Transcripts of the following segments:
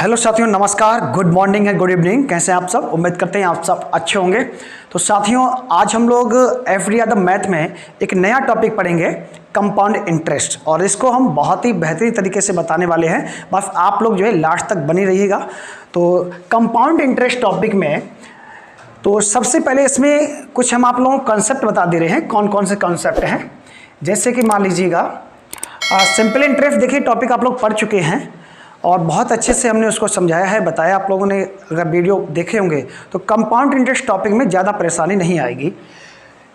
Hello साथियों, नमस्कार, good morning and good evening. कैसे हैं आप सब? उम्मीद करते हैं आप सब अच्छे होंगे। तो साथियों, आज हम लोग एवरी अदर मैथ में एक नया टॉपिक पढ़ेंगे, कंपाउंड इंटरेस्ट, और इसको हम बहुत ही बेहतरीन तरीके से बताने वाले हैं। बस आप लोग जो है लास्ट तक बनी रहिएगा। तो कंपाउंड इंटरेस्ट टॉपिक में तो सबसे पहले इसमें कुछ हम आप लोगों को कॉन्सेप्ट बता दे रहे हैं। कौन कौन से कॉन्सेप्ट हैं, जैसे कि मान लीजिएगा सिंपल इंटरेस्ट। देखिए, टॉपिक आप लोग पढ़ चुके हैं और बहुत अच्छे से हमने उसको समझाया है, बताया। आप लोगों ने अगर वीडियो देखे होंगे तो कंपाउंड इंटरेस्ट टॉपिक में ज़्यादा परेशानी नहीं आएगी।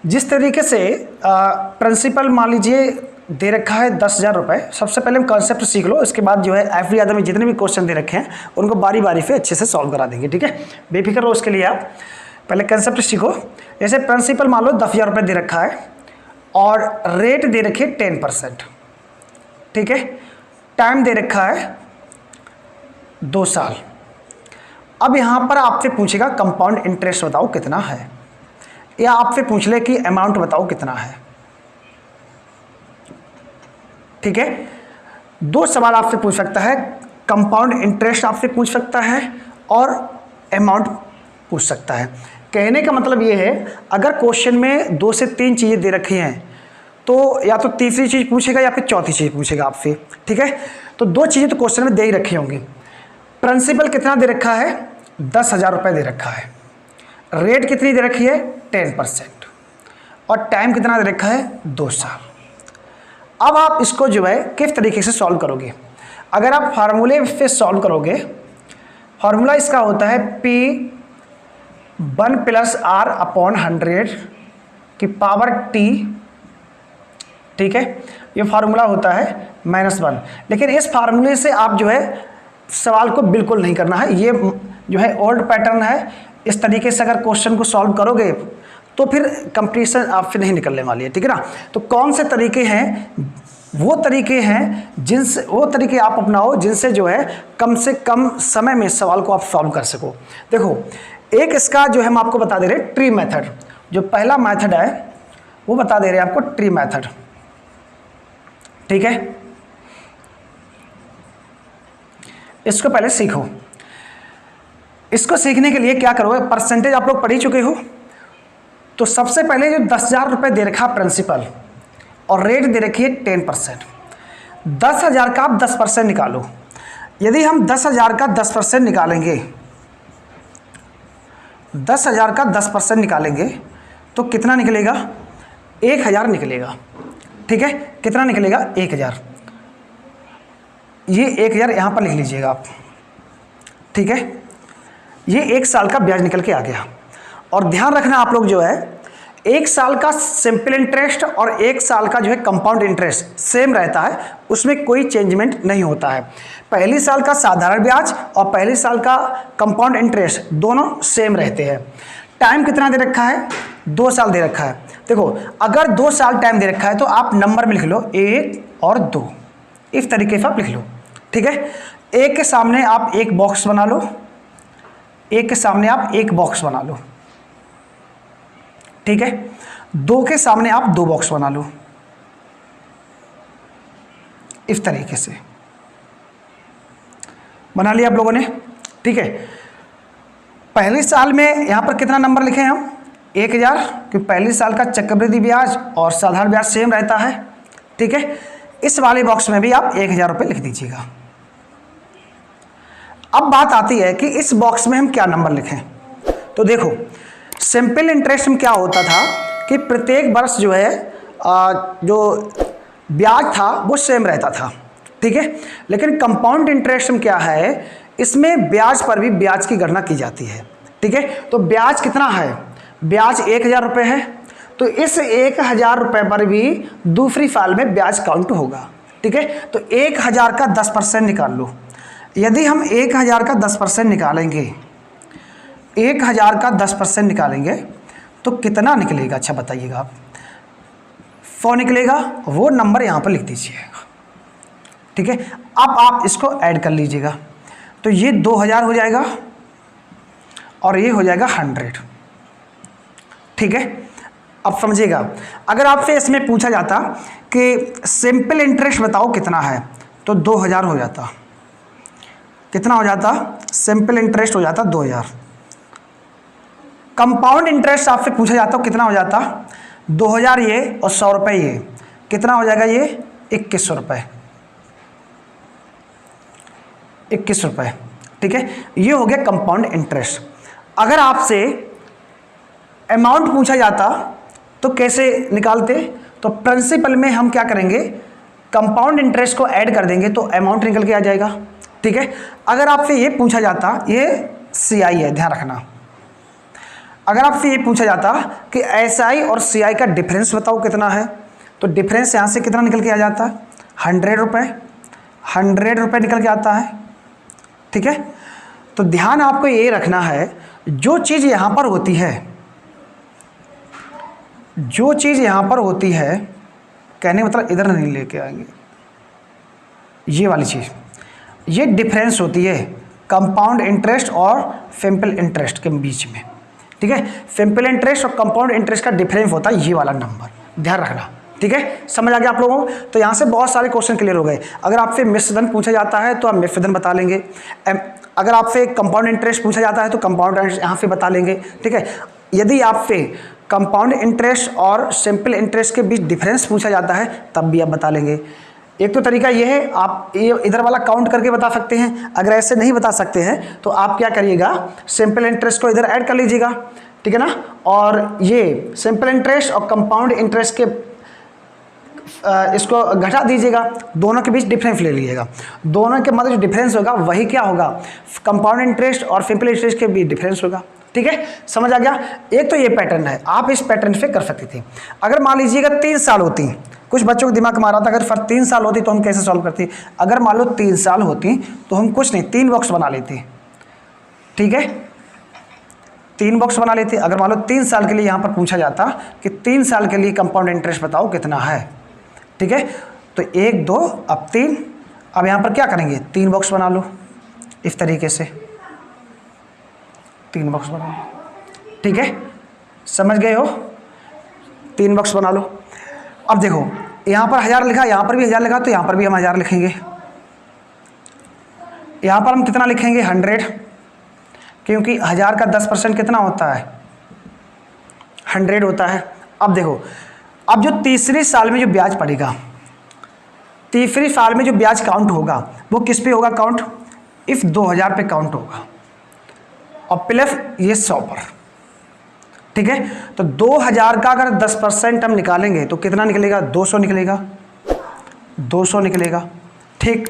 जिस तरीके से प्रिंसिपल मान लीजिए दे रखा है 10,000 रुपये। सबसे पहले हम कॉन्सेप्ट सीख लो, इसके बाद जो है एवरी अदर में जितने भी क्वेश्चन दे रखे हैं उनको बारी बारी से अच्छे से सॉल्व करा देंगे। ठीक है, बेफिक्र रहो उसके लिए। आप पहले कंसेप्ट सीखो। जैसे प्रिंसिपल मान लो 10,000 रुपये दे रखा है और रेट दे रखी है 10%। ठीक है, टाइम दे रखा है 2 साल। अब यहाँ पर आपसे पूछेगा कंपाउंड इंटरेस्ट बताओ कितना है, या आपसे पूछ ले कि अमाउंट बताओ कितना है। ठीक है, 2 सवाल आपसे पूछ सकता है, कंपाउंड इंटरेस्ट आपसे पूछ सकता है और अमाउंट पूछ सकता है। कहने का मतलब ये है, अगर क्वेश्चन में 2 से 3 चीज़ें दे रखी हैं तो या तो तीसरी चीज़ पूछेगा या फिर चौथी चीज़ पूछेगा आपसे। ठीक है, तो 2 चीज़ें तो क्वेश्चन में दे ही रखी होंगी। प्रिंसिपल कितना दे रखा है? 10,000 रुपये दे रखा है। रेट कितनी दे रखी है? 10%। और टाइम कितना दे रखा है? 2 साल। अब आप इसको जो है किस तरीके से सॉल्व करोगे? अगर आप फार्मूले पे सॉल्व करोगे, फार्मूला इसका होता है P1 + R/100 की पावर T। ठीक है, ये फार्मूला होता है -1। लेकिन इस फार्मूले से आप जो है सवाल को बिल्कुल नहीं करना है। ये जो है ओल्ड पैटर्न है। इस तरीके से अगर क्वेश्चन को सॉल्व करोगे तो फिर कंप्लीशन आपसे नहीं निकलने वाली है। ठीक है ना? तो कौन से तरीके हैं? वो तरीके हैं जिनसे, वो तरीके आप अपनाओ जिनसे जो है कम से कम समय में सवाल को आप सॉल्व कर सको। देखो, एक इसका जो है हम आपको बता दे रहे हैं ट्री मेथड। जो पहला मेथड है वो बता दे रहे हैं आपको, ट्री मेथड। ठीक है, इसको पहले सीखो। इसको सीखने के लिए क्या करोगे? परसेंटेज आप लोग पढ़ ही चुके हो। तो सबसे पहले जो 10,000 रुपये दे रखा प्रिंसिपल और रेट दे रखी है 10%। 10,000 का आप 10% निकालो। यदि हम 10,000 का 10% निकालेंगे, 10,000 का 10% निकालेंगे तो कितना निकलेगा? 1,000 निकलेगा। ठीक है, कितना निकलेगा? 1,000। ये 1,000 यहाँ पर लिख लीजिएगा आप। ठीक है, ये 1 साल का ब्याज निकल के आ गया। और ध्यान रखना आप लोग जो है, 1 साल का सिंपल इंटरेस्ट और 1 साल का जो है कंपाउंड इंटरेस्ट सेम रहता है, उसमें कोई चेंजमेंट नहीं होता है। पहली साल का साधारण ब्याज और पहले साल का कंपाउंड इंटरेस्ट दोनों सेम रहते हैं। टाइम कितना दे रखा है? 2 साल दे रखा है। देखो, अगर 2 साल टाइम दे रखा है तो आप नंबर में लिख लो 1 और 2, इस तरीके से आप लिख लो। ठीक है, 1 के सामने आप एक बॉक्स बना लो, 1 के सामने आप एक बॉक्स बना लो। ठीक है, 2 के सामने आप 2 बॉक्स बना लो, इस तरीके से बना लिया आप लोगों ने। ठीक है, पहले साल में यहां पर कितना नंबर लिखे हैं हम? 1,000, क्योंकि पहले साल का चक्रवृद्धि ब्याज और साधारण ब्याज सेम रहता है। ठीक है, इस वाले बॉक्स में भी आप 1,000 रुपये लिख दीजिएगा। अब बात आती है कि इस बॉक्स में हम क्या नंबर लिखें। तो देखो, सिंपल इंटरेस्ट में क्या होता था कि प्रत्येक वर्ष जो है जो ब्याज था वो सेम रहता था। ठीक है, लेकिन कंपाउंड इंटरेस्ट में क्या है, इसमें ब्याज पर भी ब्याज की गणना की जाती है। ठीक है, तो ब्याज कितना है? ब्याज 1,000 रुपये है, तो इस 1,000 रुपये पर भी दूसरी साल में ब्याज काउंट होगा। ठीक है, तो 1,000 का 10% निकाल लो। यदि हम 1,000 का 10% निकालेंगे, 1,000 का 10% निकालेंगे तो कितना निकलेगा? अच्छा बताइएगा आप। 100 निकलेगा। वो नंबर यहाँ पर लिख दीजिएगा। ठीक है, अब आप इसको ऐड कर लीजिएगा। तो ये 2,000 हो जाएगा और ये हो जाएगा 100। ठीक है, अब समझिएगा, अगर आपसे इसमें पूछा जाता कि सिंपल इंटरेस्ट बताओ कितना है तो 2,000 हो जाता। कितना हो जाता, सिंपल इंटरेस्ट हो जाता 2000। कंपाउंड इंटरेस्ट आपसे पूछा जाता हो कितना हो जाता, 2000 ये और 100 रुपये ये, कितना हो जाएगा ये 2100 रुपये, 21 रुपये। ठीक है, ये हो गया कंपाउंड इंटरेस्ट। अगर आपसे अमाउंट पूछा जाता तो कैसे निकालते, तो प्रिंसिपल में हम क्या करेंगे, कंपाउंड इंटरेस्ट को ऐड कर देंगे तो अमाउंट निकल के आ जाएगा। ठीक है, अगर आपसे ये पूछा जाता, ये CI है, ध्यान रखना, अगर आपसे ये पूछा जाता कि SI और CI का डिफरेंस बताओ कितना है, तो डिफरेंस यहाँ से कितना निकल के आ जाता है, 100 रुपये, 100 रुपये निकल के आता है। ठीक है, तो ध्यान आपको ये रखना है, जो चीज़ यहाँ पर होती है, जो चीज़ यहाँ पर होती है, कहने मतलब इधर नहीं लेके आएंगे, ये वाली चीज़, ये डिफरेंस होती है कंपाउंड इंटरेस्ट और सिंपल इंटरेस्ट के बीच में। ठीक है, सिंपल इंटरेस्ट और कंपाउंड इंटरेस्ट का डिफरेंस होता है ये वाला नंबर, ध्यान रखना। ठीक है, समझ आ गया आप लोगों को। तो यहाँ से बहुत सारे क्वेश्चन क्लियर हो गए। अगर आपसे मिश्रधन पूछा जाता है तो आप मिश्रधन बता लेंगे, अगर आपसे कंपाउंड इंटरेस्ट पूछा जाता है तो कंपाउंड इंटरेस्ट यहाँ से बता लेंगे। ठीक है, यदि आपसे कंपाउंड इंटरेस्ट और सिंपल इंटरेस्ट के बीच डिफरेंस पूछा जाता है तब भी आप बता लेंगे। एक तो तरीका ये है, आप ये इधर वाला काउंट करके बता सकते हैं। अगर ऐसे नहीं बता सकते हैं तो आप क्या करिएगा, सिंपल इंटरेस्ट को इधर ऐड कर लीजिएगा। ठीक है ना, और ये सिंपल इंटरेस्ट और कंपाउंड इंटरेस्ट के इसको घटा दीजिएगा, दोनों के बीच डिफरेंस ले लीजिएगा। दोनों के मध्य जो डिफरेंस होगा वही क्या होगा, कंपाउंड इंटरेस्ट और सिंपल इंटरेस्ट के बीच डिफरेंस होगा। ठीक है, समझ आ गया। एक तो ये पैटर्न है, आप इस पैटर्न से कर सकते थे। अगर मान लीजिएगा 3 साल होती, कुछ बच्चों को दिमाग में आ रहा था अगर 3 साल होती तो हम कैसे सॉल्व करते। अगर मान लो 3 साल होती तो हम कुछ नहीं, 3 बॉक्स बना लेते। ठीक है, 3 बॉक्स बना लेते। अगर मान लो 3 साल के लिए यहाँ पर पूछा जाता कि 3 साल के लिए कंपाउंड इंटरेस्ट बताओ कितना है। ठीक है, तो 1 2 अब 3, अब यहाँ पर क्या करेंगे, 3 बॉक्स बना लो इस तरीके से, 3 बॉक्स बना लो। ठीक है, समझ गए हो, 3 बॉक्स बना लो। अब देखो यहाँ पर 1000 लिखा, यहाँ पर भी 1000 लिखा, तो यहाँ पर भी हम 1000 लिखेंगे। यहाँ पर हम कितना लिखेंगे, 100, क्योंकि 1000 का 10% कितना होता है, 100 होता है। अब देखो, अब जो तीसरी साल में जो ब्याज पड़ेगा, तीसरी साल में जो ब्याज काउंट होगा वो किस पे होगा काउंट, इफ 2000 पे काउंट होगा और प्लस ये 100 पर। ठीक है, तो 2000 का अगर 10% हम निकालेंगे तो कितना निकलेगा, 200 निकलेगा, 200 निकलेगा। ठीक,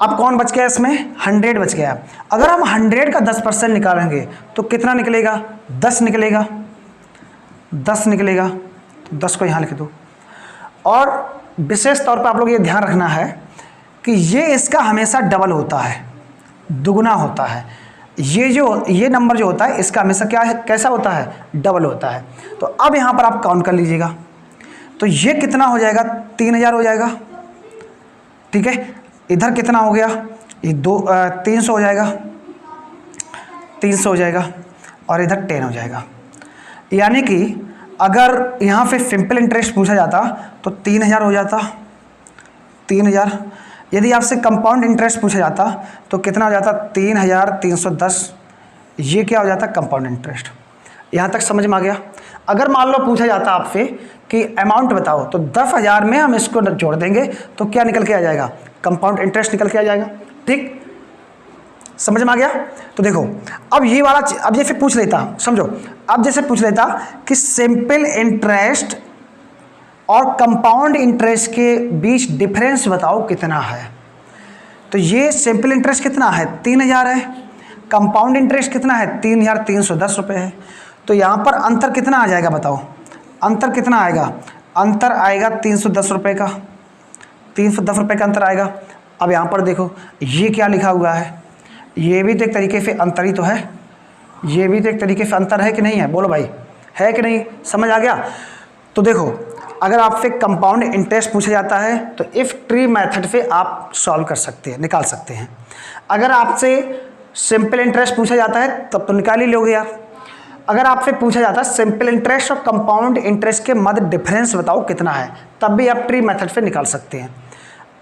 अब कौन बच गया इसमें, 100 बच गया। अगर हम 100 का 10% निकालेंगे तो कितना निकलेगा, 10 निकलेगा, 10 निकलेगा। तो 10 को यहाँ लिख दो। और विशेष तौर पर आप लोग ये ध्यान रखना है कि ये इसका हमेशा डबल होता है, दुगुना होता है। ये नंबर जो होता है इसका हमेशा क्या है, कैसा होता है, डबल होता है। तो अब यहाँ पर आप काउंट कर लीजिएगा, तो ये कितना हो जाएगा, 3000 हो जाएगा। ठीक है, इधर कितना हो गया, ये 300 हो जाएगा, 300 हो जाएगा, और इधर 10 हो जाएगा। यानी कि अगर यहाँ पे सिंपल इंटरेस्ट पूछा जाता तो 3000 हो जाता, 3000। यदि आपसे कंपाउंड इंटरेस्ट पूछा जाता तो कितना हो जाता, 3310। ये क्या हो जाता, कंपाउंड इंटरेस्ट। यहाँ तक समझ में आ गया। अगर मान लो पूछा जाता आपसे कि अमाउंट बताओ, तो 10,000 में हम इसको जोड़ देंगे तो क्या निकल के आ जाएगा, कंपाउंड इंटरेस्ट निकल के आ जाएगा। ठीक, समझ में आ गया। तो देखो अब ये वाला, अब जैसे पूछ लेता, समझो, अब जैसे पूछ लेता कि सिंपल इंटरेस्ट और कंपाउंड इंटरेस्ट के बीच डिफरेंस बताओ कितना है, तो ये सिंपल इंटरेस्ट कितना है, 3000 है, कंपाउंड इंटरेस्ट कितना है, 3310 रुपये है। तो यहाँ पर अंतर कितना आ जाएगा बताओ, अंतर कितना आएगा, अंतर आएगा 310 रुपये का, 310 रुपये का अंतर आएगा। अब यहाँ पर देखो ये क्या लिखा हुआ है, ये भी तो एक तरीके से अंतर ही तो है, ये भी तो एक तरीके से अंतर है कि नहीं है, बोलो भाई, है कि नहीं, समझ आ गया। तो देखो अगर आपसे कंपाउंड इंटरेस्ट पूछा जाता है तो इफ ट्री मेथड से आप सॉल्व कर सकते हैं, निकाल सकते हैं। अगर आपसे सिंपल इंटरेस्ट पूछा जाता है तब तो निकाल ही लोगे यार। अगर आपसे पूछा जाता है सिंपल इंटरेस्ट और कंपाउंड इंटरेस्ट के मध्य डिफरेंस बताओ कितना है, तब भी आप ट्री मेथड से निकाल सकते हैं।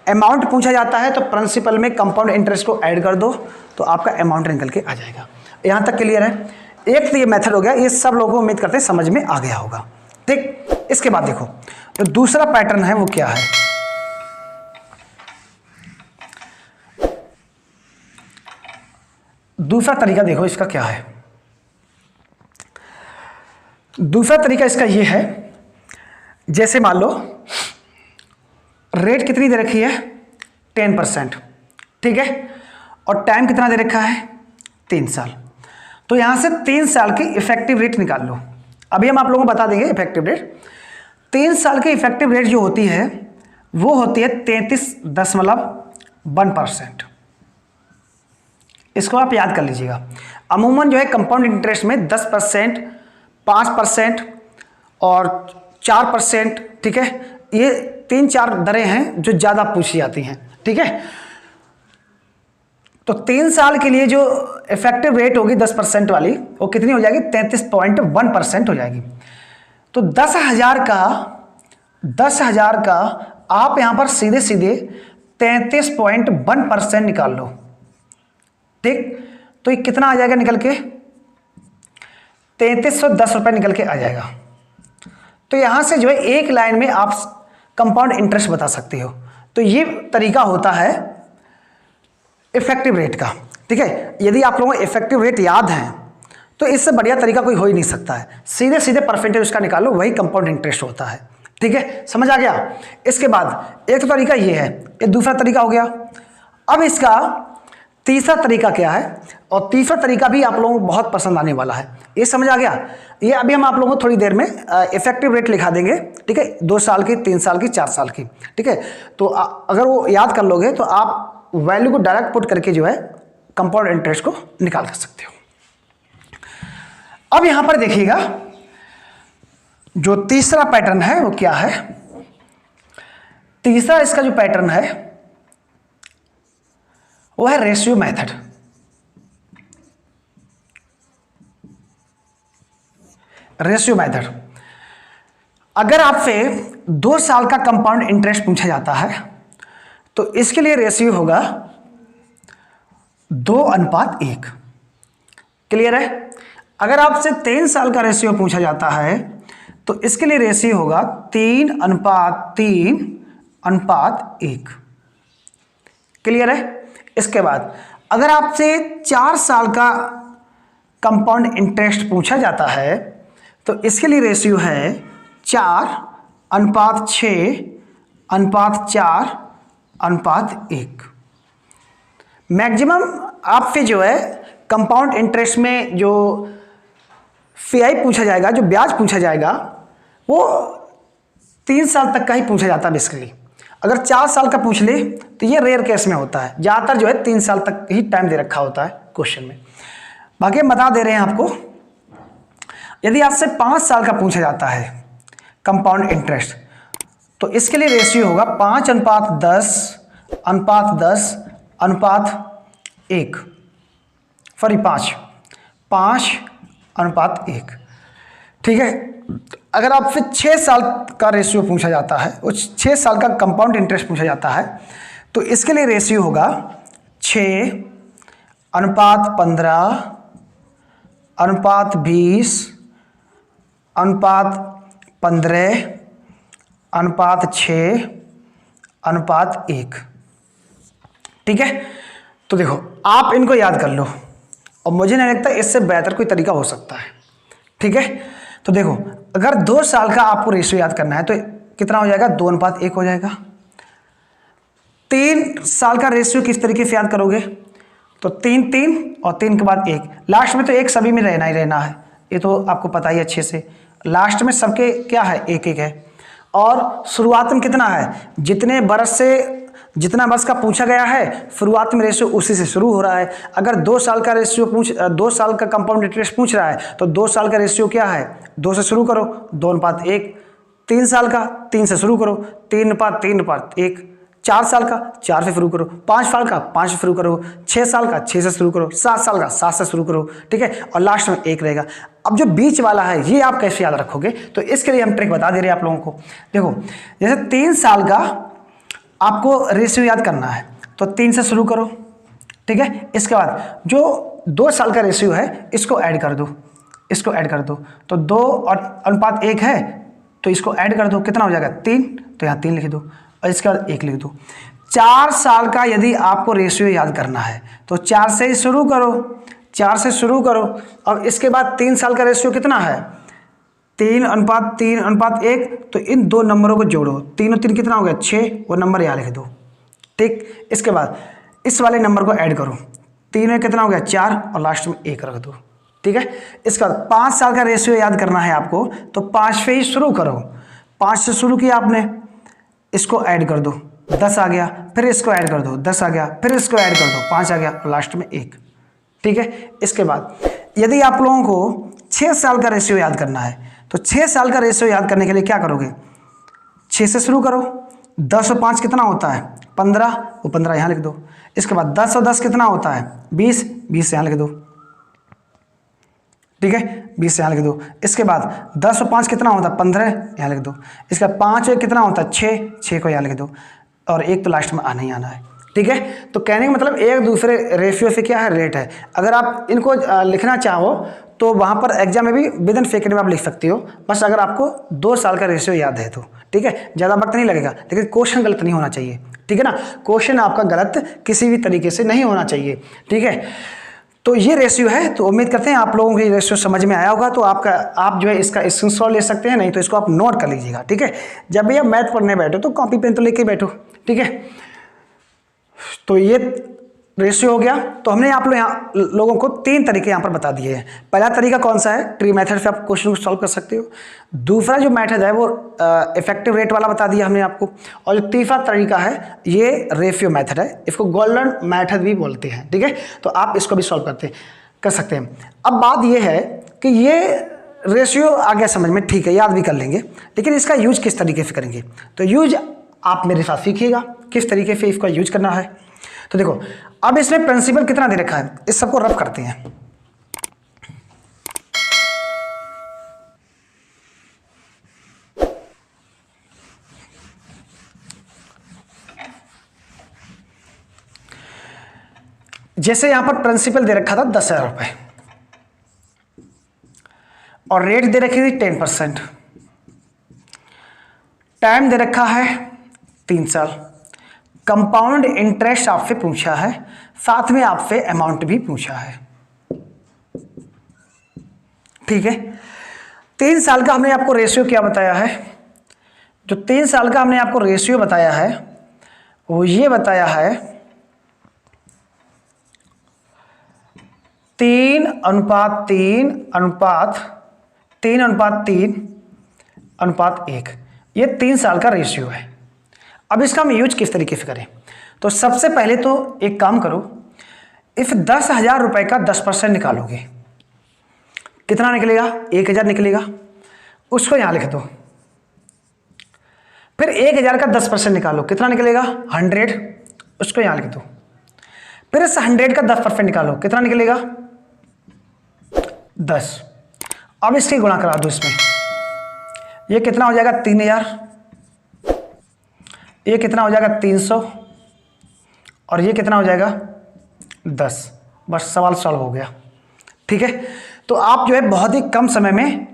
अमाउंट पूछा जाता है तो प्रिंसिपल में कंपाउंड इंटरेस्ट को ऐड कर दो तो आपका अमाउंट निकल के आ जाएगा। यहाँ तक क्लियर है। एक तो ये मेथड हो गया, ये सब लोगों को उम्मीद करते हैं समझ में आ गया होगा। ठीक, इसके बाद देखो जो दूसरा पैटर्न है वो क्या है। दूसरा तरीका देखो इसका क्या है। दूसरा तरीका इसका ये है, जैसे मान लो रेट कितनी दे रखी है 10%, ठीक है, और टाइम कितना दे रखा है 3 साल। तो यहां से 3 साल की इफेक्टिव रेट निकाल लो। अभी हम आप लोगों को बता देंगे इफेक्टिव रेट। 3 साल की इफेक्टिव रेट जो होती है वो होती है 33.1%। इसको आप याद कर लीजिएगा। अमूमन जो है कंपाउंड इंटरेस्ट में 10%, 5% और 4%, ठीक है, ये 3-4 दरें हैं जो ज़्यादा पूछी जाती हैं, ठीक है। तो 3 साल के लिए जो इफेक्टिव रेट होगी 10% वाली वो कितनी हो जाएगी 33.1% हो जाएगी। तो 10,000 का आप यहां पर सीधे सीधे 33.1% निकाल लो। ठीक, तो ये कितना आ जाएगा निकल के 3310 रुपए निकल के आ जाएगा। तो यहां से जो है एक लाइन में आप कंपाउंड इंटरेस्ट बता सकते हो। तो ये तरीका होता है इफेक्टिव रेट का, ठीक है। यदि आप लोगों को इफेक्टिव रेट याद है तो इससे बढ़िया तरीका कोई हो ही नहीं सकता है। सीधे सीधे परसेंटेज उसका निकालो, वही कंपाउंड इंटरेस्ट होता है, ठीक है, समझ आ गया। इसके बाद एक तो तरीका ये है, ये दूसरा तरीका हो गया। अब इसका तीसरा तरीका क्या है, और तीसरा तरीका भी आप लोगों को बहुत पसंद आने वाला है। ये समझ आ गया। ये अभी हम आप लोगों को थोड़ी देर में इफेक्टिव रेट लिखा देंगे, ठीक है, 2 साल की, 3 साल की, 4 साल की, ठीक है। तो अगर वो याद कर लोगे तो आप वैल्यू को डायरेक्ट पुट करके जो है कंपाउंड इंटरेस्ट को निकाल कर सकते हो। अब यहां पर देखिएगा जो तीसरा पैटर्न है वो क्या है। तीसरा इसका जो पैटर्न है वो है रेशियो मेथड। रेशियो मेथड, अगर आपसे 2 साल का कंपाउंड इंटरेस्ट पूछा जाता है तो इसके लिए रेशियो होगा 2:1। क्लियर है। अगर आपसे 3 साल का रेशियो पूछा जाता है तो इसके लिए रेशियो होगा 3:3:1। क्लियर है। इसके बाद अगर आपसे 4 साल का कंपाउंड इंटरेस्ट पूछा जाता है तो इसके लिए रेशियो है 4:6:4:1। मैक्सिमम आपसे जो है कंपाउंड इंटरेस्ट में जो फीआई पूछा जाएगा, जो ब्याज पूछा जाएगा, वो 3 साल तक का ही पूछा जाता है बेसिकली। अगर 4 साल का पूछ ले तो ये रेयर केस में होता है, ज़्यादातर जो है 3 साल तक ही टाइम दे रखा होता है क्वेश्चन में। बाकी हम बता दे रहे हैं आपको, यदि आपसे 5 साल का पूछा जाता है कंपाउंड इंटरेस्ट तो इसके लिए रेशियो होगा 5:10:10:1। सॉरी 5:1, ठीक है। अगर आपसे 6 साल का रेशियो पूछा जाता है, वो 6 साल का कंपाउंड इंटरेस्ट पूछा जाता है तो इसके लिए रेशियो होगा 6:20:15:20:15:6:1। ठीक है। तो देखो आप इनको याद कर लो और मुझे नहीं लगता इससे बेहतर कोई तरीका हो सकता है, ठीक है। तो देखो अगर 2 साल का आपको रेशियो याद करना है तो कितना हो जाएगा 2:1 हो जाएगा। 3 साल का रेशियो किस तरीके से याद करोगे तो 3 और 3 के बाद 1, लास्ट में तो 1 सभी में रहना ही रहना है, ये तो आपको पता ही अच्छे से। लास्ट में सबके क्या है 1-1 है। और शुरुआत में कितना है, जितना वर्ष का पूछा गया है शुरुआत में रेशियो उसी से शुरू हो रहा है। अगर 2 साल का रेशियो 2 साल का कंपाउंड इंटरेस्ट पूछ रहा है तो 2 साल का रेशियो क्या है 2 से शुरू करो 2:1। 3 साल का 3 से शुरू करो 3:3:1। 4 साल का 4 से शुरू करो, 5 साल का 5 से शुरू करो, 6 साल का 6 से शुरू करो, 7 साल का 7 से शुरू करो, ठीक है। और लास्ट में 1 रहेगा। अब जो बीच वाला है ये आप कैसे याद रखोगे, तो इसके लिए हम ट्रिक बता दे रहे हैं आप लोगों को। देखो जैसे 3 साल का आपको रेशियो याद करना है तो 3 से शुरू करो, ठीक है। इसके बाद जो 2 साल का रेशियो है इसको ऐड कर दो, इसको ऐड कर दो, तो 2 और अनुपात 1 है तो इसको ऐड कर दो, कितना हो जाएगा 3, तो यहाँ 3 लिख दो और इसके बाद 1 लिख दो। 4 साल का यदि आपको रेशियो याद करना है तो 4 से ही शुरू करो, 4 से शुरू करो। और इसके बाद 3 साल का रेशियो कितना है 3:3:1, तो इन 2 नंबरों को जोड़ो, 3 और 3 कितना हो गया 6, वो नंबर यहाँ लिख दो, ठीक। इसके बाद इस वाले नंबर को ऐड करो, 3 में कितना हो गया 4 और लास्ट में 1 रख दो, ठीक है। इसके बाद 5 साल का रेशियो याद करना है आपको तो 5 पे ही शुरू करो, 5 से शुरू किया आपने, इसको ऐड कर दो 10 आ गया, फिर इसको ऐड कर दो 10 आ गया, फिर इसको ऐड कर दो 5 आ गया और लास्ट में 1, ठीक है। इसके बाद यदि आप लोगों को 6 साल का रेशियो याद करना है तो 6 साल का रेशियो याद करने के लिए क्या करोगे, 6 से शुरू करो, 10 और 5 कितना होता है 15, वो 15 यहाँ लिख दो। इसके बाद 10 और 10 कितना होता है 20, 20 यहाँ लिख दो, ठीक है, 20 यहाँ लिख दो। इसके बाद 10 और 5 कितना होता है 15, यहाँ लिख दो। इसका 5 और कितना होता है 6, 6 को यहाँ लिख दो और 1 तो लास्ट में आना ही आना है, ठीक है। तो कहने का मतलब एक दूसरे रेशियो से क्या है रेट है। अगर आप इनको लिखना चाहो तो वहाँ पर एग्जाम में भी विद इन सेकेंड में आप लिख सकते हो, बस अगर आपको 2 साल का रेशियो याद है तो, ठीक है। ज़्यादा वक्त नहीं लगेगा, लेकिन क्वेश्चन गलत नहीं होना चाहिए, ठीक है ना। क्वेश्चन आपका गलत किसी भी तरीके से नहीं होना चाहिए, ठीक है। तो ये रेशियो है, तो उम्मीद करते हैं आप लोगों को ये रेशियो समझ में आया होगा। तो आप जो है इसका स्क्रीनशॉट ले सकते हैं, नहीं तो इसको आप नोट कर लीजिएगा, ठीक है। जब भी आप मैथ पढ़ने बैठो तो कॉपी पेन तो लेके बैठो, ठीक है। तो ये रेशियो हो गया। तो हमने आप लोगों को 3 तरीके यहाँ पर बता दिए हैं। पहला तरीका कौन सा है, ट्री मेथड से आप क्वेश्चन को सॉल्व कर सकते हो। दूसरा जो मेथड है वो इफेक्टिव रेट वाला बता दिया हमने आपको। और जो तीसरा तरीका है ये रेशियो मेथड है, इसको गोल्डन मेथड भी बोलते हैं, ठीक है। तो आप इसको भी सॉल्व कर सकते हैं। अब बात ये है कि ये रेशियो आ गया समझ में, ठीक है, याद भी कर लेंगे, लेकिन इसका यूज किस तरीके से करेंगे। तो यूज आप मेरे साथ सीखिएगा किस तरीके से इसका यूज करना है। तो देखो अब इसमें प्रिंसिपल कितना दे रखा है, इस सबको रफ करते हैं। जैसे यहां पर प्रिंसिपल दे रखा था 10,000 रुपए और रेट दे रखी थी 10%, टाइम दे रखा है 3 साल, कंपाउंड इंटरेस्ट आपसे पूछा है, साथ में आपसे अमाउंट भी पूछा है, ठीक है। 3 साल का हमने आपको रेशियो क्या बताया है, जो 3 साल का हमने आपको रेशियो बताया है वो ये बताया है 3:3:1, ये 3 साल का रेशियो है। अब इसका हम यूज किस तरीके से करें, तो सबसे पहले तो एक काम करो, इस 10,000 रुपए का 10% निकालोगे, कितना निकलेगा 1,000 निकलेगा, उसको यहां लिख दो। फिर 1,000 का 10% निकालो, कितना निकलेगा 100, उसको यहां लिख दो। फिर इस 100 का 10% निकालो, कितना निकलेगा 10। अब इसकी गुणा करा दो इसमें, ये कितना हो जाएगा 3,000, ये कितना हो जाएगा 300 और ये कितना हो जाएगा 10। बस सवाल सॉल्व हो गया, ठीक है। तो आप जो है बहुत ही कम समय में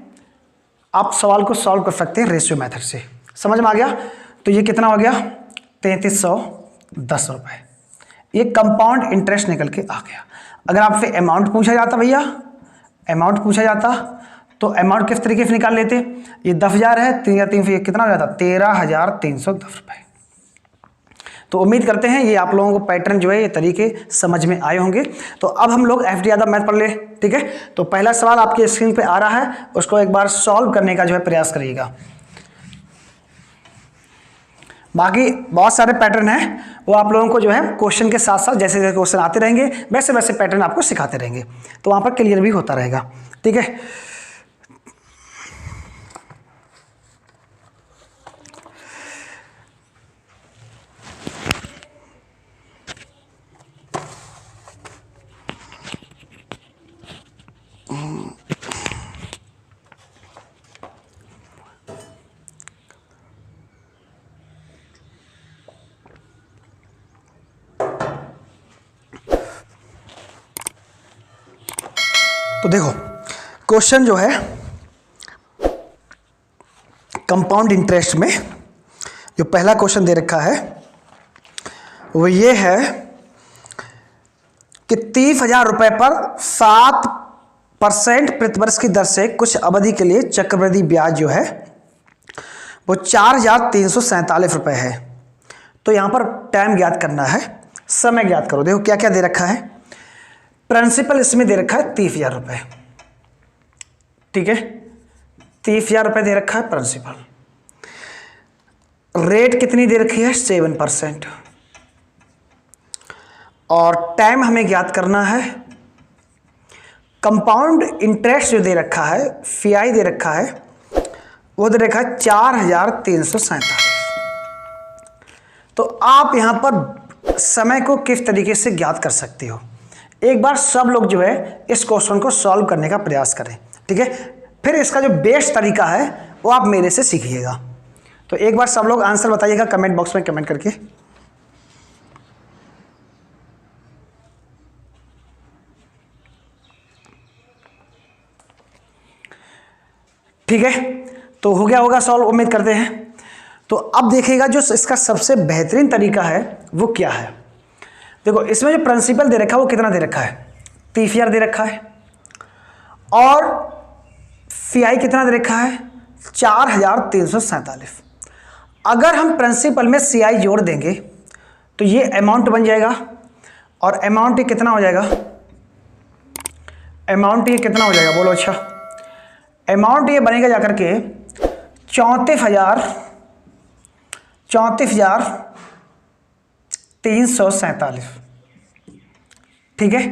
आप सवाल को सॉल्व कर सकते हैं रेशियो मेथड से। समझ में आ गया। तो ये कितना हो गया 3,310 रुपए, ये कंपाउंड इंटरेस्ट निकल के आ गया। अगर आपसे अमाउंट पूछा जाता भैया, अमाउंट पूछा जाता तो अमाउंट किस तरीके से निकाल लेते, ये 10,000 है, 3,300 ये कितना हो जाता 13,310 रुपए। तो उम्मीद करते हैं ये आप लोगों को पैटर्न जो है ये तरीके समझ में आए होंगे। तो अब हम लोग एफडी यादव मैथ पढ़ ले, ठीक है। तो पहला सवाल आपके स्क्रीन पे आ रहा है, उसको एक बार सॉल्व करने का जो है प्रयास करिएगा। बाकी बहुत सारे पैटर्न हैं, वो आप लोगों को जो है क्वेश्चन के साथ साथ जैसे जैसे क्वेश्चन आते रहेंगे वैसे वैसे पैटर्न आपको सिखाते रहेंगे, तो वहाँ पर क्लियर भी होता रहेगा, ठीक है। तो देखो क्वेश्चन जो है कंपाउंड इंटरेस्ट में जो पहला क्वेश्चन दे रखा है वो ये है कि 30,000 रुपए पर 7% प्रतिवर्ष की दर से कुछ अवधि के लिए चक्रवृद्धि ब्याज जो है वो 4,347 रुपए है। तो यहां पर टाइम ज्ञात करना है, समय ज्ञात करो। देखो क्या क्या दे रखा है। प्रिंसिपल इसमें दे रखा है 30,000 रुपए, ठीक है, 30,000 रुपए दे रखा है प्रिंसिपल। रेट कितनी दे रखी है 7%। और टाइम हमें ज्ञात करना है। कंपाउंड इंटरेस्ट जो दे रखा है FI दे रखा है वो दे रखा है 4,347। तो आप यहां पर समय को किस तरीके से ज्ञात कर सकते हो, एक बार सब लोग जो है इस क्वेश्चन को सॉल्व करने का प्रयास करें, ठीक है। फिर इसका जो बेस्ट तरीका है वो आप मेरे से सीखिएगा। तो एक बार सब लोग आंसर बताइएगा कमेंट बॉक्स में कमेंट करके। ठीक है, तो हो गया होगा सॉल्व, उम्मीद करते हैं। तो अब देखिएगा जो इसका सबसे बेहतरीन तरीका है वो क्या है। देखो इसमें जो प्रिंसिपल दे रखा है वो कितना दे रखा है 30,000 दे रखा है, और FI कितना दे रखा है 4,347। अगर हम प्रिंसिपल में CI जोड़ देंगे तो ये अमाउंट बन जाएगा, और अमाउंट ये कितना हो जाएगा, अमाउंट ये कितना हो जाएगा बोलो। अच्छा, अमाउंट ये बनेगा जाकर के 34,347, ठीक है।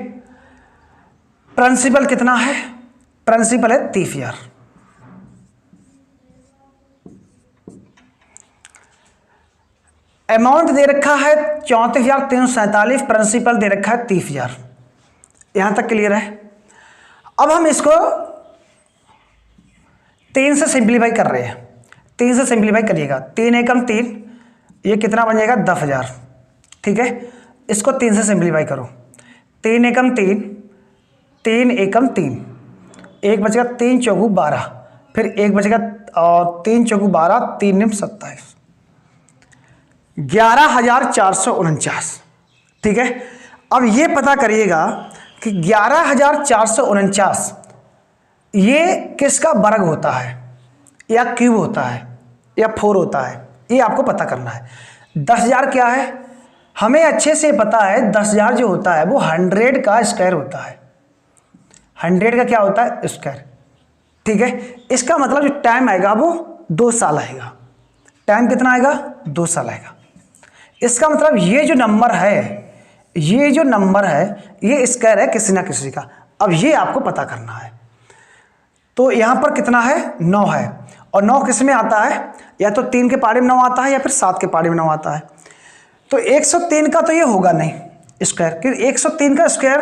प्रिंसिपल कितना है, प्रिंसिपल है 30,000। अमाउंट दे रखा है 34,347, प्रिंसिपल दे रखा है 30,000। यहां तक क्लियर है। अब हम इसको 3 से सिंप्लीफाई कर रहे हैं। 3 से सिंप्लीफाई करिएगा, 3 एकम 3, ये कितना बन जाएगा 10,000, ठीक है। इसको 3 से सिंप्लीफाई करो, 3 एकम 3, 3 एकम 3, एक बचेगा 3 चौगु 12, फिर एक बचेगा और 3 चौगु 12, 3 निम 27, 11,449, ठीक है। अब ये पता करिएगा कि 11,449 ये किसका वर्ग होता है, या क्यूब होता है, या 4 होता है, ये आपको पता करना है। 10,000 क्या है, हमें अच्छे से पता है 10,000 जो होता है वो 100 का स्क्वायर होता है। 100 का क्या होता है स्क्वायर, ठीक है। इसका मतलब जो टाइम आएगा वो 2 साल आएगा। टाइम कितना आएगा 2 साल आएगा। इसका मतलब ये जो नंबर है, ये जो नंबर है ये स्क्वायर है किसी ना किसी का। अब ये आपको पता करना है। तो यहां पर कितना है 9 है, और 9 किस में आता है, या तो 3 के पारे में 9 आता है या फिर 7 के पारे में 9 आता है। तो 103 का तो ये होगा नहीं स्क्वायर, क्योंकि 103 का स्क्वायर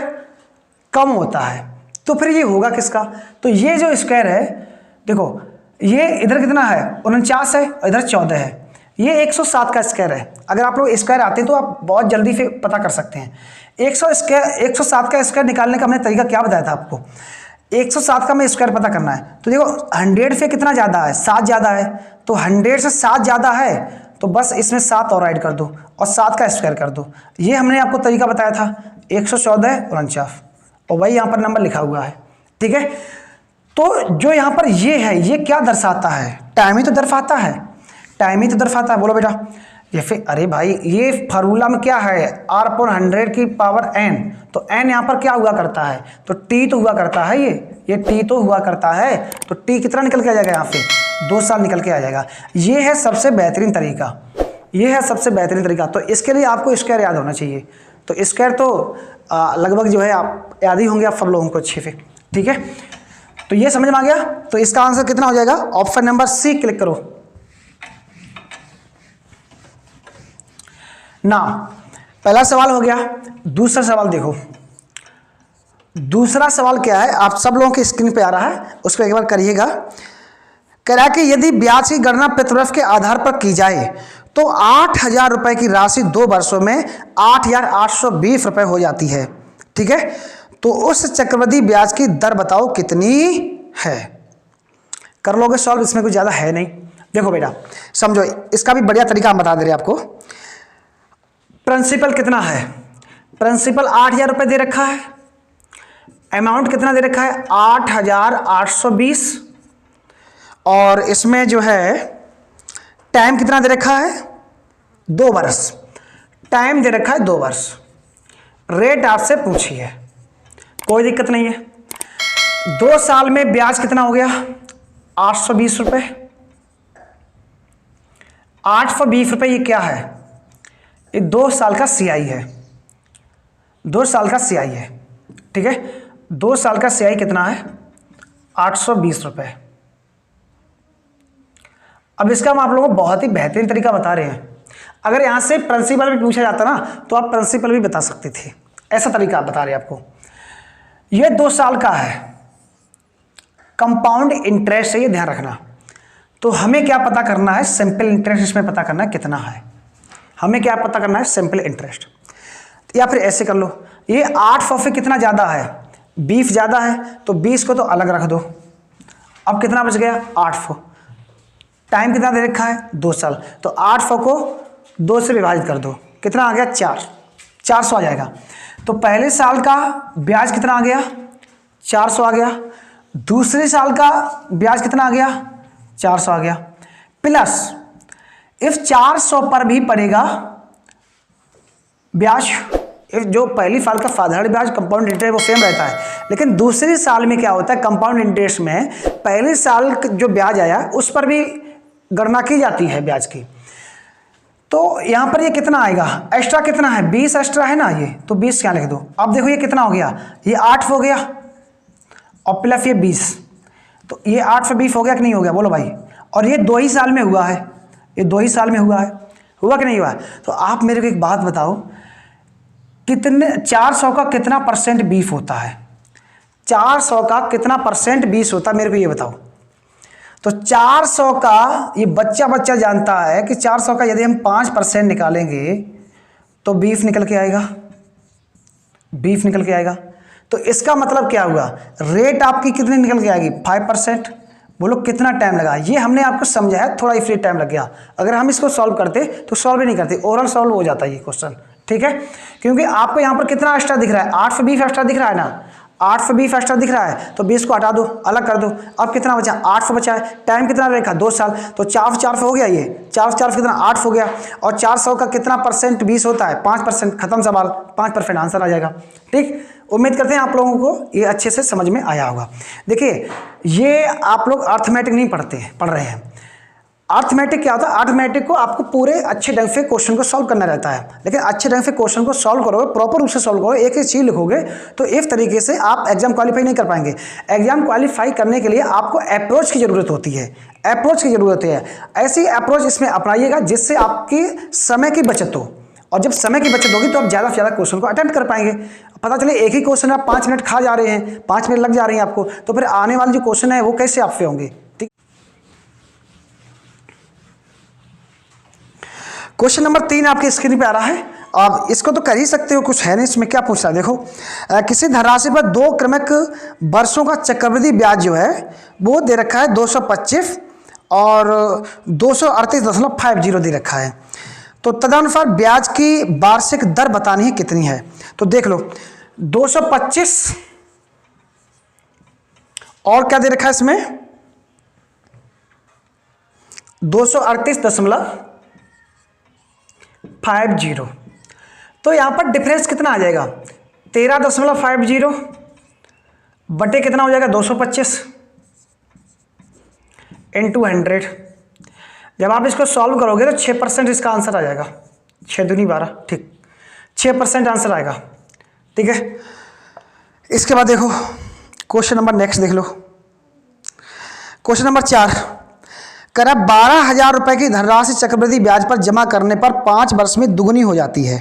कम होता है, तो फिर ये होगा किसका। तो ये जो स्क्वायर है देखो, ये इधर कितना है 49 है, और इधर 14 है, ये 107 का स्क्वायर है। अगर आप लोग स्क्वायर आते हैं तो आप बहुत जल्दी से पता कर सकते हैं। 107 का स्क्वायर निकालने का मैंने तरीका क्या बताया था आपको। 107 का में स्क्वायर पता करना है, तो देखो 100 से कितना ज़्यादा है 7 ज़्यादा है, तो 100 से 7 ज़्यादा है तो बस इसमें 7 और ऐड कर दो और 7 का स्क्वायर कर दो। ये हमने आपको तरीका बताया था 114 और 49, और वही यहाँ पर नंबर लिखा हुआ है, ठीक है। तो जो यहाँ पर ये है ये क्या दर्शाता है, टाइम ही तो दर्शाता है, टाइम ही तो दर्शाता है। बोलो बेटा ये फिर, अरे भाई ये फार्मूला में क्या है R/100 की पावर n, तो n यहाँ पर क्या हुआ करता है, तो t तो हुआ करता है, ये t तो हुआ करता है, तो t कितना निकल के आ जाएगा यहाँ पे 2 साल निकल के आ जाएगा। ये है सबसे बेहतरीन तरीका, ये है सबसे बेहतरीन तरीका। तो इसके लिए आपको स्क्वायर याद होना चाहिए। तो स्क्वायर तो लगभग जो है आप याद ही होंगे आप सब लोगों को अच्छे से, ठीक है। तो ये समझ में आ गया। तो इसका आंसर कितना हो जाएगा, ऑप्शन नंबर सी क्लिक करो ना। पहला सवाल हो गया। दूसरा सवाल देखो, दूसरा सवाल क्या है, आप सब लोगों की स्क्रीन पे आ रहा है, उसको एक बार करिएगा। कह रहा है कि यदि ब्याज की गणना प्रतिवर्ष के आधार पर की जाए तो 8,000 रुपए की राशि 2 वर्षों में 8,820 रुपए हो जाती है, ठीक है। तो उस चक्रवृद्धि ब्याज की दर बताओ कितनी है। कर लोगे सॉल्व, इसमें कुछ ज़्यादा है नहीं। देखो बेटा समझो, इसका भी बढ़िया तरीका हम बता दे रहे हैं आपको। प्रिंसिपल कितना है, प्रिंसिपल 8,000 रुपये दे रखा है, अमाउंट कितना दे रखा है 8,820, और इसमें जो है टाइम कितना दे रखा है 2 वर्ष, टाइम दे रखा है 2 वर्ष। रेट आपसे पूछी है, कोई दिक्कत नहीं है। 2 साल में ब्याज कितना हो गया 820 रुपये। 820 रुपये ये क्या है, ये 2 साल का CI है, 2 साल का CI है, ठीक है। 2 साल का CI कितना है 820 रुपये। अब इसका हम आप लोगों को बहुत ही बेहतरीन तरीका बता रहे हैं। अगर यहाँ से प्रिंसिपल भी पूछा जाता ना तो आप प्रिंसिपल भी बता सकते थे, ऐसा तरीका आप बता रहे हैं आपको। ये 2 साल का है, कंपाउंड इंटरेस्ट है, ये ध्यान रखना। तो हमें क्या पता करना है, सिंपल इंटरेस्ट इसमें पता करना है कितना है। हमें क्या पता करना है, सिंपल इंटरेस्ट। या फिर ऐसे कर लो, ये 800 से कितना ज़्यादा है, 20 ज़्यादा है, तो 20 को तो अलग रख दो। अब कितना बच गया 800। टाइम कितना दे रखा है 2 साल, तो 800 को 2 से विभाजित कर दो, कितना आ गया 400 आ जाएगा। तो पहले साल का ब्याज कितना आ गया 400 आ गया, दूसरे साल का ब्याज कितना आ गया 400 आ गया, प्लस इफ 400 पर भी पड़ेगा ब्याज, इफ जो पहली साल का साधारण ब्याज कंपाउंड इंटरेस्ट वो सेम रहता है, लेकिन दूसरे साल में क्या होता है कंपाउंड इंटरेस्ट में पहले साल जो ब्याज आया उस पर भी गणना की जाती है ब्याज की। तो यहाँ पर ये कितना आएगा, एक्स्ट्रा कितना है 20 एक्स्ट्रा है ना, ये तो 20 क्या लिख दो। अब देखो ये कितना हो गया, ये 8 हो गया और प्लस ये 20, तो ये 8 से 20 हो गया कि नहीं हो गया बोलो भाई। और ये 2 ही साल में हुआ है, ये 2 ही साल में हुआ है, हुआ कि नहीं हुआ है। तो आप मेरे को एक बात बताओ, कितने 400 का कितना परसेंट 20 होता है, 400 का कितना परसेंट 20 होता है मेरे को ये बताओ। तो 400 का ये बच्चा जानता है कि 400 का यदि हम 5% निकालेंगे तो 20 निकल के आएगा, 20 निकल के आएगा। तो इसका मतलब क्या हुआ, रेट आपकी कितनी निकल के आएगी 5%। बोलो कितना टाइम लगा, ये हमने आपको समझाया, थोड़ा इसलिए टाइम लग गया। अगर हम इसको सॉल्व करते तो सॉल्व ही नहीं करते, ओरल सॉल्व हो जाता है ये क्वेश्चन, ठीक है। क्योंकि आपको यहाँ पर कितना एक्स्ट्रा दिख रहा है 8 से 20 एक्स्ट्रा दिख रहा है ना, 8 से 20 एक्स्ट्रा दिख रहा है, तो 20 को हटा दो, अलग कर दो। अब कितना बचा 8 बचा है, टाइम कितना रहेगा 2 साल, तो 4 हो गया, ये 4 कितना 8 हो गया। और 400 का कितना परसेंट 20 होता है 5%, खत्म सवाल, 5% आंसर आ जाएगा। ठीक, उम्मीद करते हैं आप लोगों को ये अच्छे से समझ में आया होगा। देखिए ये आप लोग अर्थमेटिक नहीं पढ़ रहे हैं। अर्थमेटिक क्या होता है, अर्थमेटिक को आपको पूरे अच्छे ढंग से क्वेश्चन को सॉल्व करना रहता है, लेकिन अच्छे ढंग से क्वेश्चन को सॉल्व करोगे, प्रॉपर रूप से सॉल्व करोगे, एक चीज़ लिखोगे, तो इस तरीके से आप एग्जाम क्वालिफाई नहीं कर पाएंगे। एग्जाम क्वालिफाई करने के लिए आपको अप्रोच की ज़रूरत होती है, अप्रोच की ज़रूरत है। ऐसी अप्रोच इसमें अपनाइएगा जिससे आपकी समय की बचत हो, और जब समय की बचत होगी तो आप ज़्यादा से ज़्यादा क्वेश्चन को अटेम्प्ट कर पाएंगे। पता चले एक ही क्वेश्चन आप 5 मिनट खा जा रहे हैं, 5 मिनट लग जा रहे हैं आपको, तो फिर आने वाले जो क्वेश्चन है वो कैसे आपसे होंगे। ठीक, क्वेश्चन नंबर 3 आपके स्क्रीन पे आ रहा है। आप इसको तो कर ही सकते हो, कुछ है नहीं इसमें, क्या पूछ रहा है देखो। किसी धनराशि पर 2 क्रमिक वर्षों का चक्रवृद्धि ब्याज जो है वो दे रखा है 225 और 238.50 दे रखा है। तो तदनुसार ब्याज की वार्षिक दर बतानी है कितनी है। तो देख लो 225 और क्या दे रखा है इसमें 238.50। तो यहां पर डिफरेंस कितना आ जाएगा 13.50 बटे कितना हो जाएगा 225 इंटू 100। जब आप इसको सॉल्व करोगे तो 6% इसका आंसर आ जाएगा, 6 दूनी 12, ठीक 6% आंसर आएगा। ठीक है, इसके बाद देखो क्वेश्चन नंबर नेक्स्ट देख लो। क्वेश्चन नंबर 4, करीब 12,000 रुपए की धनराशि चक्रवृद्धि ब्याज पर जमा करने पर 5 वर्ष में दुगनी हो जाती है।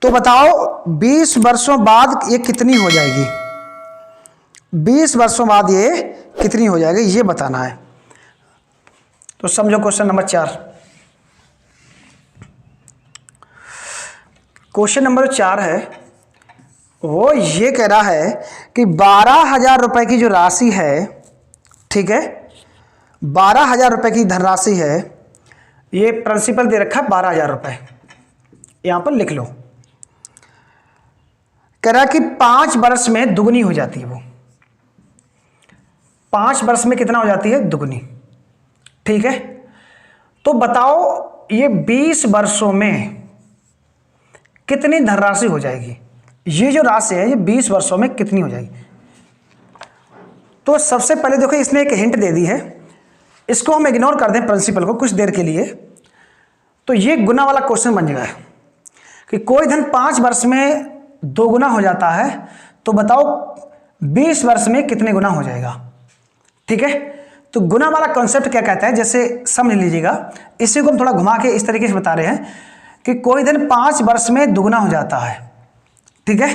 तो बताओ 20 वर्षों बाद ये कितनी हो जाएगी, 20 वर्षों बाद ये कितनी हो जाएगी ये बताना है। तो समझो क्वेश्चन नंबर 4। क्वेश्चन नंबर 4 है वो ये कह रहा है कि 12,000 रुपये की जो राशि है, ठीक है, 12,000 रुपये की धनराशि है, ये प्रिंसिपल दे रखा है 12,000 रुपये, यहां पर लिख लो। कह रहा है कि 5 वर्ष में दुगनी हो जाती है, वो 5 वर्ष में कितना हो जाती है? दुगनी। ठीक है, तो बताओ ये 20 वर्षों में कितनी धनराशि हो जाएगी? ये जो राशि है ये 20 वर्षों में कितनी हो जाएगी? तो सबसे पहले देखो, इसने एक हिंट दे दी है, इसको हम इग्नोर कर दें प्रिंसिपल को कुछ देर के लिए, तो ये गुना वाला क्वेश्चन बन जाएगा कि कोई धन 5 वर्ष में 2 गुना हो जाता है, तो बताओ 20 वर्ष में कितने गुना हो जाएगा? ठीक है, तो गुना वाला कॉन्सेप्ट क्या कहता है, जैसे समझ लीजिएगा, इसी को हम थोड़ा घुमा के इस तरीके से बता रहे हैं कि कोई धन 5 वर्ष में दुगुना हो जाता है। ठीक है,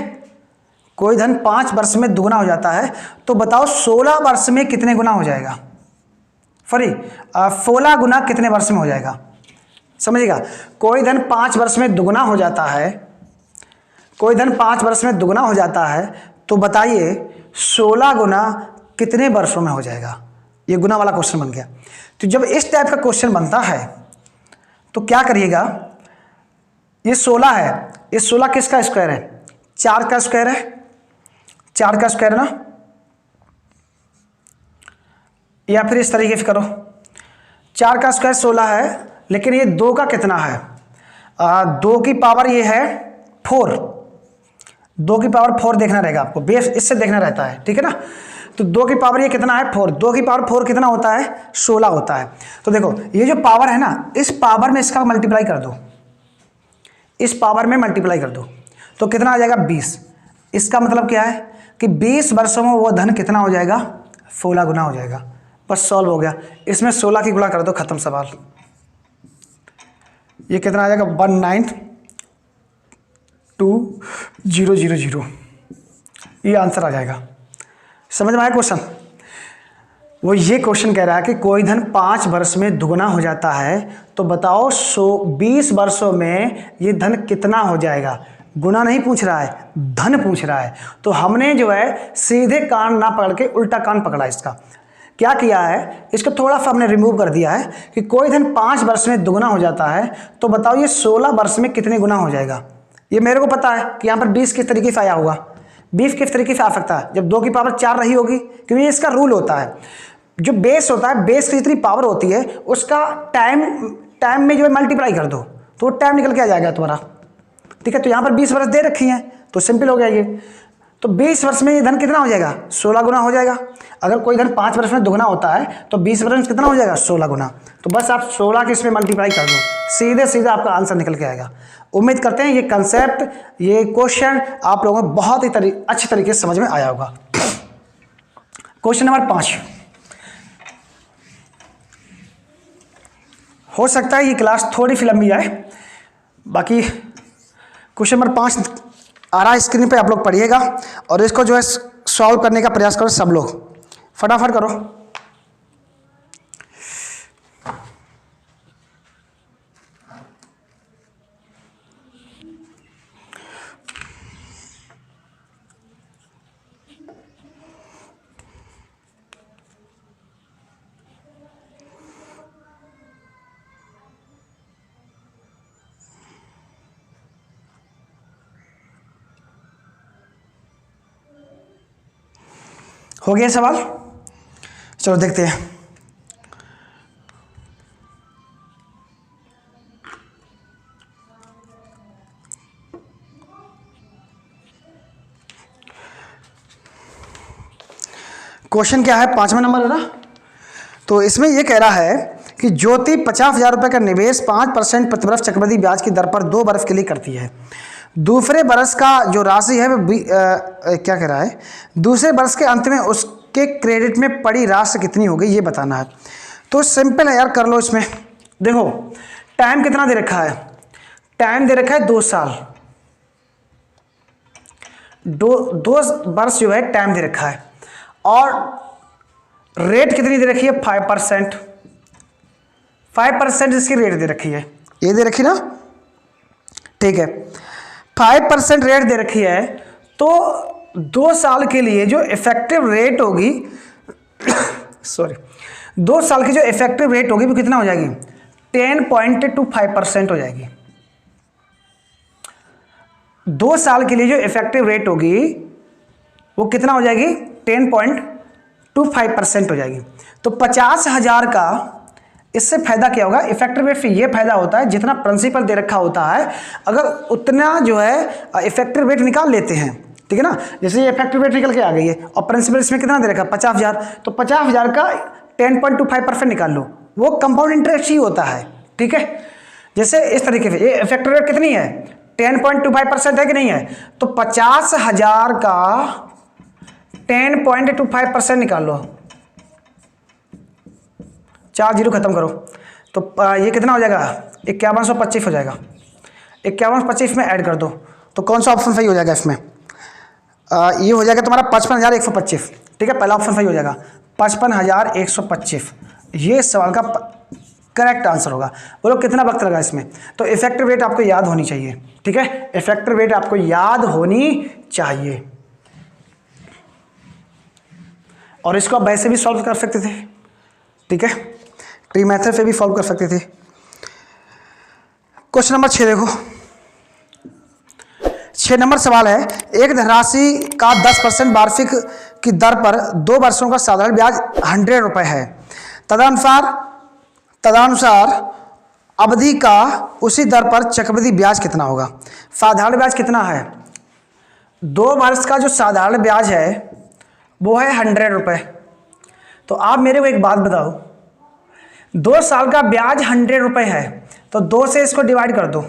कोई धन 5 वर्ष में दुगुना हो जाता है, तो बताओ 16 वर्ष में कितने गुना हो जाएगा? 16 गुना कितने वर्ष में हो जाएगा? समझिएगा, कोई धन 5 वर्ष में दुगुना हो जाता है, कोई धन 5 वर्ष में दुगुना हो जाता है, तो बताइए 16 गुना कितने वर्षों में हो जाएगा? ये गुना वाला क्वेश्चन बन गया। तो जब इस टाइप का क्वेश्चन बनता है तो क्या करिएगा, ये 16 है, ये 16 किसका स्क्वायर है? 4 का स्क्वायर है, 4 का स्क्वायर है ना, या फिर इस तरीके से करो, 4 का स्क्वायर 16 है, लेकिन ये 2 का कितना है? 2 की पावर ये है 4, 2 की पावर 4 देखना रहेगा आपको, बेस इससे देखना रहता है। ठीक है ना, तो 2 की पावर ये कितना है? 4, 2 की पावर 4 कितना होता है? 16 होता है। तो देखो ये जो पावर है ना, इस पावर में इसका मल्टीप्लाई कर दो, इस पावर में मल्टीप्लाई कर दो, तो कितना आ जाएगा? 20। इसका मतलब क्या है कि 20 वर्षों में वो धन कितना हो जाएगा? 16 गुना हो जाएगा। बस सॉल्व हो गया, इसमें 16 की गुणा कर दो, खत्म सवाल। ये कितना आ जाएगा? 192,000, ये आंसर आ जाएगा। समझ में आया क्वेश्चन? वो ये क्वेश्चन कह रहा है कि कोई धन 5 वर्ष में दुगुना हो जाता है, तो बताओ 20 वर्षों में ये धन कितना हो जाएगा? गुना नहीं पूछ रहा है, धन पूछ रहा है। तो हमने जो है सीधे कान ना पकड़ के उल्टा कान पकड़ा। इसका क्या किया है, इसको थोड़ा सा हमने रिमूव कर दिया है कि कोई धन 5 वर्ष में दुगुना हो जाता है, तो बताओ ये 16 वर्ष में कितने गुना हो जाएगा? ये मेरे को पता है कि यहाँ पर 20 किस तरीके से आया होगा, 20 किस तरीके से आ सकता है, जब 2 की पावर 4 रही होगी, क्योंकि इसका रूल होता है, जो बेस होता है, बेस की जितनी पावर होती है उसका टाइम में जो है मल्टीप्लाई कर दो, तो वो टाइम निकल के आ जाएगा तुम्हारा। ठीक है, तो यहाँ पर 20 वर्ष दे रखी हैं, तो सिंपल हो गया ये। तो 20 वर्ष में ये धन कितना हो जाएगा? 16 गुना हो जाएगा। अगर कोई धन 5 वर्ष में दुगुना होता है तो 20 वर्ष में कितना हो जाएगा? 16 गुना। तो बस आप 16 के इसमें मल्टीप्लाई कर दो, सीधे सीधे आपका आंसर निकल के आएगा। उम्मीद करते हैं ये कंसेप्ट, ये क्वेश्चन आप लोगों को बहुत ही अच्छे तरीके से समझ में आया होगा। क्वेश्चन नंबर 5, हो सकता है ये क्लास थोड़ी सी लंबी आए, बाकी क्वेश्चन नंबर 5 आ रहा है स्क्रीन पे, आप लोग पढ़िएगा और इसको जो है सॉल्व करने का प्रयास करो सब लोग, फटाफट करो। हो गया सवाल? चलो देखते हैं। क्वेश्चन क्या है? 5वां नंबर है ना। तो इसमें यह कह रहा है कि ज्योति 50,000 रुपये का निवेश 5% प्रतिवर्ष चक्रवृद्धि ब्याज की दर पर 2 वर्ष के लिए करती है। दूसरे वर्ष का जो राशि है वो क्या कह रहा है, दूसरे वर्ष के अंत में उसके क्रेडिट में पड़ी राशि कितनी होगी ये बताना है। तो सिंपल है यार, कर लो। इसमें देखो टाइम कितना दे रखा है, टाइम दे रखा है 2 साल, 2 वर्ष जो है टाइम दे रखा है, और रेट कितनी दे रखी है? 5%। 5% इसकी रेट दे रखी है, ये दे रखी ना, ठीक है। 5% रेट दे रखी है, तो 2 साल के लिए जो इफेक्टिव रेट होगी सॉरी 2 साल की जो इफेक्टिव रेट होगी वो कितना हो जाएगी? 10.25% हो जाएगी। 2 साल के लिए जो इफेक्टिव रेट होगी वो कितना हो जाएगी? 10.25% हो जाएगी। तो 50,000 का इससे फायदा क्या होगा? इफेक्टिव रेट से ये फायदा होता है जितना प्रिंसिपल दे रखा होता है अगर उतना जो है इफेक्टिव रेट निकाल लेते हैं, ठीक है ना। जैसे ये इफेक्टिव रेट निकल के आ गई है और प्रिंसिपल इसमें कितना दे रखा है? 50,000। तो 50,000 का 10.25% निकाल लो, वो कंपाउंड इंटरेस्ट ही होता है, ठीक है। जैसे इस तरीके से ये इफेक्टिव रेट कितनी है? 10.25% है कि नहीं है? तो 50,000 का 10.25% निकाल लो, 4 जीरो खत्म करो, तो ये कितना हो जाएगा? 5125 हो जाएगा। 5125 में ऐड कर दो तो कौन सा ऑप्शन सही हो जाएगा इसमें? ये हो जाएगा तुम्हारा 55,125, ठीक है। पहला ऑप्शन सही हो जाएगा 55,125। ये सवाल का करेक्ट आंसर होगा। बोलो कितना वक्त लगा इसमें? तो इफेक्टिव रेट आपको याद होनी चाहिए, ठीक है। इफेक्टिव रेट आपको याद होनी चाहिए और इसको आप वैसे भी सॉल्व कर सकते थे, ठीक है। ट्री मेथड से भी सॉल्व कर सकते थे। क्वेश्चन नंबर 6 देखो। 6 नंबर सवाल है, एक धनराशि का 10% वार्षिक की दर पर 2 वर्षों का साधारण ब्याज 100 रुपये है। तदनुसार अवधि का उसी दर पर चक्रवृद्धि ब्याज कितना होगा? साधारण ब्याज कितना है? 2 वर्ष का जो साधारण ब्याज है वो है 100 रुपये। तो आप मेरे को एक बात बताओ, 2 साल का ब्याज 100 रुपये है तो 2 से इसको डिवाइड कर दो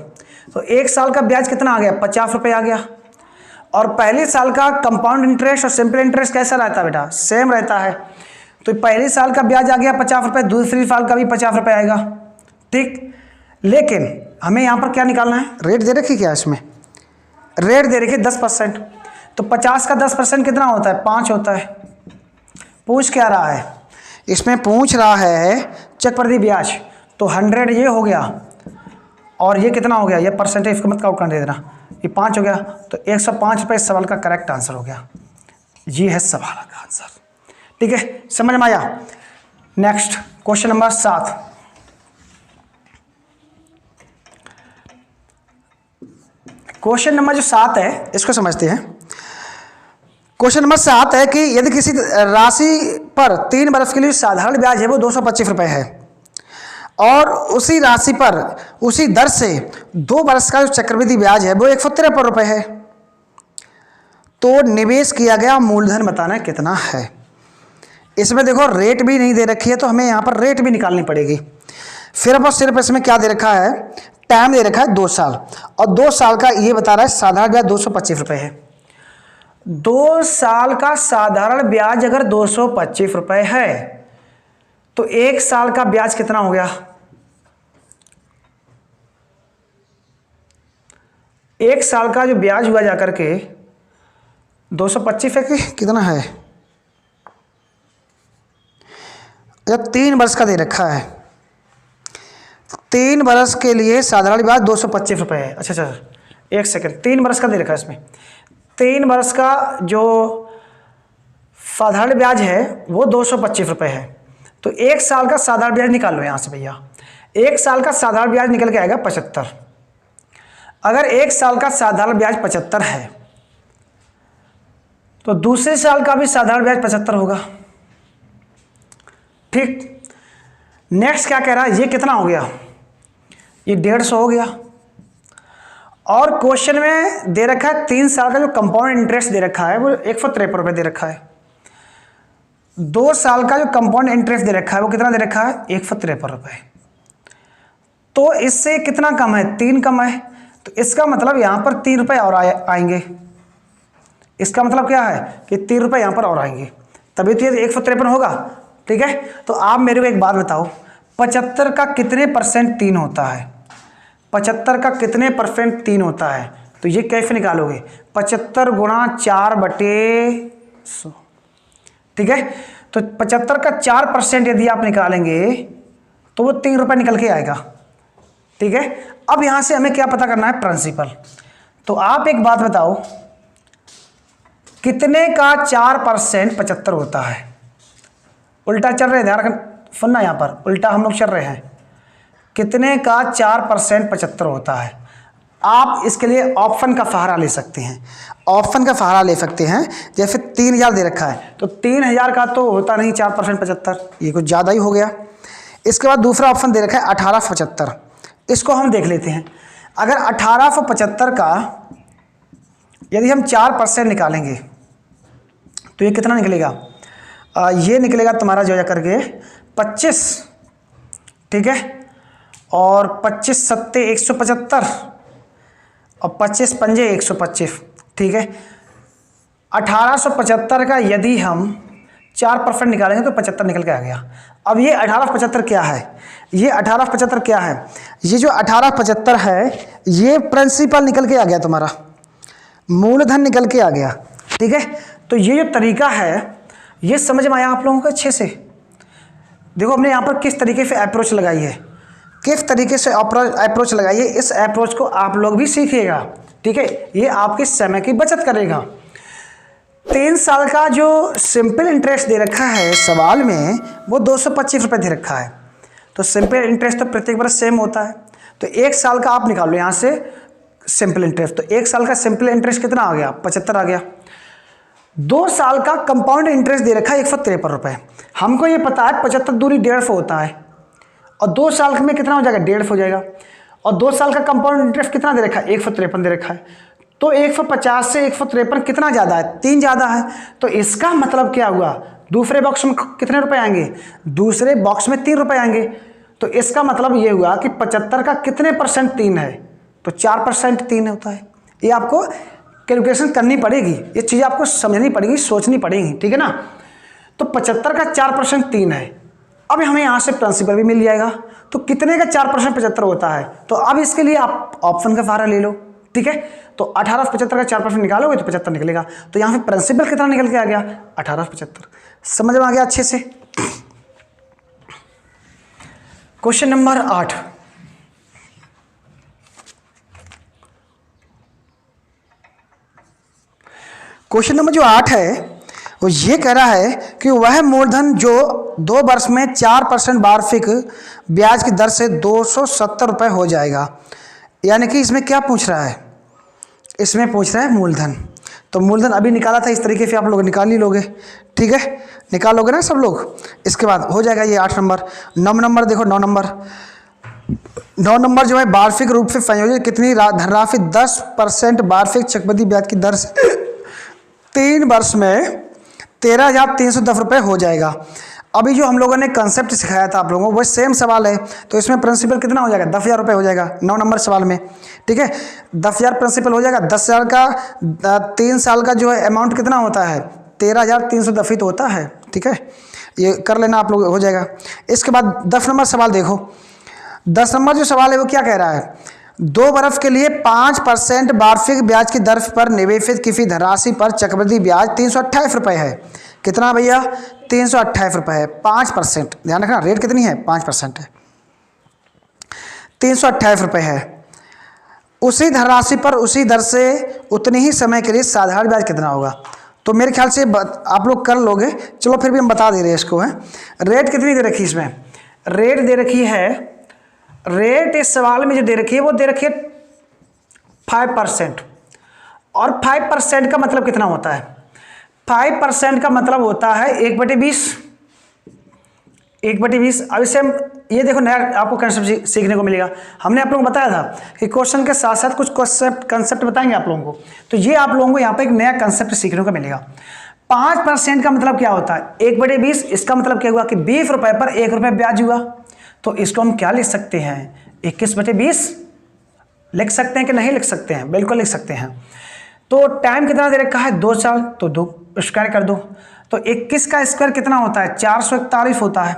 तो 1 साल का ब्याज कितना आ गया? 50 रुपये आ गया। और पहले साल का कंपाउंड इंटरेस्ट और सिंपल इंटरेस्ट कैसा रहता है बेटा? सेम रहता है। तो पहले साल का ब्याज आ गया 50 रुपये, दूसरी साल का भी 50 रुपये आएगा, ठीक। लेकिन हमें यहाँ पर क्या निकालना है? रेट दे रखी क्या इसमें? रेट दे रखी 10%। तो 50 का 10% कितना होता है? 5 होता है। पूछ क्या रहा है इसमें? पूछ रहा है चक्रवृद्धि ब्याज। तो 100 ये हो गया और ये कितना हो गया? ये परसेंटेज इसको मत काउंट कर दे देना, ये 5 हो गया। तो 105 रुपये इस सवाल का करेक्ट आंसर हो गया। ये है सवाल का आंसर, ठीक है। समझ में आया? Next question number 7। Question number जो 7 है इसको समझते हैं। क्वेश्चन नंबर 7 है कि यदि किसी राशि पर 3 वर्ष के लिए साधारण ब्याज है वो 225 रुपये है और उसी राशि पर उसी दर से 2 वर्ष का जो चक्रवृद्धि ब्याज है वो 153 रुपये है, तो निवेश किया गया मूलधन बताना कितना है। इसमें देखो रेट भी नहीं दे रखी है तो हमें यहाँ पर रेट भी निकालनी पड़ेगी। सिर्फ और सिर्फ इसमें क्या दे रखा है? टाइम दे रखा है 2 साल और 2 साल का ये बता रहा है साधारण ब्याज 225 रुपये है। 2 साल का साधारण ब्याज अगर 225 रुपये है तो 1 साल का ब्याज कितना हो गया? 1 साल का जो ब्याज हुआ जाकर के 225 है कि कितना है? जब 3 वर्ष का दे रखा है, 3 वर्ष के लिए साधारण ब्याज 225 रुपये है। अच्छा, एक सेकंड, 3 वर्ष का दे रखा है इसमें। 3 वर्ष का जो साधारण ब्याज है वो 225 रुपये है। तो 1 साल का साधारण ब्याज निकाल लो यहाँ से भैया। 1 साल का साधारण ब्याज निकल के आएगा 75। अगर 1 साल का साधारण ब्याज 75 है तो दूसरे साल का भी साधारण ब्याज 75 होगा, ठीक। नेक्स्ट क्या कह रहा है? ये कितना हो गया? ये 150 हो गया। और क्वेश्चन में दे रखा है 3 साल का जो कंपाउंड इंटरेस्ट दे रखा है वो 153 रुपये दे रखा है। 2 साल का जो कंपाउंड इंटरेस्ट दे रखा है वो कितना दे रखा है? 153 रुपये। तो इससे कितना कम है? 3 कम है। तो इसका मतलब यहाँ पर 3 रुपये और आएंगे। इसका मतलब क्या है कि 3 रुपये यहाँ पर और आएंगे, तभी तो ये 153 होगा, ठीक है। तो आप मेरे को एक बात बताओ, 75 का कितने % 3 होता है? 75 का कितने % 3 होता है? तो ये कैसे निकालोगे? 75 गुणा 4/100, ठीक है। तो 75 का 4% यदि आप निकालेंगे तो वो 3 रुपये निकल के आएगा, ठीक है। अब यहाँ से हमें क्या पता करना है? प्रिंसिपल। तो आप एक बात बताओ, कितने का 4% 75 होता है? उल्टा चल रहे हैं, ध्यान रखना, सुनना यहाँ पर उल्टा हम लोग चल रहे हैं। कितने का 4% 75 होता है? आप इसके लिए ऑप्शन का सहारा ले सकते हैं, ऑप्शन का सहारा ले सकते हैं। जैसे 3000 दे रखा है तो 3000 का तो होता नहीं 4% 75, ये कुछ ज़्यादा ही हो गया। इसके बाद दूसरा ऑप्शन दे रखा है 1875, इसको हम देख लेते हैं। अगर 1875 का यदि हम 4% निकालेंगे तो ये कितना निकलेगा? ये निकलेगा तुम्हारा जो है करके 25, ठीक है, और 25 सत्ते 175 और 25 पंजे 125, ठीक है। 1875 का यदि हम 4% निकालेंगे तो 75 निकल के आ गया। अब ये 1875 क्या है? ये 1875 क्या है? ये जो 1875 है ये प्रिंसिपल निकल के आ गया, तुम्हारा मूलधन निकल के आ गया, ठीक है। तो ये जो तरीका है ये समझ में आया आप लोगों को अच्छे से? देखो हमने यहाँ पर किस तरीके से अप्रोच लगाई है, किस तरीके से अप्रोच लगाई है। इस अप्रोच को आप लोग भी सीखिएगा, ठीक है। ये आपके समय की बचत करेगा। 3 साल का जो सिंपल इंटरेस्ट दे रखा है सवाल में वो 225 रुपये दे रखा है। तो सिंपल इंटरेस्ट तो प्रत्येक वर्ष सेम होता है, तो 1 साल का आप निकाल लो यहाँ से सिंपल इंटरेस्ट। तो 1 साल का सिंपल इंटरेस्ट कितना आ गया? 75 आ गया। 2 साल का कंपाउंड इंटरेस्ट दे रखा है 153 रुपये। हमको ये पता है 75 दूनी 150 होता है, और 2 साल में कितना हो जाएगा? 150 हो जाएगा। और 2 साल का कंपाउंड इंटरेस्ट कितना दे रखा है? 153 दे रखा है। तो 150 से 153 कितना ज़्यादा है? 3 ज़्यादा है। तो इसका मतलब क्या हुआ? दूसरे बॉक्स में कितने रुपए आएंगे? दूसरे बॉक्स में 3 रुपये आएंगे। तो इसका मतलब ये हुआ कि 75 का कितने परसेंट 3 है? तो 4% 3 होता है। ये आपको कैलकुलेशन करनी पड़ेगी, ये चीज़ आपको समझनी पड़ेगी, सोचनी पड़ेगी, ठीक है ना। तो 75 का 4% 3 है। अब हमें यहाँ से प्रिंसिपल भी मिल जाएगा। तो कितने का 4% 75 होता है? तो अब इसके लिए आप ऑप्शन का सहारा ले लो, ठीक है। तो 1875 का 4% निकालोगे तो 75 निकलेगा। तो यहाँ पे प्रिंसिपल कितना निकल के आ गया? 1875। समझ में आ गया अच्छे से? Question number 8। क्वेश्चन नंबर जो 8 है वो ये कह रहा है कि वह मूलधन जो 2 वर्ष में 4% वार्षिक ब्याज की दर से 270 रुपये हो जाएगा। यानी कि इसमें क्या पूछ रहा है? इसमें पूछ रहा है मूलधन। तो मूलधन अभी निकाला था, इस तरीके से आप लोग निकाल ही लोगे, ठीक है, निकालोगे ना सब लोग। इसके बाद हो जाएगा ये 8 नंबर। 9 नंबर देखो, 9 नंबर जो है वार्षिक रूप से संयोजित कितनी धनराशि 10% वार्षिक चक्रवृद्धि ब्याज की दर से 3 वर्ष में 13,310 रुपये हो जाएगा। अभी जो हम लोगों ने कंसेप्ट सिखाया था आप लोगों को वो सेम सवाल है। तो इसमें प्रिंसिपल कितना हो जाएगा? 10,000 रुपये हो जाएगा 9 नंबर सवाल में, ठीक है। 10,000 प्रिंसिपल हो जाएगा। 10,000 का 3 साल का जो है अमाउंट कितना होता है? 13,310 तो होता है, ठीक है। ये कर लेना आप लोग, हो जाएगा। इसके बाद 10 नंबर सवाल देखो। 10 नंबर जो सवाल है वो क्या कह रहा है? 2 बरस के लिए 5% वार्षिक ब्याज की दर पर निवेशित किसी धनराशि पर चक्रवृद्धि ब्याज 328 रुपये है। कितना भैया? 328 रुपये है। 5%, ध्यान रखना, रेट कितनी है? 5% है, 328 रुपये है। उसी धनराशि पर उसी दर से उतनी ही समय के लिए साधारण ब्याज कितना होगा? तो मेरे ख्याल से आप लोग कर लोगे, चलो फिर भी हम बता दे रहे हैं इसको। है रेट कितनी दे रखी है? इसमें रेट दे रखी है, रेट इस सवाल में जो दे रखी है वो दे रखी है 5%। और 5% का मतलब कितना होता है? 5% का मतलब होता है 1/20। 1/20। अब इसे हम ये देखो नया आपको कंसेप्ट सीखने को मिलेगा। हमने आप लोगों को बताया था कि क्वेश्चन के साथ साथ कुछ कंसेप्ट बताएंगे आप लोगों को। तो ये आप लोगों को यहाँ पे एक नया कंसेप्ट सीखने को मिलेगा। 5% का मतलब क्या होता है? 1/20। इसका मतलब क्या हुआ कि 20 रुपये पर 1 रुपये ब्याज हुआ। तो इसको हम क्या लिख सकते हैं? 21/20 लिख सकते हैं कि नहीं लिख सकते हैं? बिल्कुल लिख सकते हैं। तो टाइम कितना दे रखा है? 2 साल। तो 2 स्क्वायर कर दो। तो 21 का स्क्वायर कितना होता है? 441 होता है।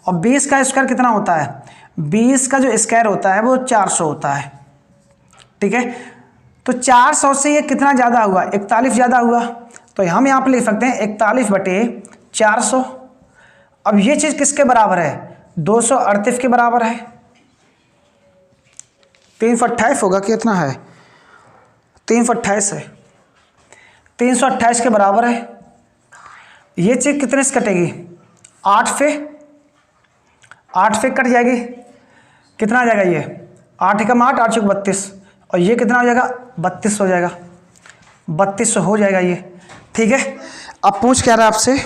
और 20 का स्क्वायर कितना होता है? 20 का जो स्क्वायर होता है वो 400 होता है, ठीक है। तो 400 से ये कितना ज़्यादा हुआ? 41 ज़्यादा हुआ। तो हम यहाँ पर लिख सकते हैं 41/400। अब ये चीज़ किसके बराबर है? 238 के बराबर है। 328 होगा, कितना है? 328 है। 328 के बराबर है। ये चीज कितने से कटेगी? 8 से कट जाएगी। कितना आ जाएगा ये? 8 एकम 8, 8 चौक 32, और ये कितना हो जाएगा? 32 हो जाएगा। 32 हो जाएगा ये, ठीक है। अब पूछ क्या रहा है आपसे,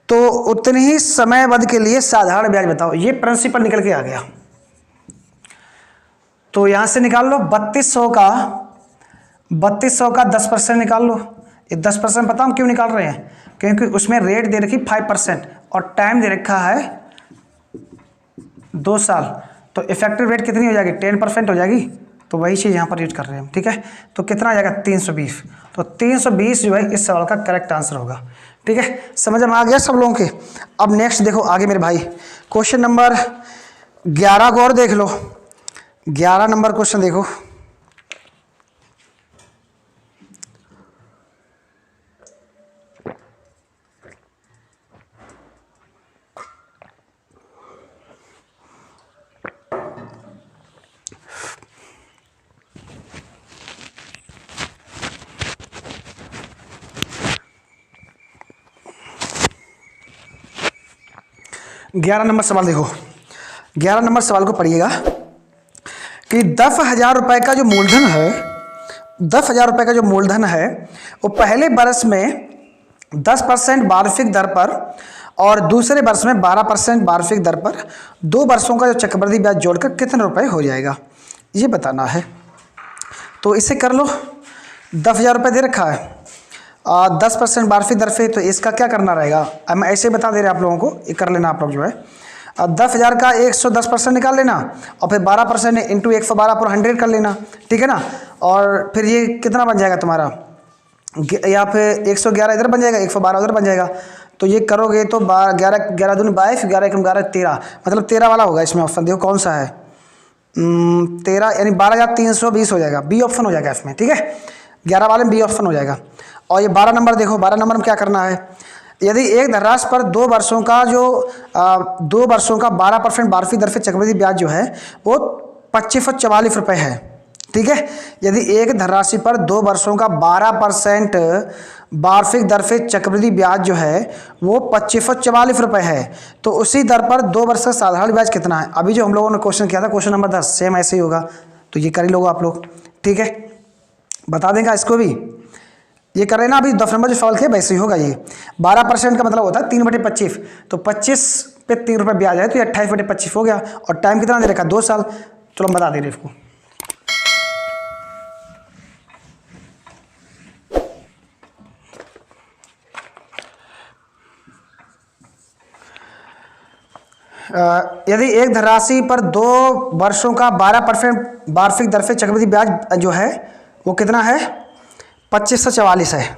तो उतनी ही समयावधि के लिए साधारण ब्याज बताओ। ये प्रिंसिपल निकल के आ गया, तो यहां से निकाल लो 3200 का 10% निकाल लो। ये 10% पता हम क्यों निकाल रहे हैं? क्योंकि उसमें रेट दे रखी 5% और टाइम दे रखा है 2 साल, तो इफेक्टिव रेट कितनी हो जाएगी? 10% हो जाएगी। तो वही चीज़ यहाँ पर यूज कर रहे हैं हम, ठीक है। तो कितना आ जाएगा? 320। तो 320 जो है इस सवाल का करेक्ट आंसर होगा, ठीक है। समझ में आ गया सब लोगों के? अब नेक्स्ट देखो आगे मेरे भाई, क्वेश्चन नंबर 11 को और देख लो। 11 नंबर क्वेश्चन देखो। ग्यारह नंबर सवाल देखो। 11 नंबर सवाल को पढ़िएगा कि 10,000 रुपए का जो मूलधन है, 10,000 रुपए का जो मूलधन है वो पहले वर्ष में 10% वार्षिक दर पर और दूसरे वर्ष में 12% वार्षिक दर पर 2 वर्षों का जो चक्रवृद्धि ब्याज जोड़कर कितने रुपए हो जाएगा, ये बताना है। तो इसे कर लो। 10,000 रुपये दे रखा है 10% वार्षिक दर से, तो इसका क्या करना रहेगा? हम ऐसे बता दे रहे हैं आप लोगों को, ये कर लेना आप लोग जो है। 10,000 का 110% निकाल लेना और फिर 12% इंटू 112 पर 100 कर लेना, ठीक है ना। और फिर ये कितना बन जाएगा तुम्हारा, या फिर 111 इधर बन जाएगा, 112 उधर बन जाएगा। तो ये करोगे तो 11 दूनी 22, 11 एकम 11, 13, मतलब 13 वाला होगा इसमें ऑप्शन। देखो कौन सा है, 13 यानी 12,320 हो जाएगा। बी ऑप्शन हो जाएगा इसमें, ठीक है। 11 वाले में बी ऑप्शन हो जाएगा। और ये 12 नंबर देखो, 12 नंबर में क्या करना है? यदि एक धनराशि पर 2 वर्षों का 12% वार्षिक दर से चक्रवृद्धि ब्याज जो है वो 2544 रुपये है, ठीक है। यदि एक धनराशि पर 2 वर्षों का 12% वार्षिक दर से चक्रवृद्धि ब्याज जो है वो 2544 रुपये है, तो उसी दर पर 2 वर्ष का साधारण ब्याज कितना है? अभी जो हम लोगों ने क्वेश्चन किया था क्वेश्चन नंबर 10, सेम ऐसे ही होगा, तो ये कर ही लोगे आप लोग, ठीक है। बता देंगे इसको भी, ये कर रहे ना अभी 10 नंबर जो सवाल किया वैसे ही होगा। ये 12% का मतलब होता है 3/25, तो 25 पे 3 रुपये ब्याज है, तो ये 28/25 हो गया। और टाइम कितना दे रखा? 2 साल। चलो हम बता दे रहे इसको। यदि एक धनराशि पर 2 वर्षों का 12% वार्षिक दर से चक्रवृद्धि ब्याज जो है वो कितना है? 2544 है।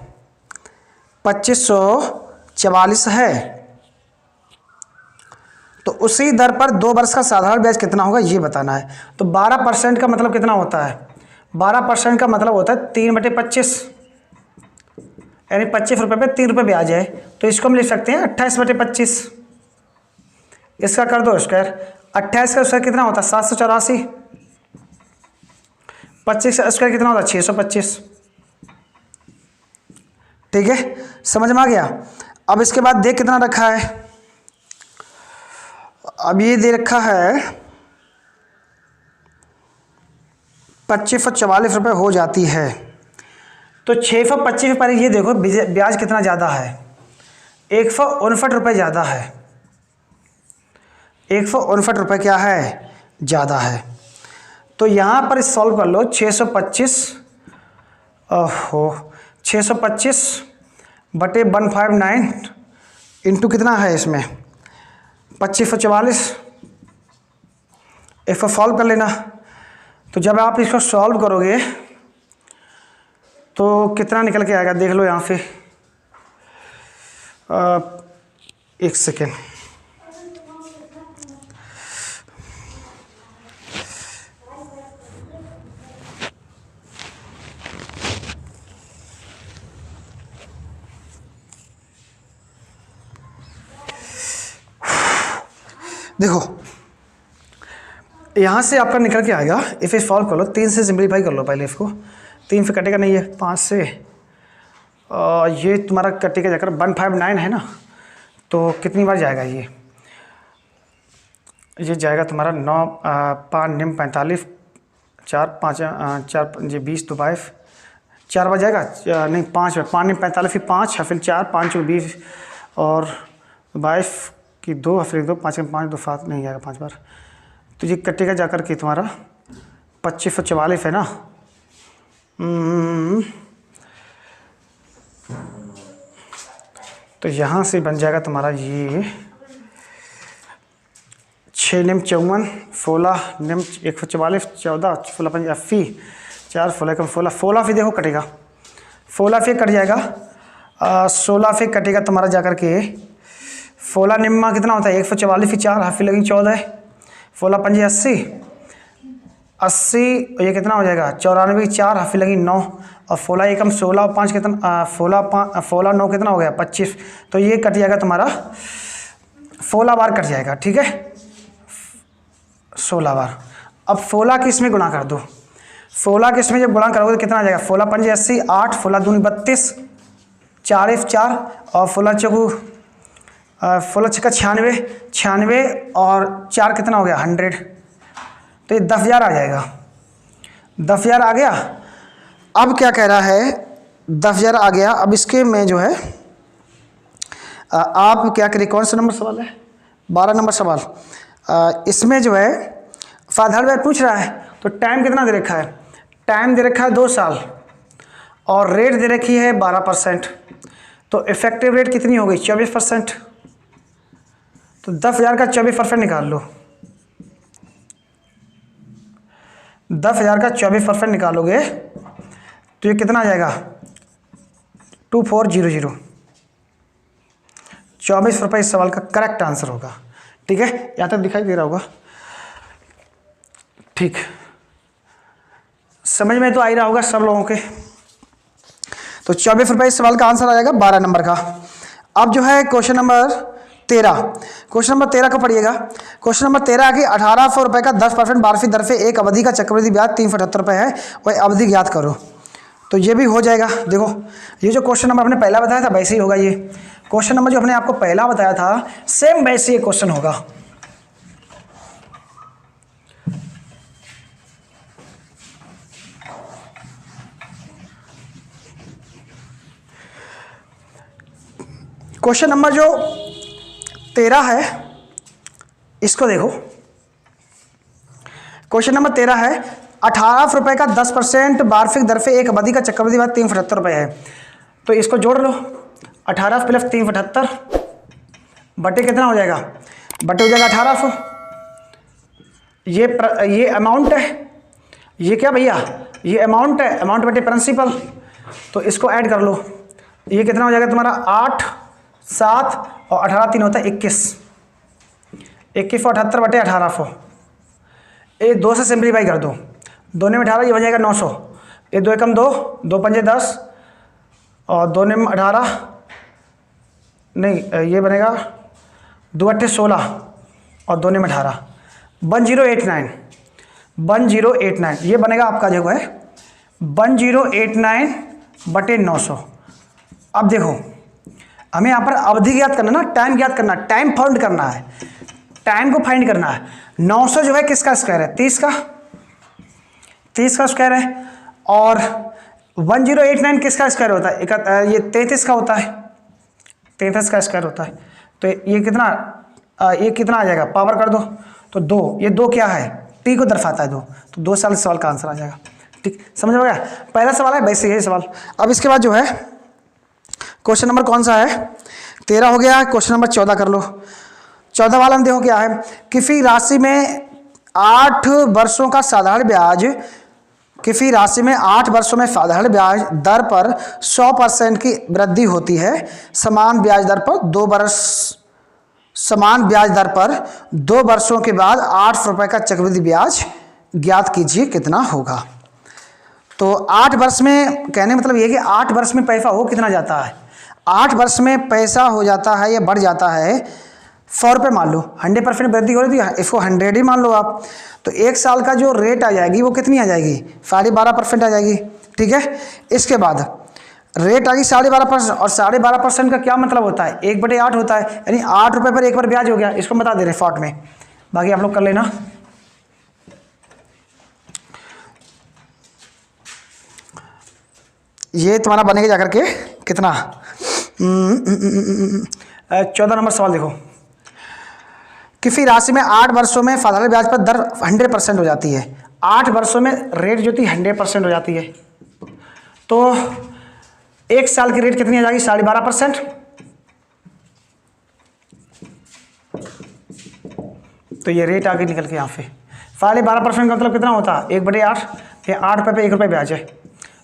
2544 है, तो उसी दर पर 2 वर्ष का साधारण ब्याज कितना होगा ये बताना है। तो 12% का मतलब कितना होता है? 12% का मतलब होता है 3/25, यानी 25 रुपये पे 3 रुपये ब्याज है, तो इसको हम लिख सकते हैं 28/25। इसका कर दो स्क्वायर, 28 का स्क्वायर कितना होता है? 784। 25 का स्क्वायर कितना होता है? 625, ठीक है। समझ में आ गया? अब इसके बाद देख कितना रखा है। अब ये दे रखा है 2544 रुपये हो जाती है, तो 625 पर ये देखो ब्याज कितना ज़्यादा है, 159 रुपये ज़्यादा है। 159 रुपये क्या है? ज़्यादा है। तो यहाँ पर सॉल्व कर लो। 625/159 इंटू कितना है इसमें? 2544। इसको सॉल्व कर लेना। तो जब आप इसको सॉल्व करोगे तो कितना निकल के आएगा देख लो यहाँ से। एक सेकेंड, देखो यहाँ से आपका निकल के आएगा। इसे सॉल्व कर लो, 3 से सिंप्लीफाई कर लो पहले इसको। 3 से कटेगा नहीं है, 5 से ये तुम्हारा कटेगा जाकर 159 है ना, तो कितनी बार जाएगा ये जाएगा तुम्हारा 9 5 निम 45 4 5 4 ये 20 तो 22 4 बार जाएगा, नहीं 5 निम 45 फिर 5 फिर 4 5 20 और 22 की 2 फिर 2 5 5 2 7 नहीं जाएगा 5 बार, तो ये कटेगा जाकर के तुम्हारा 2544 है ना। तो यहाँ से बन जाएगा तुम्हारा ये 6 निम 54 16 निम 144 14 16 5 80 4 16 कम 16 फिर देखो कटेगा, 16 फिर कट जाएगा, 16 फिर कटेगा तुम्हारा जाकर के 16 निम्मा कितना होता है 144 फिर 4 हाफी लगी 14 16 5 80 80 ये कितना हो जाएगा 94 4 हाफी लगी 9 और 16 एकम 16 और 5 कितना 16 9 कितना हो गया 25, तो ये कट जाएगा तुम्हारा 16 बार कट जाएगा, ठीक है 16 बार। अब 16 किस में गुणा कर दो, 16 किस में जब गुणा करोगे तो कितना आ जाएगा 16 5 80 8 16 दूनी 32 4 4 और 16 चौकू 16 छक्का 96 और 4 कितना हो गया 100, तो ये 10,000 आ जाएगा, 10,000 आ गया। अब क्या कह रहा है 10,000 आ गया, अब इसके में जो है आप क्या करिए, कौन सा नंबर सवाल है 12 नंबर सवाल, इसमें जो है फादर भाई पूछ रहा है, तो टाइम कितना दे रखा है, टाइम दे रखा है 2 साल और रेट दे रखी है 12%, तो इफेक्टिव रेट कितनी हो गई 24%, तो 10,000 का 24% निकाल लो, 10,000 का 24% निकालोगे तो ये कितना आ जाएगा 2400, 24 रुपये इस सवाल का करेक्ट आंसर होगा, ठीक है, यहाँ तक दिखाई दे रहा होगा, ठीक समझ में तो आ ही रहा होगा सब लोगों के। तो 24 रुपये इस सवाल का आंसर आ जाएगा 12 नंबर का। अब जो है क्वेश्चन नंबर 13, क्वेश्चन नंबर 13 को पढ़िएगा। क्वेश्चन नंबर 13 की 1800 रुपये का 10% वार्षिक दर से एक अवधि का चक्रवृद्धि ब्याज 378 रुपये है, वह अवधि ज्ञात करो। तो ये भी हो जाएगा, देखो ये जो क्वेश्चन नंबर आपने पहला बताया था वैसे ही होगा, ये क्वेश्चन नंबर जो हमने आपको पहला बताया था सेम वैसे ही क्वेश्चन होगा। क्वेश्चन नंबर जो 13 है इसको देखो, क्वेश्चन नंबर 13 है 18 रुपये का 10% वार्षिक दर से एक अवधि का चक्रवृद्धि ब्याज 378 रुपये है, तो इसको जोड़ लो 18 प्लस 378 बटे कितना हो जाएगा, बटे हो जाएगा 1800, ये अमाउंट है, ये क्या भैया ये अमाउंट है, अमाउंट बटे प्रिंसिपल, तो इसको ऐड कर लो, ये कितना हो जाएगा तुम्हारा 8 7 और 18 3 होता है 21 और 78 बटे 1800, ये 2 से सिंप्लीफाई कर दो, 2 में 18 ये बन जाएगा 900, ये 2 एकम 2 2 पंजे 10 और 2 में 18 नहीं ये बनेगा 2 अट्ठे 16 और 2 में 18 1089 ये बनेगा आपका जो है 1089 बटे 900। अब देखो हमें यहाँ पर अवधि ज्ञात करना ना, टाइम ज्ञात करना, टाइम फाउंड करना है, टाइम को फाइंड करना है। 900 जो है किसका स्क्वायर है 30 का स्क्वायर है, और 1089 किसका स्क्वायर होता है ये 33 का होता है, 33 का स्क्वायर होता है, तो ये कितना आ जाएगा पावर कर दो, तो 2 ये 2 क्या है टी को दर्शाता है 2, तो 2 साल सवाल का आंसर आ जाएगा, ठीक समझ में गया। पहला सवाल है वैसे यही सवाल। अब इसके बाद जो है क्वेश्चन नंबर कौन सा है 13 हो गया, क्वेश्चन नंबर 14 कर लो। 14 वाला में देखो क्या है, किसी राशि में 8 वर्षों का साधारण ब्याज, किसी राशि में 8 वर्षों में साधारण ब्याज दर पर 100% की वृद्धि होती है, समान ब्याज दर पर 2 वर्षों के बाद 8 रुपये का चक्रवृद्धि ब्याज ज्ञात कीजिए कितना होगा। तो 8 वर्ष में कहने मतलब ये कि 8 वर्ष में पैसा हो कितना जाता है, 8 वर्ष में पैसा हो जाता है या बढ़ जाता है 100 रुपये मान लो, 100% वृद्धि हो रही थी, इसको 100 ही मान लो आप, तो 1 साल का जो रेट आ जाएगी वो कितनी आ जाएगी 12.5% आ जाएगी, ठीक है। इसके बाद रेट आ गई 12.5%, और 12.5% का क्या मतलब होता है, 1/8 होता है, यानी 8 रुपये पर एक बार ब्याज हो गया। इसको बता दे रहे शॉर्ट में, बाकी आप लोग कर लेना। ये तुम्हारा बनेगा जाकर के कितना, 14 नंबर सवाल देखो। किसी राशि में 8 वर्षों में साधारण ब्याज पर दर 100% हो जाती है। 8 वर्षों में रेट जो थी 100% हो जाती है, तो 1 साल की रेट कितनी आ जाएगी, 12.5%। तो ये रेट आगे निकल के यहाँ पे 12.5% का मतलब कितना होता है, 1/8, ये 8 रुपये पे 1 रुपये ब्याज है,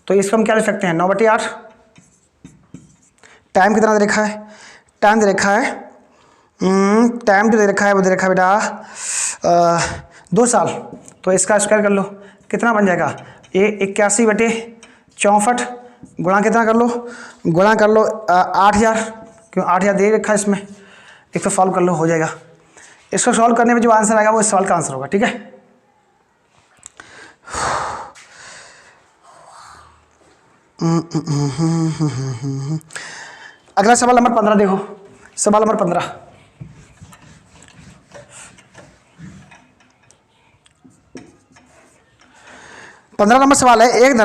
तो इसको हम क्या लिख सकते हैं, 9/8। टाइम कितना दे रखा है, टाइम दे रखा है, टाइम जो दे रखा है वो दे रखा है बेटा 2 साल। तो इसका स्क्वायर कर लो, कितना बन जाएगा, ये 81/64 गुणा कितना कर लो, गुणा कर लो 8000, क्यों 8000 दे रखा है इसमें। इसको सॉल्व कर लो, हो जाएगा। इसको सॉल्व करने में जो आंसर आएगा वो इस सवाल का आंसर होगा, ठीक है। अगला सवाल नंबर 15 देखो, सवाल नंबर 15। नंबर सवाल है, एक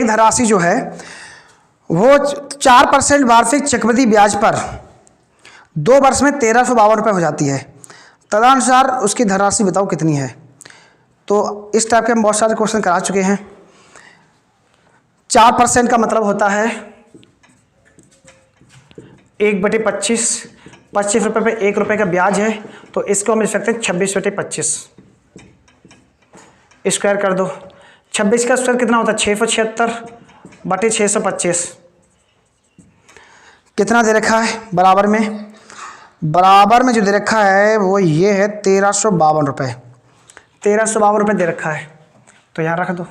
धनराशि जो है वो 4% वार्षिक चक्रवृद्धि ब्याज पर 2 वर्ष में 1352 रुपये हो जाती है। तदनुसार उसकी धनराशि बताओ कितनी है। तो इस टाइप के हम बहुत सारे क्वेश्चन करा चुके हैं। 4% का मतलब होता है 1/25, 25 रुपये पे 1 रुपये का ब्याज है, तो इसको हम लिख सकते हैं 26/25। स्क्वायर कर दो, 26 का स्क्वायर कितना होता है, 676/625। कितना दे रखा है, बराबर में जो दे रखा है वो ये है 1352 रुपये। 1352 रुपये दे रखा है, तो यहाँ रख दो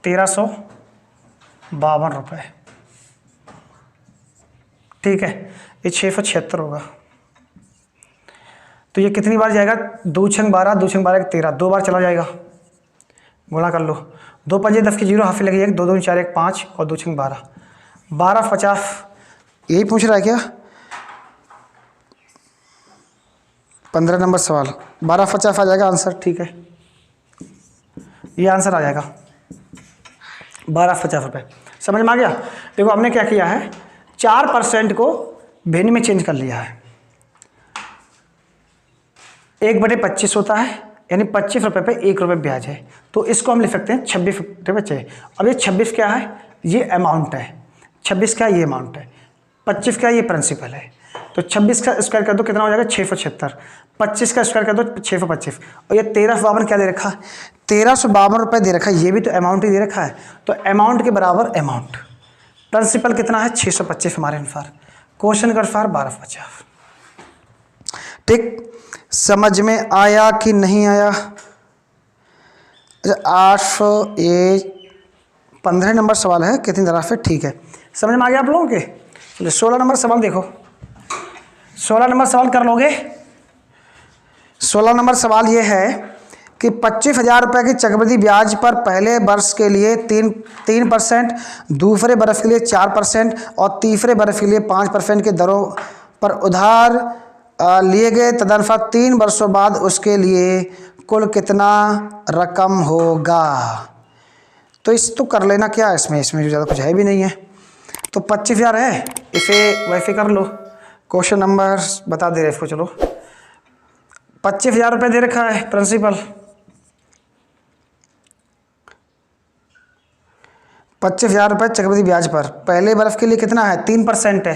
1352 रुपये, ठीक है। ये 676 होगा, तो ये कितनी बार जाएगा, 2 छंग 12, 2 छंग 12 13, 2 बार चला जाएगा। गुणा कर लो, 2 पंजे 10 की 0, हाफी लगी 1, 2 2 4 1 5 और 2 छंग 12, 1250। यही पूछ रहा है क्या, 15 नंबर सवाल 1250 आ जाएगा आंसर, ठीक है। ये आंसर आ जाएगा 1250 रुपये। समझ में आ गया। देखो हमने क्या किया है, 4% को भेनी में चेंज कर लिया है। 1/25 होता है, यानी 25 रुपये पे 1 रुपये ब्याज है, तो इसको हम लिख सकते हैं 26 रुपये। अब ये 26 क्या है, ये अमाउंट है। 26 क्या, ये अमाउंट है। 25 क्या, ये प्रिंसिपल है। तो 26 का स्क्वायर कर दो, कितना हो जाएगा 676। 25 का स्क्वायर कर दो 625, और ये 1352 क्या दे रखा है, 1352 रुपये दे रखा है। ये भी तो अमाउंट ही दे रखा है, तो अमाउंट के बराबर अमाउंट। प्रिंसिपल कितना है, 625 हमारे अनुसार, क्वेश्चन के अनुसार 1250। ठीक, समझ में आया कि नहीं आया। 800, ये 15 नंबर सवाल है, कितनी तरफ है, ठीक है। समझ में आ गया आप लोगों के। चलिए 16 नंबर सवाल देखो, 16 नंबर सवाल कर लोगे। 16 नंबर सवाल ये है कि 25,000 रुपये की चक्रवृद्धि ब्याज पर पहले वर्ष के लिए 3%, दूसरे वर्ष के लिए 4% और तीसरे वर्ष के लिए 5% के दरों पर उधार लिए गए। तदनुसार 3 वर्षों बाद उसके लिए कुल कितना रकम होगा। तो इस तो कर लेना, क्या इसमें जो ज़्यादा कुछ है भी नहीं है। तो 25,000 है, इसे वैसे कर लो। क्वेश्चन नंबर बता दे रहे इसको, चलो 25,000 रुपये दे रखा है प्रिंसिपल। 25,000 रुपये चक्रवृद्धि ब्याज पर पहले वर्ष के लिए कितना है, 3% है,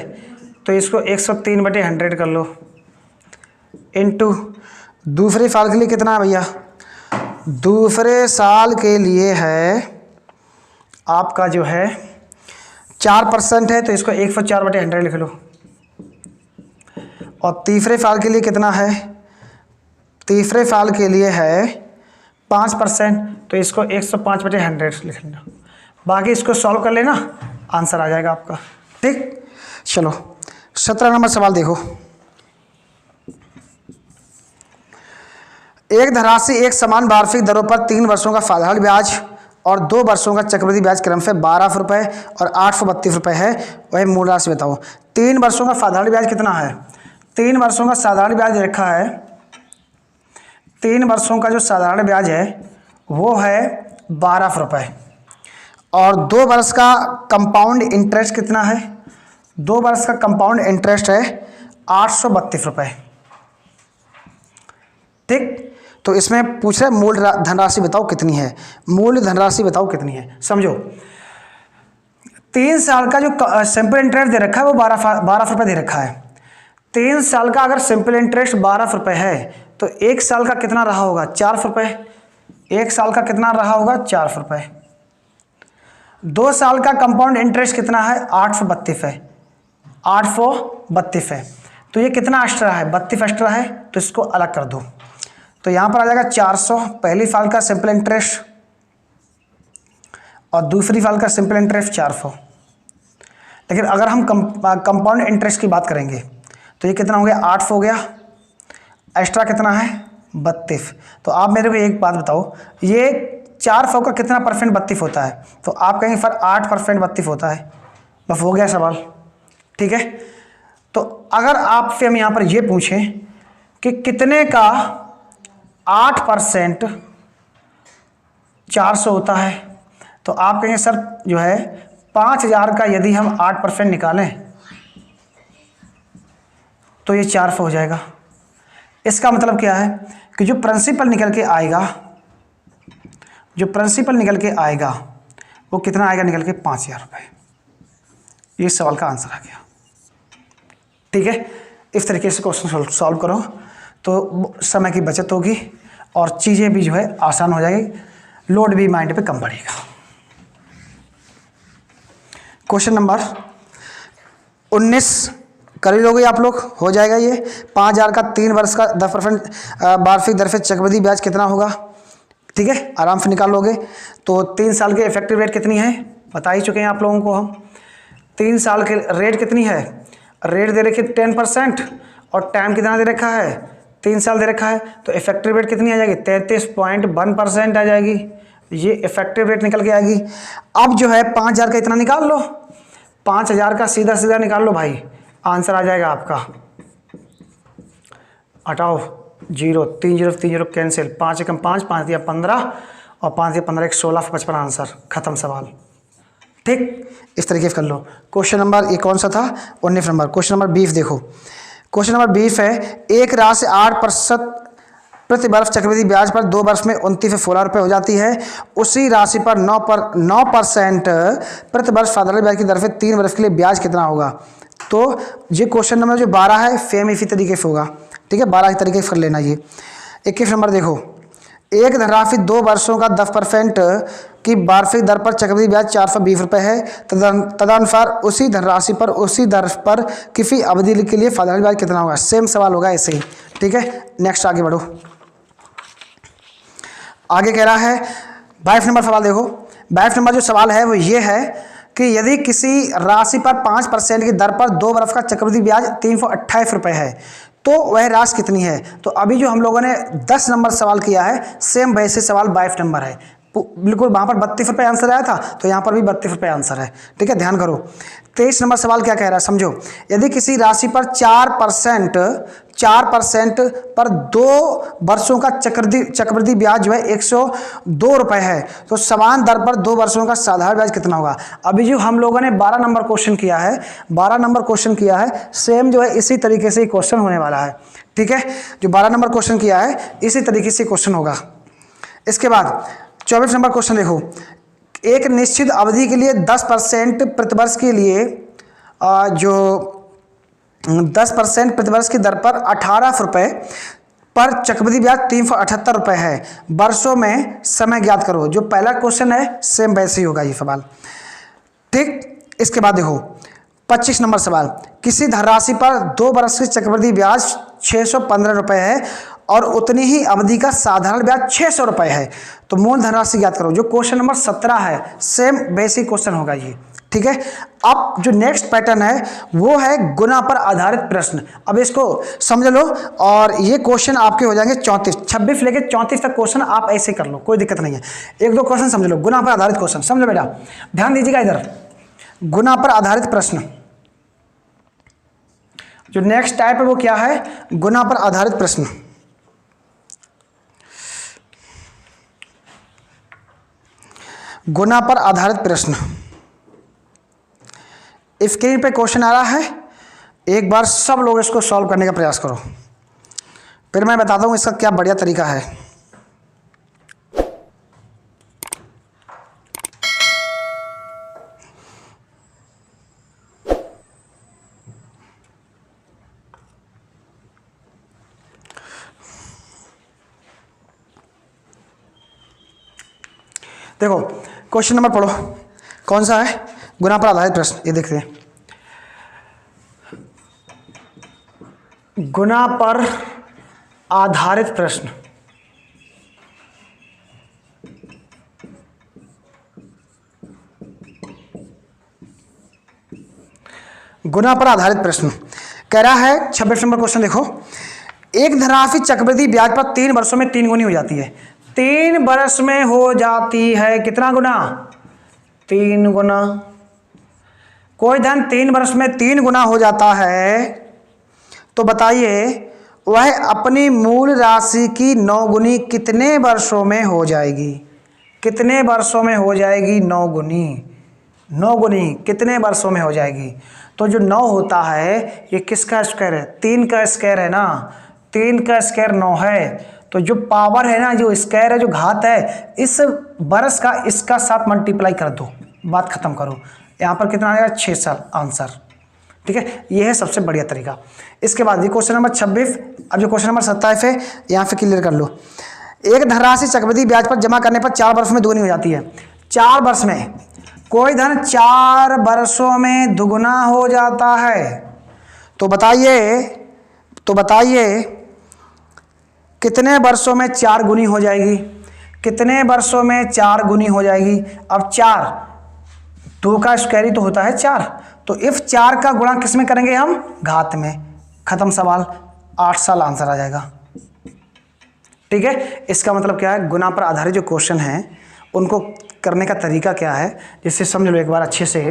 तो इसको 103/100 कर लो, इनटू दूसरे साल के लिए कितना है भैया, दूसरे साल के लिए है आपका जो है 4% है, तो इसको 104/100 लिख लो। और तीसरे साल के लिए कितना है, तीसरे साल के लिए है 5%, तो इसको 105/100 लिख लेना। बाकी इसको सॉल्व कर लेना, आंसर आ जाएगा आपका। ठीक, चलो 17 नंबर सवाल देखो। एक धनराशि एक समान वार्षिक दरों पर 3 वर्षों का साधारण ब्याज और 2 वर्षों का चक्रवृद्धि ब्याज क्रमशः 12 रुपये और 832 रुपये है, वही मूल राशि बताओ। 3 वर्षों का साधारण ब्याज कितना है? 3 वर्षों का साधारण ब्याज रखा है, 3 वर्षों का जो साधारण ब्याज है वो है 12 रुपये, और 2 वर्ष का कंपाउंड इंटरेस्ट कितना है? 2 वर्ष का कंपाउंड इंटरेस्ट है 832 रुपये। ठीक, तो इसमें पूछ रहे मूल धनराशि बताओ कितनी है, मूल धनराशि बताओ कितनी है। समझो 3 साल का जो सिंपल इंटरेस्ट दे रखा है वो 12 रुपये दे रखा है। 3 साल का अगर सिंपल इंटरेस्ट 12 रुपये है तो 1 साल का कितना रहा होगा? 4 रुपये। 1 साल का कितना रहा होगा? 4 रुपये। 2 साल का कंपाउंड इंटरेस्ट कितना है? 832 है, 832 है। तो ये कितना एक्स्ट्रा है? 32 एक्स्ट्रा है, तो इसको अलग कर दो। तो यहाँ पर आ जाएगा 400 पहली साल का सिंपल इंटरेस्ट और दूसरी साल का सिंपल इंटरेस्ट 400। लेकिन अगर हम कंपाउंड इंटरेस्ट की बात करेंगे तो ये कितना हो गया? 800 हो गया, एक्स्ट्रा कितना है? 32। तो आप मेरे को एक बात बताओ, ये 400 का कितना परसेंट 32 होता है? तो आप कहेंगे सर 8% 32 होता है। बस हो गया सवाल। ठीक है, तो अगर आपसे हम यहाँ पर ये पूछें कि कितने का 8% 400 होता है, तो आप कहेंगे सर जो है 5000 का यदि हम 8% निकालें तो ये 400 हो जाएगा। इसका मतलब क्या है कि जो प्रिंसिपल निकल के आएगा, जो प्रिंसिपल निकल के आएगा वो कितना आएगा निकल के? 5000 रुपये। ये सवाल का आंसर आ गया। ठीक है, इस तरीके से क्वेश्चन सॉल्व करो तो समय की बचत होगी और चीज़ें भी जो है आसान हो जाएगी, लोड भी माइंड पे कम पड़ेगा। क्वेश्चन नंबर 19 कर लोगे आप लोग, हो जाएगा ये। 5000 का 3 वर्ष का 10% वार्षिक दर से चक्रवृद्धि ब्याज कितना होगा? ठीक है, आराम से निकाल लोगे। तो 3 साल के इफेक्टिव रेट कितनी है बता ही चुके हैं आप लोगों को हम। 3 साल के रेट कितनी है? रेट दे रखी 10% और टाइम कितना दे रखा है? 3 साल दे रखा है। तो इफेक्टिव रेट कितनी आ जाएगी? 33.1% आ जाएगी। ये इफेक्टिव रेट निकल के आएगी। अब जो है 5000 का इतना निकाल लो, 5000 का सीधा सीधा निकाल लो भाई, आंसर आ जाएगा आपका। हटाओ 0, 3 0 3 0 कैंसिल, 5 एकम 5, 5 दिया 15 और 5 दिया 15 1 16 55 आंसर खत्म सवाल। ठीक, इस तरीके से कर लो। क्वेश्चन नंबर ये कौन सा था? 19 नंबर। क्वेश्चन नंबर 20 देखो। क्वेश्चन नंबर 20 है, एक राशि 8% प्रति वर्ष चक्रवृद्धि ब्याज पर 2 वर्ष में 29 से 16 रुपये हो जाती है। उसी राशि पर 9% प्रति वर्ष साधारण ब्याज की दर से 3 वर्ष के लिए ब्याज कितना होगा? तो ये क्वेश्चन नंबर जो 12 है सेम इसी तरीके से होगा। ठीक है, 12 तरीके से कर लेना। ये 21 नंबर देखो, एक धनराशि 2 वर्षों का 10% की वार्षिक दर पर चक्रवृद्धि ब्याज 420 रुपये है। तदनुसार उसी धनराशि पर उसी दर पर किसी अवधि के लिए साधारण ब्याज कितना होगा? सेम सवाल होगा ऐसे ही। ठीक है, नेक्स्ट आगे बढ़ो। आगे कह रहा है 22 नंबर सवाल देखो। 22 नंबर जो सवाल है वो ये है कि यदि किसी राशि पर 5% की दर पर 2 वर्ष का चक्रवृद्धि ब्याज 328 रुपये है तो वह राशि कितनी है? तो अभी जो हम लोगों ने 10 नंबर सवाल किया है सेम वैसे सवाल 22 नंबर है। बिल्कुल वहाँ पर 32 रुपये आंसर आया था तो यहाँ पर भी 32 रुपये आंसर है। ठीक है, ध्यान करो। 23 नंबर सवाल क्या कह रहा है समझो। यदि किसी राशि पर 4% पर 2 वर्षों का चक्रवृद्धि ब्याज जो है 102 रुपये है तो समान दर पर 2 वर्षों का साधारण ब्याज कितना होगा? अभी जो हम लोगों ने 12 नंबर क्वेश्चन किया है, 12 नंबर क्वेश्चन किया है सेम जो है इसी तरीके से क्वेश्चन होने वाला है। ठीक है, जो 12 नंबर क्वेश्चन किया है इसी तरीके से क्वेश्चन होगा। इसके बाद 24 नंबर क्वेश्चन देखो। एक निश्चित अवधि के लिए 10% प्रतिवर्ष के लिए जो 10% प्रतिवर्ष की दर पर 18 रुपये पर चक्रवृद्धि ब्याज 378 रुपये है। वर्षों में समय ज्ञात करो। जो पहला क्वेश्चन है सेम वैसे ही होगा ये सवाल। ठीक, इसके बाद देखो 25 नंबर सवाल। किसी धनराशि पर 2 वर्ष की चक्रवृद्धि ब्याज 615 रुपये है और उतनी ही अवधि का साधारण ब्याज 600 रुपये है तो मूल धनराशि ज्ञात करो। जो क्वेश्चन नंबर 17 है सेम बेसिक क्वेश्चन होगा ये। ठीक है। अब जो नेक्स्ट पैटर्न है वो है गुना पर आधारित प्रश्न। अब इसको समझ लो और ये क्वेश्चन आपके हो जाएंगे 34, 26 लेके 34 तक क्वेश्चन आप ऐसे कर लो, कोई दिक्कत नहीं है। एक दो क्वेश्चन समझ लो, गुना पर आधारित क्वेश्चन समझ लो बेटा, ध्यान दीजिएगा इधर। गुना पर आधारित प्रश्न जो नेक्स्ट टाइप है वो क्या है, गुना पर आधारित प्रश्न। गुना पर आधारित प्रश्न, स्क्रीन पे क्वेश्चन आ रहा है, एक बार सब लोग इसको सॉल्व करने का प्रयास करो, फिर मैं बताता हूं इसका क्या बढ़िया तरीका है। देखो क्वेश्चन नंबर पढ़ो, कौन सा है, गुना पर आधारित प्रश्न, ये देखते हैं। गुना पर आधारित प्रश्न, गुना पर आधारित प्रश्न कह रहा है 26 नंबर क्वेश्चन देखो। एक धनराशि चक्रवृद्धि ब्याज पर 3 वर्षों में 3 गुनी हो जाती है। 3 वर्ष में हो जाती है कितना गुना, 3 गुना। कोई धन 3 वर्ष में 3 गुना हो जाता है तो बताइए वह अपनी मूल राशि की 9 गुनी कितने वर्षों में हो जाएगी, कितने वर्षों में हो जाएगी 9 गुनी, 9 गुनी कितने वर्षों में हो जाएगी। तो जो 9 होता है ये किसका स्क्वायर है, 3 का स्क्वायर है ना, 3 का स्क्वायर 9 है। तो जो पावर है ना, जो स्क्वायर है, जो घात है, इस वर्ष का इसका साथ मल्टीप्लाई कर दो, बात खत्म करो। यहाँ पर कितना आएगा 6 साल आंसर, ठीक है। ये है सबसे बढ़िया तरीका। इसके बाद ये क्वेश्चन नंबर 26। अब जो क्वेश्चन नंबर 27 है यहाँ पे क्लियर कर लो। एक धनराशि चक्रवृद्धि ब्याज पर जमा करने पर 4 वर्ष में दुगनी हो जाती है। 4 वर्ष में कोई धन 4 वर्षों में दुगुना हो जाता है तो बताइए कितने वर्षों में 4 गुनी हो जाएगी, कितने वर्षों में 4 गुनी हो जाएगी। अब 4, 2 का स्क्वायर ही तो होता है 4, तो इफ 4 का गुणा किस में करेंगे हम, घात में, खत्म सवाल, 8 साल आंसर आ जाएगा, ठीक है। इसका मतलब क्या है, गुना पर आधारित जो क्वेश्चन हैं उनको करने का तरीका क्या है, जिससे समझ लो एक बार अच्छे से।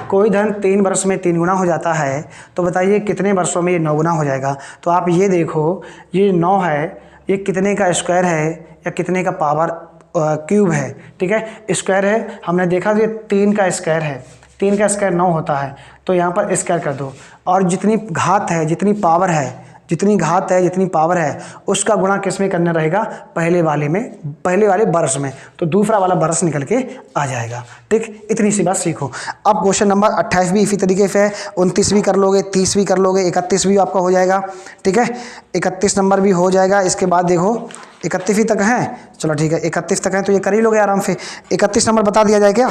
कोई धन 3 वर्ष में 3 गुना हो जाता है तो बताइए कितने वर्षों में ये 9 गुना हो जाएगा। तो आप ये देखो, ये 9 है, ये कितने का स्क्वायर है या कितने का पावर क्यूब है, ठीक है। स्क्वायर है, हमने देखा ये 3 का स्क्वायर है, 3 का स्क्वायर 9 होता है, तो यहाँ पर स्क्वायर कर दो और जितनी घात है, जितनी पावर है, जितनी घात है, जितनी पावर है, उसका गुणा किस में करना रहेगा, पहले वाले में, पहले वाले वर्ष में, तो दूसरा वाला वर्ष निकल के आ जाएगा, ठीक। इतनी सी बात सीखो। अब क्वेश्चन नंबर 28 भी इसी तरीके से है, 29 भी कर लोगे, 30 भी कर लोगे, 31 भी आपका हो जाएगा, ठीक है। 31 नंबर भी हो जाएगा। इसके बाद देखो 31 ही तक हैं, चलो ठीक है, 31 तक हैं तो ये कर ही लोगे आराम से। 31 नंबर बता दिया जाए क्या,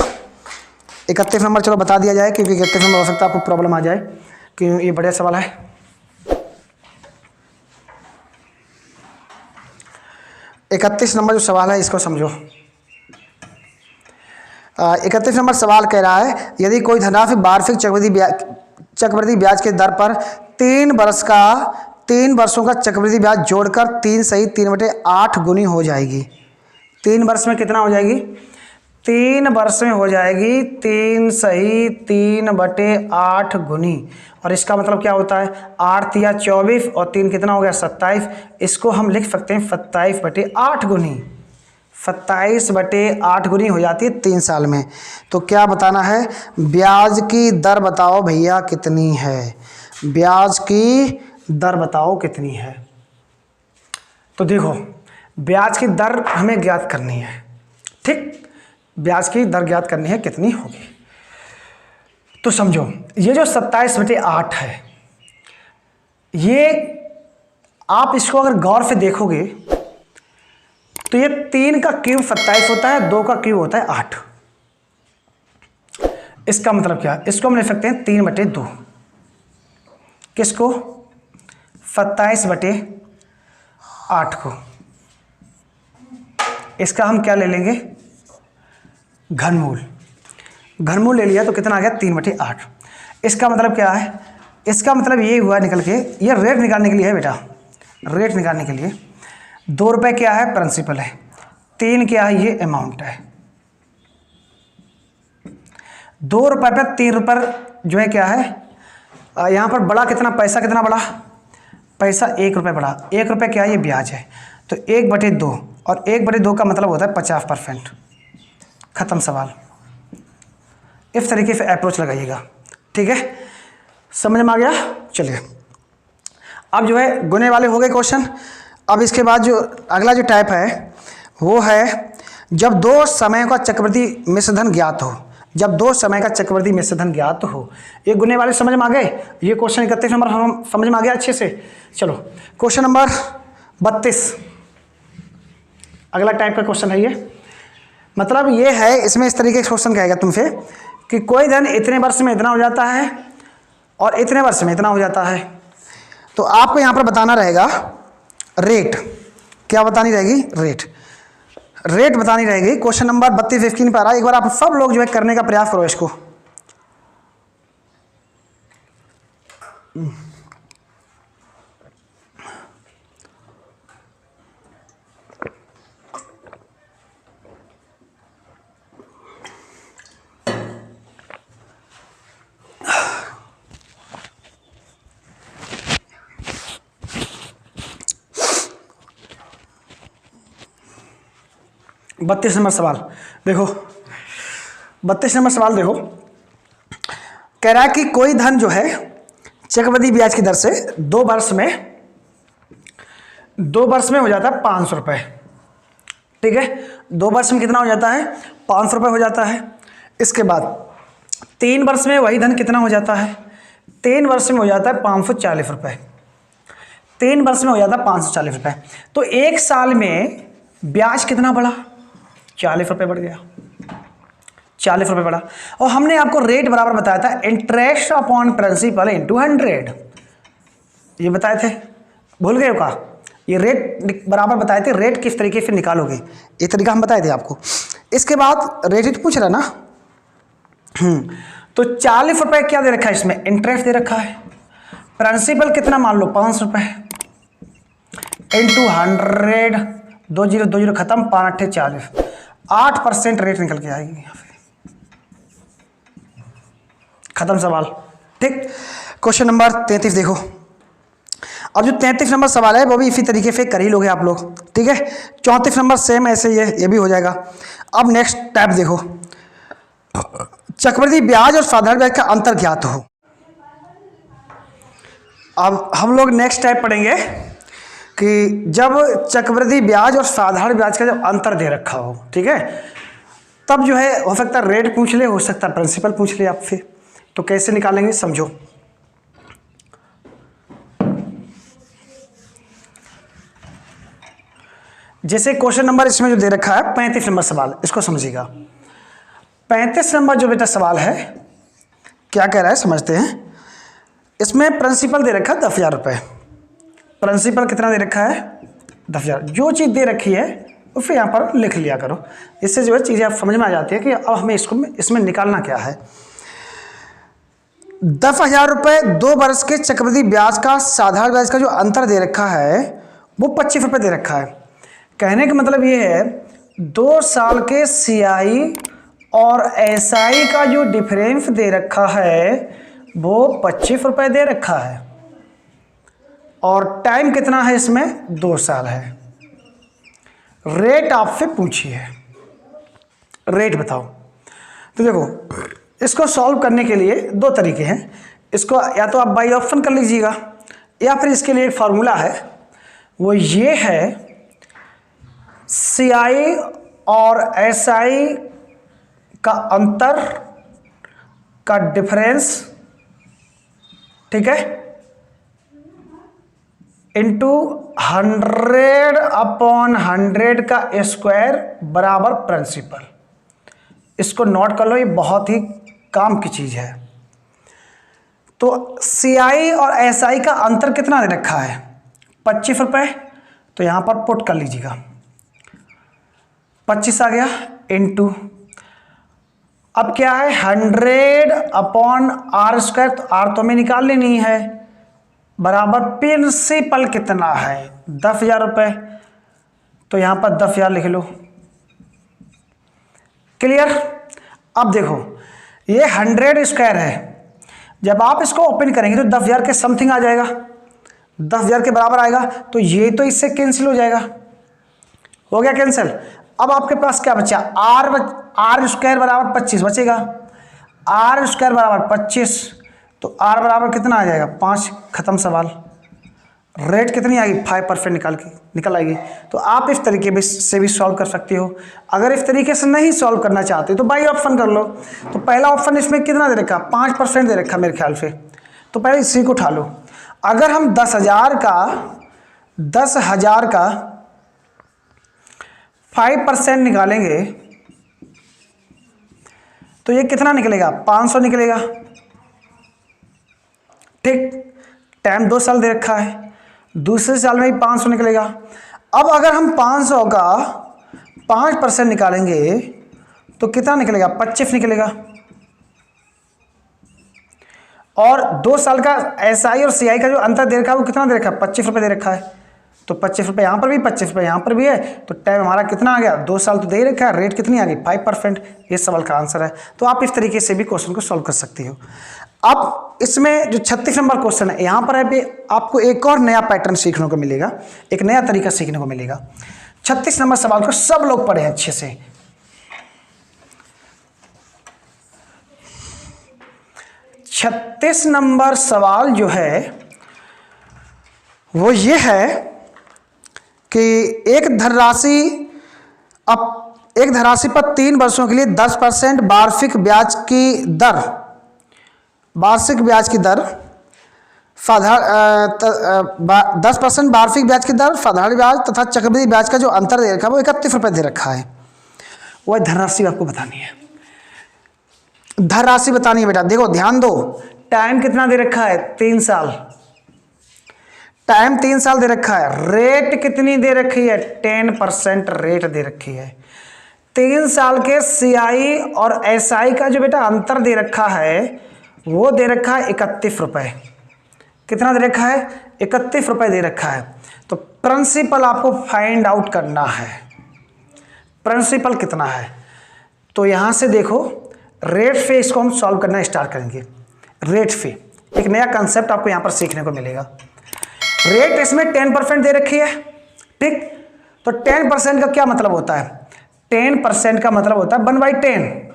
31 नंबर चलो बता दिया जाए, क्योंकि 31 नंबर हो सकता है आपको प्रॉब्लम आ जाए, क्योंकि ये बढ़िया सवाल है। 31 नंबर जो सवाल है इसको समझो। 31 नंबर सवाल कह रहा है, यदि कोई धनराशि वार्षिक चक्रवृद्धि ब्याज के दर पर 3 वर्षों का चक्रवृद्धि ब्याज जोड़कर 3 सही 3/8 गुनी हो जाएगी। 3 वर्ष में कितना हो जाएगी, 3 वर्ष में हो जाएगी 3 सही 3/8 गुनी। और इसका मतलब क्या होता है, 8 या 24 और 3 कितना हो गया 27। इसको हम लिख सकते हैं 27/8 गुनी, 27/8 गुनी हो जाती है 3 साल में। तो क्या बताना है, ब्याज की दर बताओ भैया कितनी है, ब्याज की दर बताओ कितनी है। तो देखो ब्याज की दर हमें ज्ञात करनी है, ठीक, ब्याज की दर ज्ञात करनी है कितनी होगी। तो समझो ये जो 27/8 है, ये आप इसको अगर गौर से देखोगे तो ये 3 का क्यूब 27 होता है, 2 का क्यूब होता है 8। इसका मतलब क्या, इसको हम ले सकते हैं 3/2, किसको, 27/8 को। इसका हम क्या ले लेंगे, घनमूल। घनमूल ले लिया तो कितना आ गया 3/8। इसका मतलब क्या है, इसका मतलब ये हुआ निकल के, ये रेट निकालने के लिए है बेटा, रेट निकालने के लिए 2 रुपये क्या है प्रिंसिपल है, 3 क्या है ये अमाउंट है। 2 रुपये पर 3 रुपये जो है क्या है, यहाँ पर बड़ा कितना, पैसा कितना बड़ा, पैसा 1 रुपये बड़ा, 1 रुपये क्या है ये ब्याज है, तो 1/2 और 1/2 का मतलब होता है 50%। ख़त्म सवाल। इस तरीके से अप्रोच लगाइएगा, ठीक है, समझ में आ गया। चलिए अब जो है गुने वाले हो गए क्वेश्चन। अब इसके बाद जो अगला जो टाइप है वो है जब 2 समय का चक्रवृद्धि मिश्रधन ज्ञात हो, जब 2 समय का चक्रवृद्धि मिश्रधन ज्ञात हो। ये गुने वाले समझ में आ गए, ये क्वेश्चन 31 नंबर हम समझ में आ गया अच्छे से। चलो क्वेश्चन नंबर 32 अगला टाइप का क्वेश्चन है ये। मतलब ये है, इसमें इस तरीके का क्वेश्चन कहेगा तुमसे कि कोई धन इतने वर्ष में इतना हो जाता है और इतने वर्ष में इतना हो जाता है, तो आपको यहाँ पर बताना रहेगा रेट। क्या बतानी रहेगी, रेट बतानी रहेगी। क्वेश्चन नंबर 32 स्क्रीन पर आ रहा है, एक बार आप सब लोग जो है करने का प्रयास करो इसको। बत्तीस नंबर सवाल देखो, 32 नंबर सवाल देखो, कह रहा है कि कोई धन जो है चक्रवृद्धि ब्याज की दर से 2 वर्ष में हो जाता है 500 रुपये, ठीक है। 2 वर्ष में कितना हो जाता है 500 रुपये हो जाता है। इसके बाद 3 वर्ष में वही धन कितना हो जाता है, 3 वर्ष में हो जाता है 540 रुपये, 3 वर्ष में हो जाता है 540 रुपये। तो 1 साल में ब्याज कितना बढ़ा, 40 रुपये बढ़ गया, 40 रुपये बढ़ा। और हमने आपको रेट बराबर बताया था इंटरेस्ट अपॉन प्रिंसिपल इंटू 100, ये बताए थे, भूल गए हो का, ये रेट बराबर बताए थे। रेट किस तरीके से निकालोगे ये तरीका हम बताए थे आपको। इसके बाद रेट पूछ रहा ना, तो 40 रुपये क्या दे रखा है इसमें, इंटरेस्ट दे रखा है। प्रिंसिपल कितना मान लो 500 रुपये इंटू 100, 20 खत्म, 5 8 40, 8% रेट निकल के आएगी यहाँ पे। खत्म सवाल, ठीक। क्वेश्चन नंबर 33 देखो। अब जो 33 नंबर सवाल है वो भी इसी तरीके से कर ही लोगे आप लोग, ठीक है। 34 नंबर सेम ऐसे ही है, ये भी हो जाएगा। अब नेक्स्ट टाइप देखो, चक्रवृद्धि ब्याज और साधारण ब्याज का अंतर ज्ञात हो। अब हम लोग नेक्स्ट टाइप पढ़ेंगे कि जब चक्रवृद्धि ब्याज और साधारण ब्याज का जब अंतर दे रखा हो, ठीक है, तब जो है हो सकता है रेट पूछ ले, हो सकता है प्रिंसिपल पूछ ले आपसे। तो कैसे निकालेंगे समझो। जैसे क्वेश्चन नंबर इसमें जो दे रखा है 35 नंबर सवाल, इसको समझिएगा। 35 नंबर जो बेटा सवाल है क्या कह रहा है समझते हैं। इसमें प्रिंसिपल दे रखा है 10,000 रुपये, प्रिंसिपल कितना दे रखा है 10,000। जो चीज़ दे रखी है उसे यहाँ पर लिख लिया करो, इससे जो है चीज़ें आप समझ में आ जाती है कि अब हमें इसमें निकालना क्या है। 10,000 रुपये 2 वर्ष के चक्रवृद्धि ब्याज का साधारण ब्याज का जो अंतर दे रखा है वो 25 रुपये दे रखा है। कहने का मतलब ये है 2 साल के CI और SI का जो डिफरेंस दे रखा है वो 25 रुपये दे रखा है, और टाइम कितना है इसमें 2 साल है। रेट आपसे पूछिए, रेट बताओ। तो देखो इसको सॉल्व करने के लिए 2 तरीके हैं। इसको या तो आप बाई ऑप्शन कर लीजिएगा, या फिर इसके लिए एक फार्मूला है, वो ये है CI और SI का अंतर का डिफरेंस, ठीक है, इंटू 100/100 का स्क्वायर बराबर प्रिंसिपल। इसको नोट कर लो, ये बहुत ही काम की चीज़ है। तो CI और SI का अंतर कितना दे रखा है 25 रुपये, तो यहाँ पर पुट कर लीजिएगा, 25 आ गया इंटू अब क्या है 100/r², तो r तो हमें निकाल लेनी है, बराबर प्रिंसिपल कितना है 10,000 रुपये, तो यहां पर 10,000 लिख लो। क्लियर। अब देखो ये 100² है, जब आप इसको ओपन करेंगे तो 10,000 के समथिंग आ जाएगा, 10,000 के बराबर आएगा, तो ये तो इससे कैंसिल हो जाएगा, हो गया कैंसिल। अब आपके पास क्या बचा, r² बराबर 25 बचेगा, r² बराबर 25, तो r बराबर कितना आ जाएगा 5, खत्म सवाल। रेट कितनी आएगी 5% निकल आएगी। तो आप इस तरीके से भी सॉल्व कर सकते हो। अगर इस तरीके से नहीं सॉल्व करना चाहते तो बाई ऑप्शन कर लो। तो पहला ऑप्शन इसमें कितना दे रखा, 5% दे रखा मेरे ख्याल से, तो पहले इसी को उठा लो। अगर हम 10,000 का 5% निकालेंगे तो ये कितना निकलेगा 500 निकलेगा। ठीक, टाइम 2 साल दे रखा है, दूसरे साल में ही 500 निकलेगा। अब अगर हम 500 का 5% निकालेंगे तो कितना निकलेगा 25 निकलेगा। और 2 साल का SI और CI का जो अंतर दे रखा है वो कितना दे रखा है 25 रुपये दे रखा है, तो 25 रुपये यहाँ पर भी 25 रुपये यहाँ पर भी है, तो टाइम हमारा कितना आ गया 2 साल तो दे ही रखा है, रेट कितनी आ गई 5%। ये सवाल का आंसर है। तो आप इस तरीके से भी क्वेश्चन को सॉल्व कर सकते हो। अब इसमें जो 36 नंबर क्वेश्चन है यहाँ पर है आपको एक और नया पैटर्न सीखने को मिलेगा, एक नया तरीका सीखने को मिलेगा। 36 नंबर सवाल को सब लोग पढ़े अच्छे से। 36 नंबर सवाल जो है वो ये है कि एक धनराशि पर 3 वर्षों के लिए 10% वार्षिक ब्याज की दर 10% वार्षिक ब्याज की दर, साधारण ब्याज तथा चक्रवृद्धि ब्याज का जो अंतर दे रखा है वो 31 रुपये दे रखा है। वह धनराशि आपको बतानी है, धनराशि बतानी है बेटा। देखो ध्यान दो, टाइम कितना दे रखा है 3 साल, टाइम 3 साल दे रखा है, रेट कितनी दे रखी है 10% रेट दे रखी है। 3 साल के CI और SI का जो बेटा अंतर दे रखा है वो दे रखा है 31 रुपये। कितना दे रखा है 31 रुपये दे रखा है। तो प्रिंसिपल आपको फाइंड आउट करना है, प्रिंसिपल कितना है। तो यहां से देखो रेट फे, इसको हम सॉल्व करना स्टार्ट करेंगे। रेट फे एक नया कंसेप्ट आपको यहां पर सीखने को मिलेगा। रेट इसमें 10% दे रखी है, ठीक। तो 10% का क्या मतलब होता है, 10% का मतलब होता है 1/10,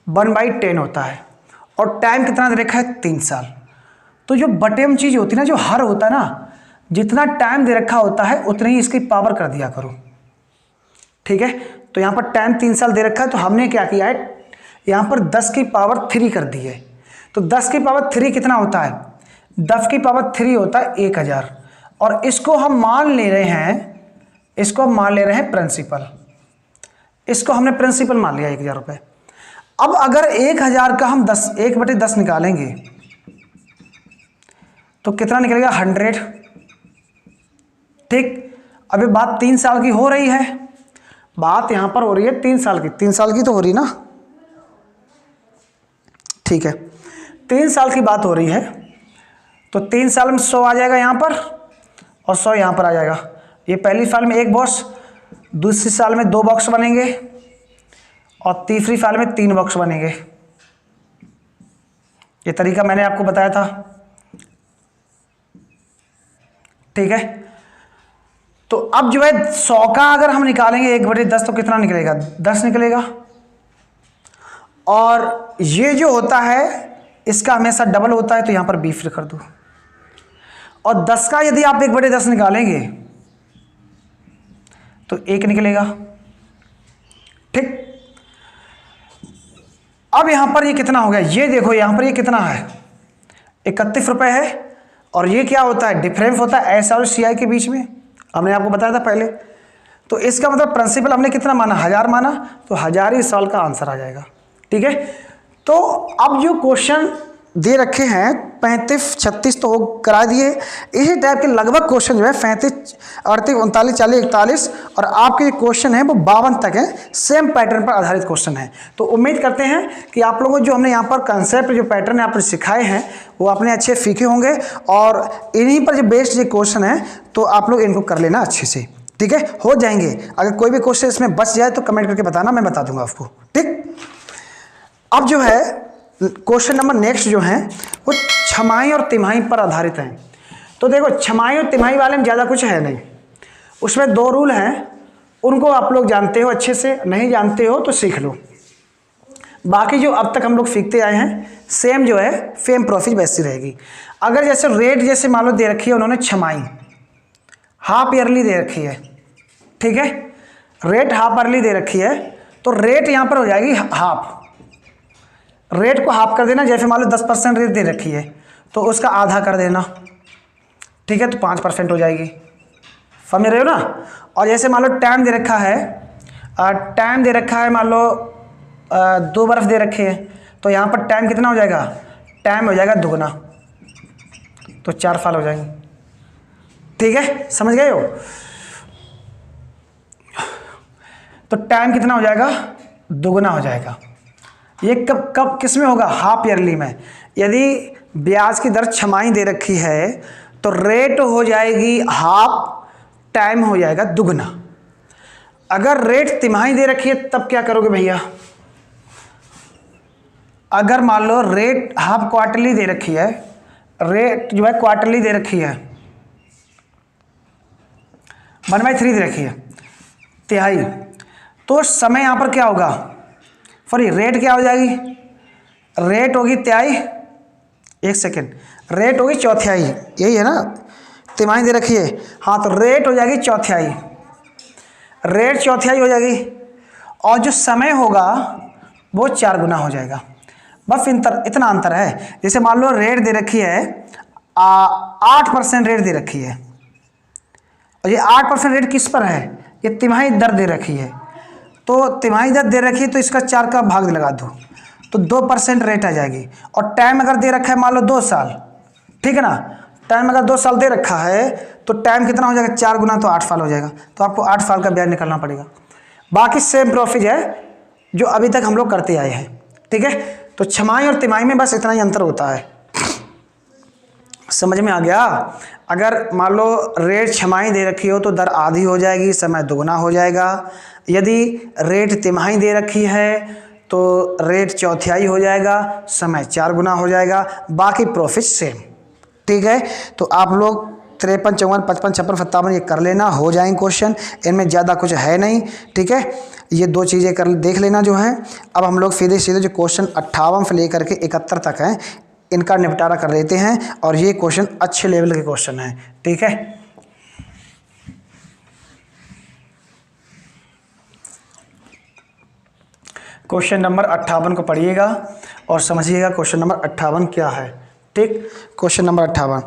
1/10 होता है। और टाइम कितना दे रखा है 3 साल। तो जो बटेम चीज होती है ना, जो हर होता है ना, जितना टाइम दे रखा होता है उतनी ही इसकी पावर कर दिया करो, ठीक है। तो यहां पर टाइम 3 साल दे रखा है, तो हमने क्या किया है यहां पर 10 की पावर 3 कर दी है। तो 10 की पावर 3 कितना होता है, 10 की पावर 3 होता है 1000। और इसको हम मान ले रहे हैं, इसको हम मान ले रहे हैं प्रिंसिपल, इसको हमने प्रिंसिपल मान लिया 1000 रुपये। अब अगर 1000 का हम 1/10 निकालेंगे तो कितना निकलेगा 100, ठीक। अभी बात 3 साल की हो रही है, बात यहां पर हो रही है 3 साल की, 3 साल की तो हो रही ना, ठीक है। 3 साल की बात हो रही है, तो 3 साल में 100 आ जाएगा यहां पर और 100 यहां पर आ जाएगा। ये पहली साल में 1 बॉक्स, दूसरी साल में 2 बॉक्स बनेंगे और तीसरी साल में 3 बॉक्स बनेंगे। ये तरीका मैंने आपको बताया था, ठीक है। तो अब जो है 100 का अगर हम निकालेंगे 1/10 तो कितना निकलेगा 10 निकलेगा। और ये जो होता है इसका हमेशा डबल होता है, तो यहां पर 20 कर दो। और 10 का यदि आप 1/10 निकालेंगे तो 1 निकलेगा, ठीक। अब यहां पर ये कितना हो गया, ये देखो यहां पर ये कितना है 31 रुपये है। और ये क्या होता है, डिफरेंस होता है SI और CI के बीच में, हमने आपको बताया था पहले। तो इसका मतलब प्रिंसिपल हमने कितना माना 1000 माना, तो 1000 ही साल का आंसर आ जाएगा, ठीक है। तो अब जो क्वेश्चन दे रखे हैं 35, 36 तो हो करा दिए। इसी टाइप के लगभग क्वेश्चन जो है 35, 38, 39, 40, 41 और आपके जो क्वेश्चन है वो 52 तक है, सेम पैटर्न पर आधारित क्वेश्चन है। तो उम्मीद करते हैं कि आप लोगों को जो हमने यहाँ पर कंसेप्ट जो पैटर्न यहाँ पर सिखाए हैं वो अपने अच्छे सीखे होंगे और इन्हीं पर जो बेस्ड जो क्वेश्चन है तो आप लोग इनको कर लेना अच्छे से, ठीक है, हो जाएंगे। अगर कोई भी क्वेश्चन इसमें बच जाए तो कमेंट करके बताना, मैं बता दूंगा आपको, ठीक। अब जो है क्वेश्चन नंबर नेक्स्ट जो है वो छमाही और तिमाही पर आधारित हैं। तो देखो छमाही और तिमाही वाले में ज़्यादा कुछ है नहीं, उसमें 2 रूल हैं, उनको आप लोग जानते हो अच्छे से, नहीं जानते हो तो सीख लो। बाकी जो अब तक हम लोग सीखते आए हैं सेम जो है फेम प्रॉफिट वैसी रहेगी। अगर जैसे रेट जैसे मान लो दे रखी है उन्होंने छमाही हाफ ईयरली दे रखी है, ठीक है, रेट हाफ ईयरली दे रखी है तो रेट यहाँ पर हो जाएगी हाफ, रेट को हाफ कर देना। जैसे मान लो 10% रेट दे रखी है तो उसका आधा कर देना, ठीक है, तो 5% हो जाएगी, समझ रहे हो ना। और जैसे मान लो टाइम दे रखा है, टाइम दे रखा है मान लो 2 बर्फ दे रखी है तो यहाँ पर टाइम कितना हो जाएगा, टाइम हो जाएगा दुगना, तो 4 साल हो जाएंगे, ठीक है, समझ गए हो। तो टाइम कितना हो जाएगा, दुगना हो जाएगा। ये कब कब किस में होगा, हाफ ईयरली में। यदि ब्याज की दर छमाही दे रखी है तो रेट हो जाएगी हाफ, टाइम हो जाएगा दुगना। अगर रेट तिमाही दे रखी है तब क्या करोगे भैया, अगर मान लो रेट हाफ क्वार्टरली दे रखी है, रेट जो है क्वार्टरली दे रखी है, 1/3 दे रखी है, तिहाई, तो समय यहां पर क्या होगा, सॉरी रेट क्या हो जाएगी, रेट होगी तिहाई, 1 सेकेंड, रेट होगी चौथाई, यही है ना, तिमाही दे रखी है, हाँ, तो रेट हो जाएगी चौथाई, रेट चौथाई हो जाएगी और जो समय होगा वो 4 गुना हो जाएगा। बस इतना अंतर है। जैसे मान लो रेट दे रखी है 8% रेट दे रखी है और ये 8% रेट किस पर है, ये तिमाही दर दे रखी है, तो तिमाही दर दे रखी है तो इसका 4 का भाग लगा दो तो 2% रेट आ जाएगी। और टाइम अगर दे रखा है मान लो 2 साल, ठीक है ना, टाइम अगर 2 साल दे रखा है तो टाइम कितना हो जाएगा, 4 गुना तो 8 साल हो जाएगा, तो आपको 8 साल का ब्याज निकालना पड़ेगा। बाकी सेम प्रॉफिट है जो अभी तक हम लोग करते आए हैं, ठीक है। तो छमाही और तिमाही में बस इतना ही अंतर होता है, समझ में आ गया। अगर मान लो रेट छमाही दे रखी हो तो दर आधी हो जाएगी, समय दुगना हो जाएगा। यदि रेट तिमाही दे रखी है तो रेट चौथाई हो जाएगा, समय 4 गुना हो जाएगा, बाकी प्रॉफिट सेम, ठीक है। तो आप लोग 53, 54, 55, 56, 57 ये कर लेना, हो जाएंगे क्वेश्चन, इनमें ज़्यादा कुछ है नहीं, ठीक है। ये 2 चीज़ें कर देख लेना जो है। अब हम लोग सीधे सीधे जो क्वेश्चन 58 से लेकर के 71 तक हैं इनका निपटारा कर लेते हैं और ये क्वेश्चन अच्छे लेवल के क्वेश्चन हैं, ठीक है। क्वेश्चन नंबर 58 को पढ़िएगा और समझिएगा क्वेश्चन नंबर 58 क्या है, ठीक। क्वेश्चन नंबर 58,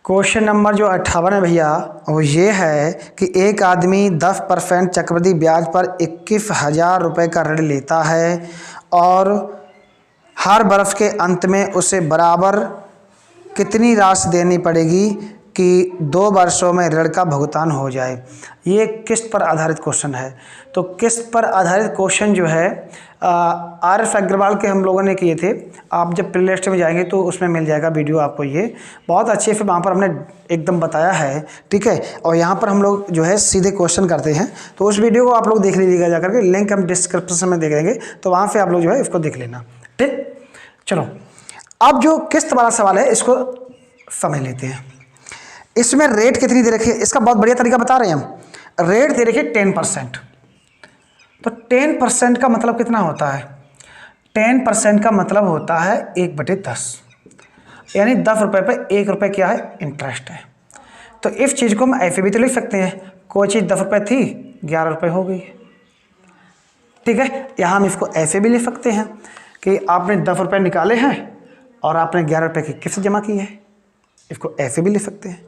क्वेश्चन नंबर जो 58 है भैया वो ये है कि एक आदमी 10% चक्रवृद्धि ब्याज पर 21,000 रुपये का ऋण लेता है और हर बरस के अंत में उसे बराबर कितनी राशि देनी पड़ेगी कि 2 वर्षों में ऋण का भुगतान हो जाए। ये किस्त पर आधारित क्वेश्चन है। तो किस्त पर आधारित क्वेश्चन जो है RF अग्रवाल के हम लोगों ने किए थे, आप जब प्लेलिस्ट में जाएंगे तो उसमें मिल जाएगा वीडियो आपको, ये बहुत अच्छे से वहाँ पर हमने एकदम बताया है, ठीक है। और यहाँ पर हम लोग जो है सीधे क्वेश्चन करते हैं, तो उस वीडियो को आप लोग देख लीजिएगा जाकर के, लिंक हम डिस्क्रिप्शन में दे देंगे, तो वहाँ से आप लोग जो है इसको देख लेना, ठीक। चलो अब जो किस्त वाला सवाल है इसको समझ लेते हैं। इसमें रेट कितनी दे रखी है, इसका बहुत बढ़िया तरीका बता रहे हैं हम। रेट दे रखी है 10%, तो 10% का मतलब कितना होता है, 10% का मतलब होता है 1/10, यानी 10 रुपये पर 1 रुपये क्या है, इंटरेस्ट है। तो इस चीज़ को हम ऐसे भी तो लिख सकते हैं, कोई चीज़ 10 रुपये थी 11 रुपये हो गई, ठीक है। यहाँ हम इसको ऐसे भी लिख सकते हैं कि आपने 10 रुपये निकाले हैं और आपने 11 रुपये की किस्त जमा की है, इसको ऐसे भी लिख सकते हैं।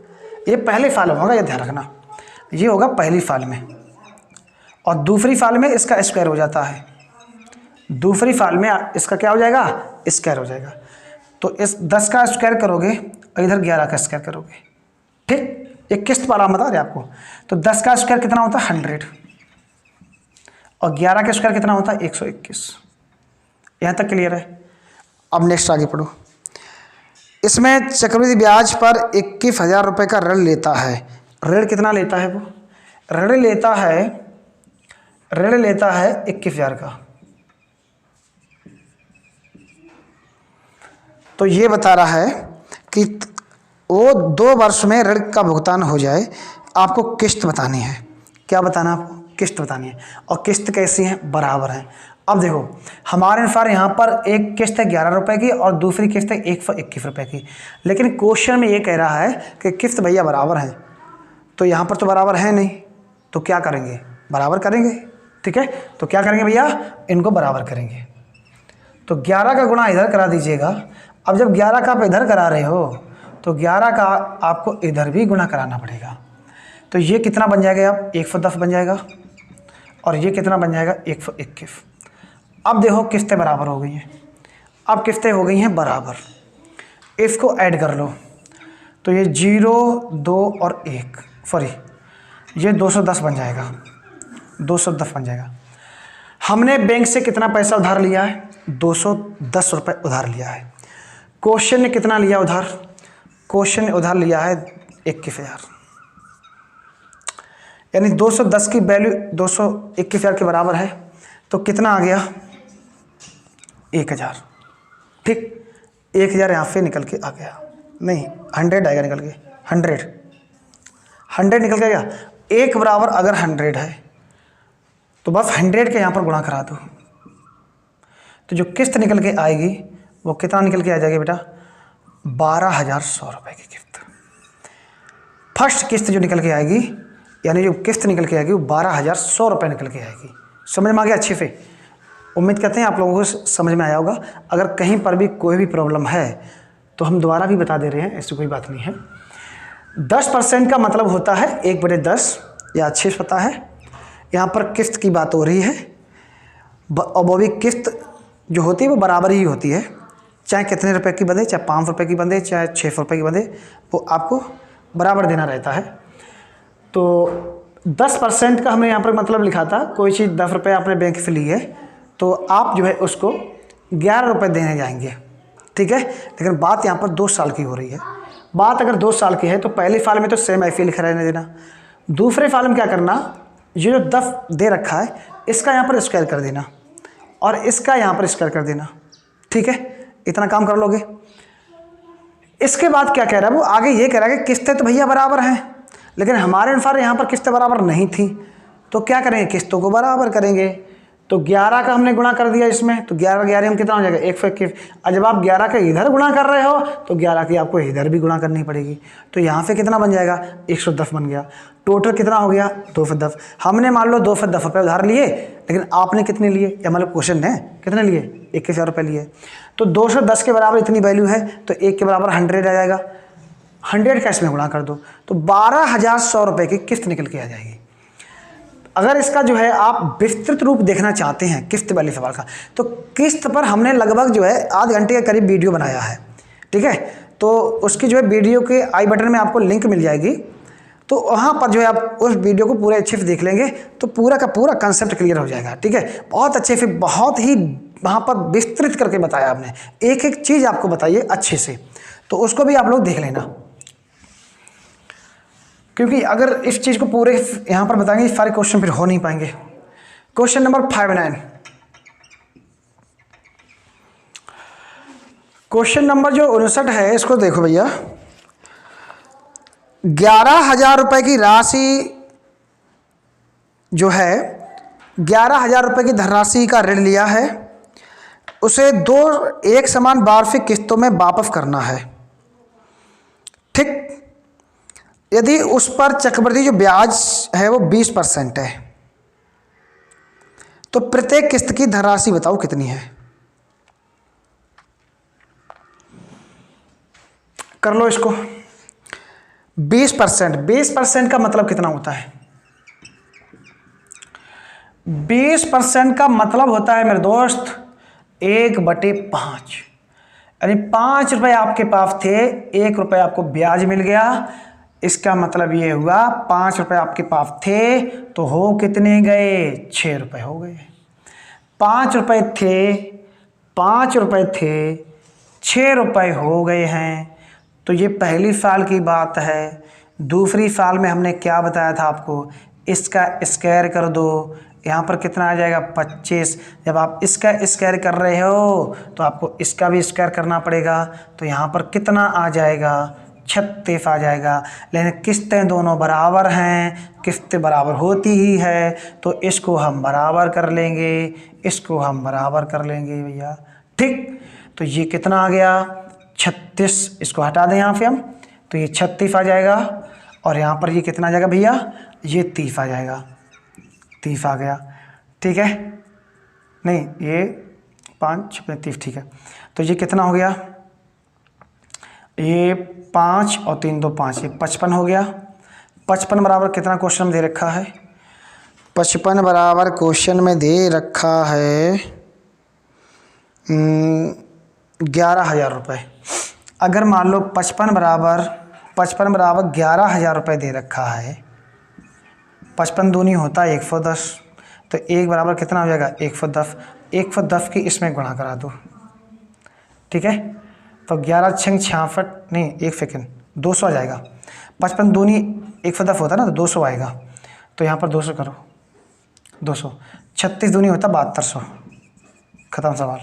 ये पहले फाल होगा, ये ध्यान रखना, ये होगा पहली फाल में, और दूसरी फाल में इसका स्क्वायर हो जाता है, दूसरी फाल में इसका क्या हो जाएगा, स्क्वायर हो जाएगा। तो इस 10 का स्क्वायर करोगे और इधर 11 का स्क्वायर करोगे, ठीक। एक किस्त वाला बता रहे आपको। तो 10 का स्क्वायर कितना होता है 100 और 11 का स्क्वायर कितना होता है 121। यहाँ तक क्लियर है। अब नेक्स्ट आगे पढ़ो। इसमें चक्रवृद्धि ब्याज पर 21,000 रुपये का ऋण लेता है। ऋण कितना लेता है वो? ऋण लेता है 21,000 का। तो ये बता रहा है कि वो 2 वर्ष में ऋण का भुगतान हो जाए। आपको किस्त बतानी है। क्या बताना है आपको? किस्त बतानी है। और किस्त कैसी है? बराबर है। अब देखो हमारे अनुसार यहाँ पर एक किस्त है 11 रुपये की और दूसरी किस्त है 121 रुपये की, लेकिन क्वेश्चन में ये कह रहा है कि किस्त भैया बराबर है। तो यहाँ पर तो बराबर है नहीं, तो क्या करेंगे? बराबर करेंगे, ठीक है। तो क्या करेंगे भैया? इनको बराबर करेंगे। तो 11 का गुणा इधर करा दीजिएगा। अब जब 11 का आप इधर करा रहे हो तो 11 का आपको इधर भी गुणा कराना पड़ेगा। तो ये कितना बन जाएगा? अब 110 बन जाएगा और ये कितना बन जाएगा? 121। अब देखो किस्तें बराबर हो गई हैं। अब किस्तें हो गई हैं बराबर, इसको ऐड कर लो। तो ये 0, 2 और 1, सॉरी ये 210 बन जाएगा, 210 बन जाएगा। हमने बैंक से कितना पैसा उधार लिया है? 210 रुपये उधार लिया है। क्वेश्चन ने कितना लिया उधार? क्वेश्चन ने उधार लिया है 21,000, यानी 210 की वैल्यू 221,000 के बराबर है। तो कितना आ गया? 1,000, ठीक। 1,000 यहाँ से निकल के आ गया, नहीं 100 आएगा निकल के, 100 निकल के आएगा। 1 बराबर अगर 100 है तो बस 100 के यहाँ पर गुणा करा दो। तो जो किस्त निकल के आएगी वो कितना निकल के आ जाएगी बेटा? 12,100 रुपये की किस्त। फर्स्ट किस्त जो निकल के आएगी, यानी जो किस्त निकल के आएगी वो 12,100 रुपये निकल के आएगी। समझ में आ गया अच्छे से? उम्मीद करते हैं आप लोगों को समझ में आया होगा। अगर कहीं पर भी कोई भी प्रॉब्लम है तो हम दोबारा भी बता दे रहे हैं, ऐसी कोई बात नहीं है। 10% का मतलब होता है 1/10 या अच्छे से पता है। यहाँ पर किस्त की बात हो रही है और वो भी किस्त जो होती है वो बराबर ही होती है, चाहे कितने रुपए की बंधे, चाहे 500 रुपये की बंधे, चाहे 600 रुपये की बंधे, वो आपको बराबर देना रहता है। तो 10% का हमने यहाँ पर मतलब लिखा था, कोई चीज़ 10 रुपये आपने बैंक से ली है तो आप जो है उसको 11 रुपये देने जाएंगे, ठीक है। लेकिन बात यहाँ पर 2 साल की हो रही है। बात अगर 2 साल की है तो पहले फाल में तो सेम ऐसे लिखा रहने देना। दूसरे फाल में क्या करना, ये जो 10 दे रखा है इसका यहाँ पर स्क्वायर कर देना और इसका यहाँ पर स्क्वायर कर देना, ठीक है। इतना काम कर लोगे। इसके बाद क्या कह रहा है वो? आगे ये कह रहा है कि किस्तें तो भैया बराबर हैं, लेकिन हमारे अनुसार यहाँ पर किस्तें बराबर नहीं थी, तो क्या करेंगे? किस्तों को बराबर करेंगे। तो 11 का हमने गुणा कर दिया इसमें, तो 11 में कितना हो जाएगा? 121। और जब आप 11 का इधर गुणा कर रहे हो तो 11 की आपको इधर भी गुणा करनी पड़ेगी। तो यहाँ से कितना बन जाएगा? 110 बन गया। टोटल कितना हो गया? 210। हमने मान लो 210 रुपये उधार लिए, लेकिन आपने कितने लिए? या मतलब क्वेश्चन है कितने लिए? 21,000 रुपये लिए। तो 210 के बराबर इतनी वैल्यू है तो 1 के बराबर 100 आ जाएगा। 100 का इसमें गुणा कर दो तो 12,100 रुपये की किस्त निकल के आ जाएगी। अगर इसका जो है आप विस्तृत रूप देखना चाहते हैं किस्त वाले सवाल का, तो किस्त पर हमने लगभग जो है आध घंटे के करीब वीडियो बनाया है, ठीक है। तो उसकी जो है वीडियो के आई बटन में आपको लिंक मिल जाएगी, तो वहाँ पर जो है आप उस वीडियो को पूरे अच्छे से देख लेंगे तो पूरा का पूरा कंसेप्ट क्लियर हो जाएगा, ठीक है। बहुत अच्छे से, बहुत ही वहाँ पर विस्तृत करके बताया आपने, एक एक चीज़ आपको बताइए अच्छे से, तो उसको भी आप लोग देख लेना। क्योंकि अगर इस चीज़ को पूरे यहाँ पर बताएंगे सारे क्वेश्चन फिर हो नहीं पाएंगे। Question number 59। क्वेश्चन नंबर जो 59 है इसको देखो भैया। 11,000 रुपये की राशि जो है, 11,000 रुपये की धनराशि का ऋण लिया है, उसे 2 एक समान वार्षिक किस्तों में वापस करना है, ठीक। यदि उस पर चक्रवृद्धि जो ब्याज है वो 20% है, तो प्रत्येक किस्त की धनराशि बताओ कितनी है? कर लो इसको। 20% का मतलब कितना होता है? 20% का मतलब होता है मेरे दोस्त 1/5। यानी 5 रुपये आपके पास थे, 1 रुपये आपको ब्याज मिल गया। इसका मतलब ये हुआ 5 रुपये आपके पास थे तो हो कितने गए, 6 रुपये हो गए। 5 रुपये थे, 5 रुपये थे, 6 रुपये हो गए हैं। तो ये पहली साल की बात है। दूसरी साल में हमने क्या बताया था आपको, इसका स्क्वायर कर दो, यहाँ पर कितना आ जाएगा 25। जब आप इसका स्क्वायर कर रहे हो तो आपको इसका भी स्क्वायर करना पड़ेगा, तो यहाँ पर कितना आ जाएगा 36 आ जाएगा। लेकिन किस्तें दोनों बराबर हैं, किस्तें बराबर होती ही है, तो इसको हम बराबर कर लेंगे, इसको हम बराबर कर लेंगे भैया। ठीक, तो ये कितना आ गया 36, इसको हटा दें यहाँ से हम, तो ये 36 आ जाएगा। और यहाँ पर ये कितना आ जाएगा भैया, ये 30 आ जाएगा, 30 आ गया। ठीक है, नहीं ये 5 30, ठीक है। तो ये कितना हो गया, ये 5 और 3 2 5, ये 55 हो गया। 55 बराबर कितना क्वेश्चन में दे रखा है, 55 बराबर क्वेश्चन में दे रखा है 11,000 रुपये। अगर मान लो 55 बराबर 11,000 रुपये दे रखा है, 55 दूनी होता है 110, तो 1 बराबर कितना हो जाएगा 110, 110 की इसमें गुणा करा दो। ठीक है, तो 11 छंग 66, नहीं 1 सेकेंड, 200 आ जाएगा। 55 दूनी 110 होता है ना, तो 200 आएगा, तो यहाँ पर 200 करो, 200। 36 दूनी होता 7200, ख़त्म सवाल।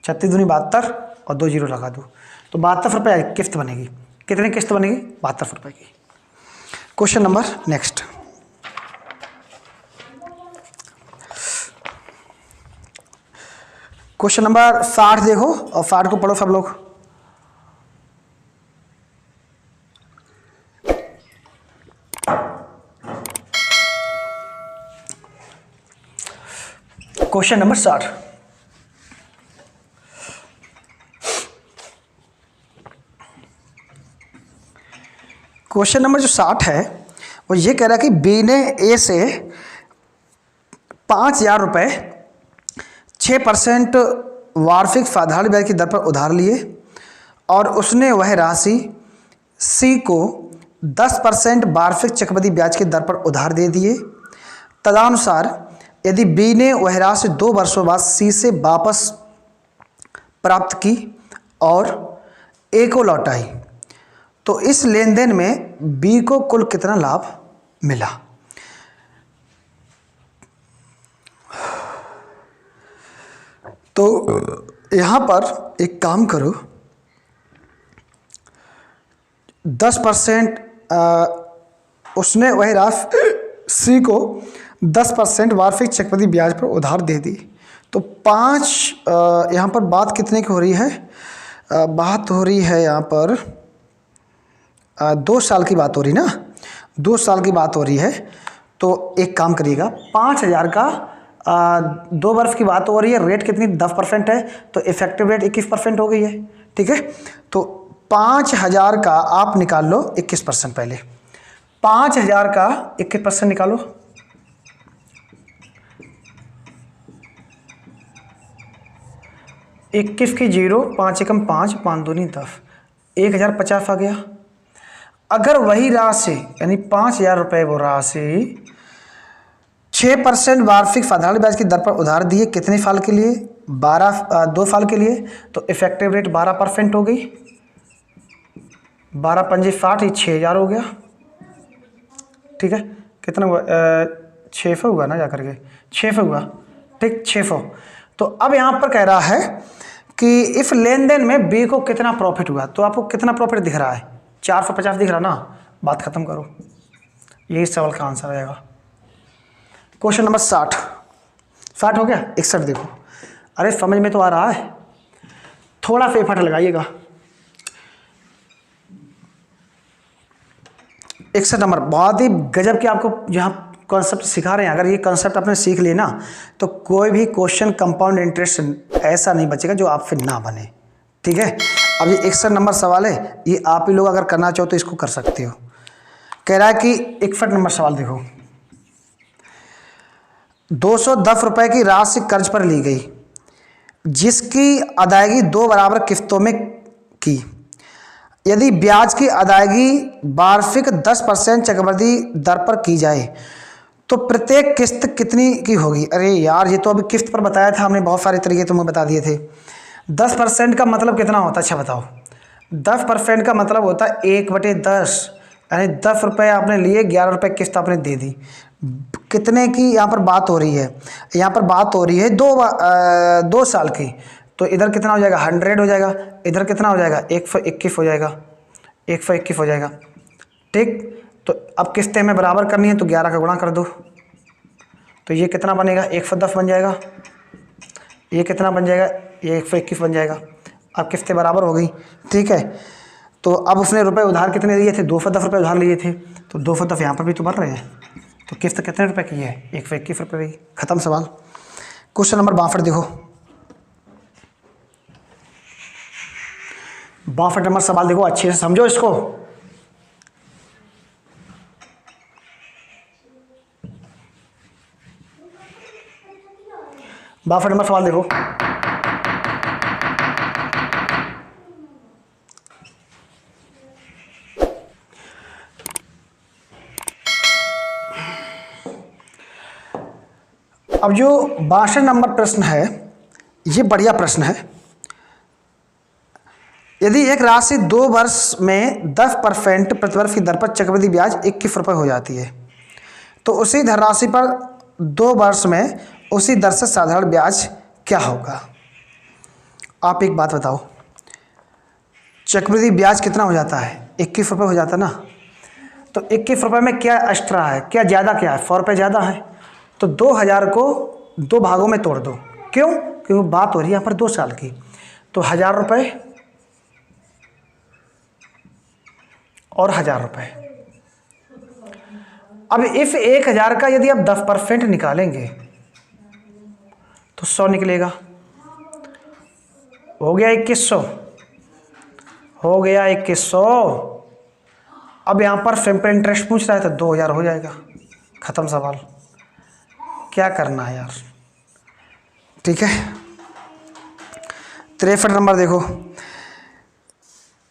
36 दूनी 72 और 2 जीरो लगा दो, तो 72 रुपये किस्त बनेगी। कितनी किस्त बनेगी, 72 रुपये की। Question number next, question number 60 देखो और 60 को पढ़ो सब लोग। क्वेश्चन नंबर 60, क्वेश्चन नंबर जो 60 है वो ये कह रहा है कि बी ने ए से 5,000 रुपये 6% वार्षिक साधारण ब्याज की दर पर उधार लिए और उसने वह राशि सी को 10% वार्षिक चक्रवृद्धि ब्याज की दर पर उधार दे दिए। तदनुसार यदि बी ने वह राशि 2 वर्षों बाद सी से वापस प्राप्त की और ए को लौटाई, तो इस लेन देन में बी को कुल कितना लाभ मिला। तो यहां पर एक काम करो, 10% उसने वह राशि सी को 10% वार्षिक चक्रवृद्धि ब्याज पर उधार दे दी, तो 5 यहाँ पर बात कितने की हो रही है, बात हो रही है यहाँ पर 2 साल की बात हो रही ना, 2 साल की बात हो रही है। तो एक काम करिएगा, 5,000 का 2 वर्ष की बात हो रही है, रेट कितनी 10% है, तो इफेक्टिव रेट 21% हो गई है। ठीक है, तो 5,000 का आप निकाल लो 21%, पहले 5,000 का 21% निकालो, इक्कीस की 0, 5 एकम 5, 5 दूनी 10, 1,050 आ गया। अगर वही राशि यानी 5,000 रुपये वो राशि 6% वार्षिक साधारण ब्याज की दर पर उधार दिए, कितने साल के लिए, 2 साल के लिए, तो इफेक्टिव रेट 12% हो गई, 12 पंजे 60, ये 6,000 हो गया। ठीक है, कितना हुआ, 600 हुआ ना, जाकर के 600 हुआ। ठीक, 600। तो अब यहाँ पर कह रहा है कि इस लेन देन में बी को कितना प्रॉफिट हुआ, तो आपको कितना प्रॉफिट दिख रहा है, 450 दिख रहा ना, बात खत्म करो, यही सवाल का आंसर आएगा। क्वेश्चन नंबर 60 हो गया। 61 देखो, अरे समझ में तो आ रहा है, थोड़ा सा एफर्ट लगाइएगा। 61 नंबर बहुत ही गजब के आपको यहाँ कॉन्सेप्ट सिखा रहे हैं। अगर ये कॉन्सेप्ट आपने सीख लिए ना, तो कोई भी क्वेश्चन कंपाउंड इंटरेस्ट ऐसा नहीं बचेगा जो आपसे ना बने। ठीक है, अब ये 61 नंबर सवाल है, ये आप ही लोग अगर करना चाहो तो इसको कर सकते हो। कह रहा है कि 61 नंबर सवाल देखो, 210 रुपये की राशि कर्ज पर ली गई, जिसकी अदायगी 2 बराबर किस्तों में की। यदि ब्याज की अदायगी वार्षिक 10% चक्रवृद्धि दर पर की जाए तो प्रत्येक किस्त कितनी की होगी? अरे यार, ये तो अभी किस्त पर बताया था हमने, बहुत सारे तरीके तुम्हें बता दिए थे। 10% का मतलब कितना होता है? अच्छा बताओ। 10% का मतलब होता है 1/10, यानी 10 रुपये आपने लिए, 11 रुपये किस्त आपने दे दी। कितने की यहाँ पर बात हो रही है? यहाँ पर बात हो रही है 2 साल की। तो इधर कितना हो जाएगा? 100 हो जाएगा। इधर कितना हो जाएगा? 121 हो जाएगा। 121 हो जाएगा। ठीक, तो अब किस्तें हमें बराबर करनी है तो 11 का गुणा कर दो, तो ये कितना बनेगा? 110 बन जाएगा। ये कितना बन जाएगा? ये 121 बन जाएगा। अब किस्तें बराबर हो गई। ठीक है, तो अब उसने रुपए उधार कितने दिए थे? 210 रुपये उधार लिए थे, तो 210 यहाँ पर भी तो भर रहे हैं। तो किस्त कितने रुपए की है? 121 रुपये की। खत्म सवाल। क्वेश्चन नंबर 62 देखो। 62 नंबर सवाल देखो, अच्छे से समझो इसको। बाफट नंबर सवाल देखो। अब जो 62 नंबर प्रश्न है, ये बढ़िया प्रश्न है। यदि एक राशि 2 वर्ष में 10% प्रतिवर्ष की दर पर चक्रवृद्धि ब्याज 21 रुपये हो जाती है, तो उसी धनराशि पर 2 वर्ष में उसी दर से साधारण ब्याज क्या होगा? आप एक बात बताओ, चक्रवृद्धि ब्याज कितना हो जाता है? 21 रुपये हो जाता ना। तो 21 रुपये में क्या एक्स्ट्रा है? क्या ज़्यादा क्या है? 100 रुपये ज़्यादा है। तो 2000 को 2 भागों में तोड़ दो। क्यों? क्योंकि बात हो रही है यहाँ पर 2 साल की। तो 1000 रुपये और 1000 रुपये। अब इस 1000 का यदि आप 10% निकालेंगे तो 100 निकलेगा। हो गया 2100, हो गया 2100। अब यहाँ पर सिंपल इंटरेस्ट पूछ रहा है तो 2000 हो जाएगा। खत्म सवाल। क्या करना है यार? ठीक है, 63 नंबर देखो।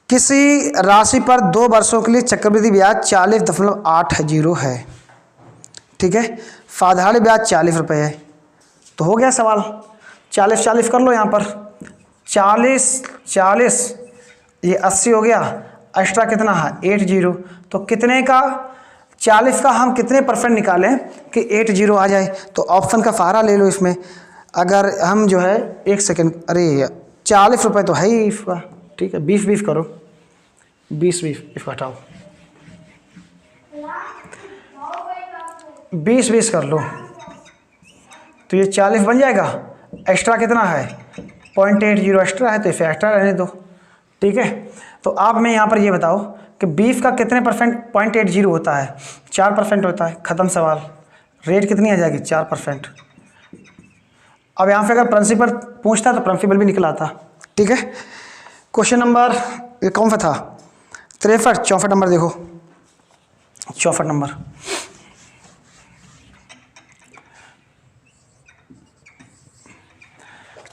किसी राशि पर 2 वर्षों के लिए चक्रवृद्धि ब्याज 40.80 है। ठीक है, साधारण ब्याज 40 रुपये है। तो हो गया सवाल। 40 कर लो यहाँ पर। 40 ये 80 हो गया। एक्स्ट्रा कितना है? 80। तो कितने का? 40 का हम कितने % निकालें कि 80 आ जाए? तो ऑप्शन का सहारा ले लो इसमें। अगर हम जो है 1 सेकेंड, अरे 40 रुपये तो है ही इसका। ठीक है, 20 करो। 20 इसको हटाओ। 20 कर लो तो ये 40 बन जाएगा। एक्स्ट्रा कितना है? 0.80 एक्स्ट्रा है, तो इसे एक्स्ट्रा रहने दो। ठीक है, तो आप मैं यहाँ पर ये बताओ कि 20 का कितने % 0.80 होता है? 4% होता है। ख़त्म सवाल। रेट कितनी आ जाएगी? 4%। अब यहाँ पे अगर प्रिंसिपल पूछता तो प्रिंसिपल भी निकल आता। ठीक है, क्वेश्चन नंबर ये कौन सा था? 63। 64 नंबर देखो। 64 नंबर।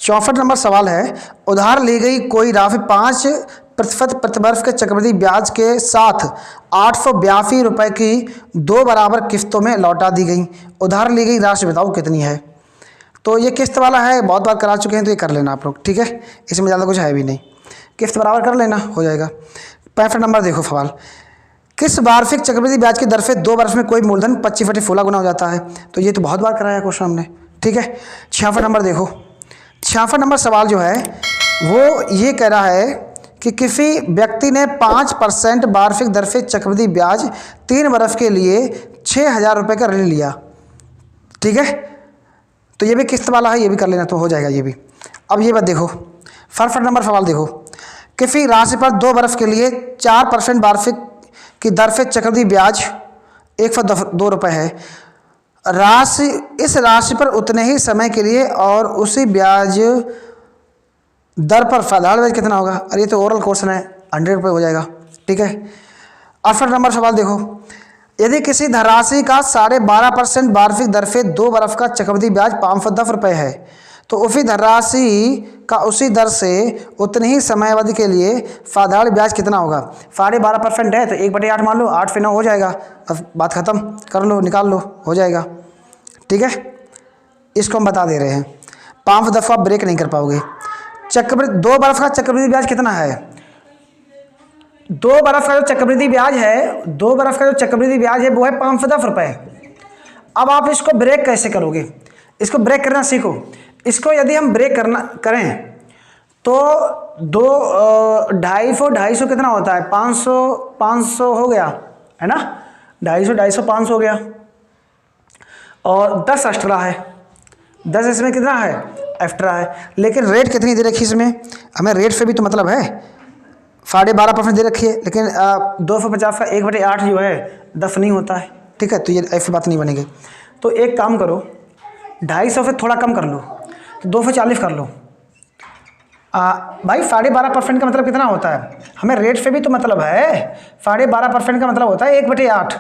चौसठ नंबर सवाल है, उधार ली गई कोई राशि 5% प्रतिवर्ष के चक्रवृद्धि ब्याज के साथ 882 रुपये की 2 बराबर किस्तों में लौटा दी गई। उधार ली गई राशि बताओ कितनी है? तो ये किस्त वाला है, बहुत बार करा चुके हैं, तो ये कर लेना आप लोग। ठीक है, इसमें ज़्यादा कुछ है भी नहीं, किस्त बराबर कर लेना, हो जाएगा। 65 नंबर देखो सवाल। किस वार्षिक चक्रवृद्धि ब्याज की दर से 2 वर्ष में कोई मूलधन 25/16 गुना हो जाता है? तो ये तो बहुत बार कराया क्वेश्चन हमने। ठीक है, 66 नंबर देखो। 66 नंबर सवाल जो है वो ये कह रहा है कि किसी व्यक्ति ने 5% वार्षिक दर से चक्रवृद्धि ब्याज 3 वर्ष के लिए 6000 रुपये का ऋण लिया। ठीक है, तो ये भी किस्त वाला है, ये भी कर लेना, तो हो जाएगा ये भी। अब ये बात देखो, 67 नंबर सवाल देखो। किसी राशि पर 2 वर्ष के लिए 4% वार्षिक की दर से चक्रवृद्धि ब्याज 102 रुपये है। इस राशि पर उतने ही समय के लिए और उसी ब्याज दर पर साधारण ब्याज कितना होगा? अरे ये तो ओरल क्वेश्चन है, 100 रुपये हो जाएगा। ठीक है, 68 नंबर सवाल देखो। यदि किसी धनराशि का 12.5% वार्षिक दर से 2 वर्ष का चक्रवृद्धि ब्याज 510 रुपये है, तो उसी धनराशि का उसी दर से उतनी ही समयावधि के लिए साधारण ब्याज कितना होगा। 12.5% है तो 1/8 मान लो, 8 से 9 हो जाएगा, बस बात खत्म, कर लो, निकाल लो, हो जाएगा। ठीक है, इसको हम बता दे रहे हैं। 5 दफ़ा ब्रेक नहीं कर पाओगे। चक्रवृद्धि 2 बरस का चक्रवृद्धि ब्याज कितना है? 2 बरस का जो चक्रवृद्धि ब्याज है, 2 बरस का जो चक्रवृद्धि ब्याज है वो है 510 रुपये। अब आप इसको ब्रेक कैसे करोगे? इसको ब्रेक करना सीखो। इसको यदि हम ब्रेक करें तो 250 कितना होता है? 500 हो गया है ना, 250 500 हो गया, और 10 एक्स्ट्रा है, 10 इसमें कितना है? एक्स्ट्रा है। लेकिन रेट कितनी दे रखी इसमें? हमें रेट से भी तो मतलब है, 12.5% दे रखी है, लेकिन 250 का 1/8 जो है 10 नहीं होता है। ठीक है, तो ये ऐसी बात नहीं बनेगी। तो एक काम करो, 250 से थोड़ा कम कर लो, तो 240 कर लो। भाई 12.5% का मतलब कितना होता है? हमें रेट से भी तो मतलब है। 12.5% का मतलब होता है 1/8।